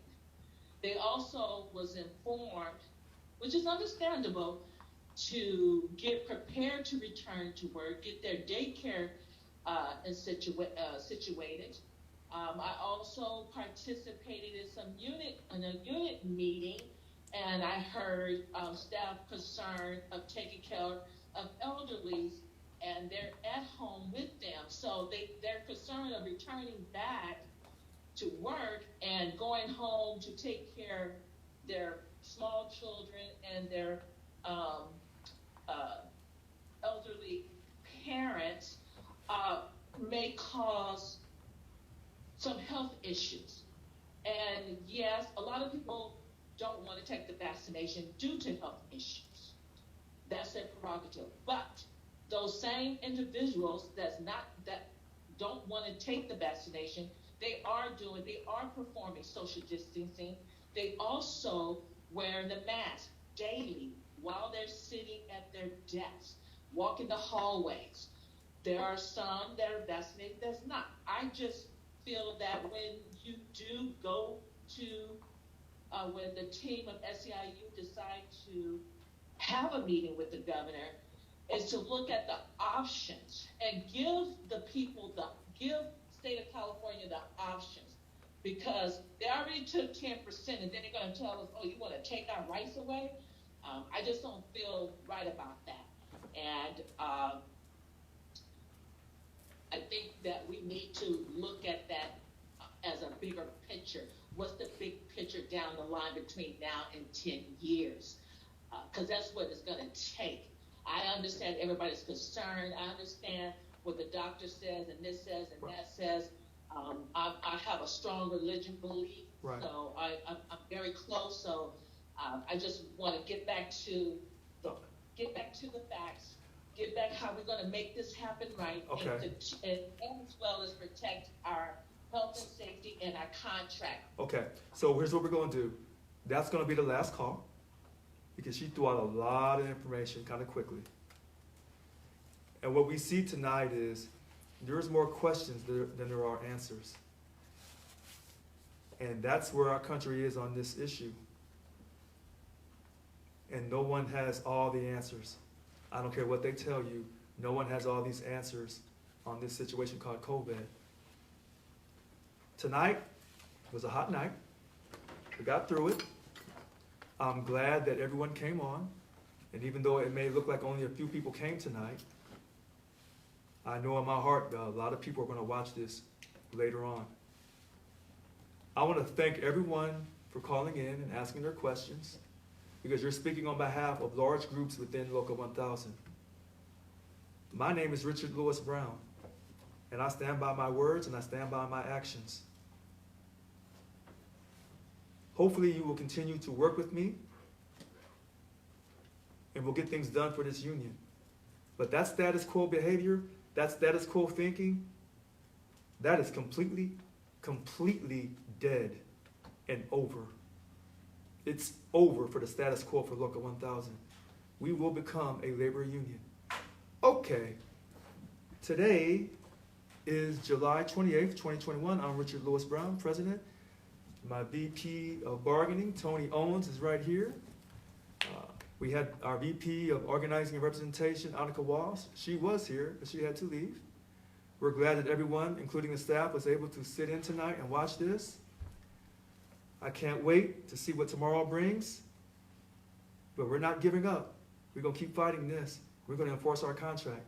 They also was informed, which is understandable, to get prepared to return to work, get their daycare situated. I also participated in a unit meeting, and I heard staff concerned of taking care of elderlies, and they're at home with them. So they're concerned of returning back to work and going home to take care of their small children and their elderly parents may cause some health issues. And yes, a lot of people don't want to take the vaccination due to health issues. That's their prerogative. But those same individuals that don't want to take the vaccination, they are performing social distancing. They also wear the mask daily while they're sitting at their desks, walking the hallways. There are some that are vaccinated, there's not. I just feel that when you do go to, when the team of SEIU decide to have a meeting with the governor, is to look at the options and give the people give state of California the options, because they already took 10% and then they're going to tell us, oh, you want to take our rights away? I just don't feel right about that. And I think that we need to look at that as a bigger picture. What's the big picture down the line between now and 10 years? Because that's what it's going to take. I understand everybody's concerned. I understand what the doctor says and this says and that says. I have a strong religion belief, right. So I'm very close. So I just want to get back to the facts, get back how we're going to make this happen right, okay. and as well as protect our health and safety and our contract. Okay, so here's what we're going to do. That's going to be the last call, because she threw out a lot of information kind of quickly. And what we see tonight is there's more questions than there are answers. And that's where our country is on this issue. And no one has all the answers. I don't care what they tell you. No one has all these answers on this situation called COVID. Tonight was a hot night. We got through it. I'm glad that everyone came on. And even though it may look like only a few people came tonight, I know in my heart a lot of people are going to watch this later on. I want to thank everyone for calling in and asking their questions, because you're speaking on behalf of large groups within Local 1000. My name is Richard Lewis Brown, and I stand by my words and I stand by my actions. Hopefully you will continue to work with me and we'll get things done for this union. But that status quo behavior, that status quo thinking, that is completely dead and over. It's over for the status quo for Local 1000. We will become a labor union. Okay, today is July 28th, 2021. I'm Richard Lewis Brown, President. My VP of Bargaining, Tony Owens, is right here. We had our VP of Organizing and Representation, Annika Walsh. She was here, but she had to leave. We're glad that everyone, including the staff, was able to sit in tonight and watch this. I can't wait to see what tomorrow brings, but we're not giving up. We're going to keep fighting this. We're going to enforce our contract.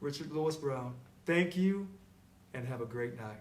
Richard Lewis Brown, thank you, and have a great night.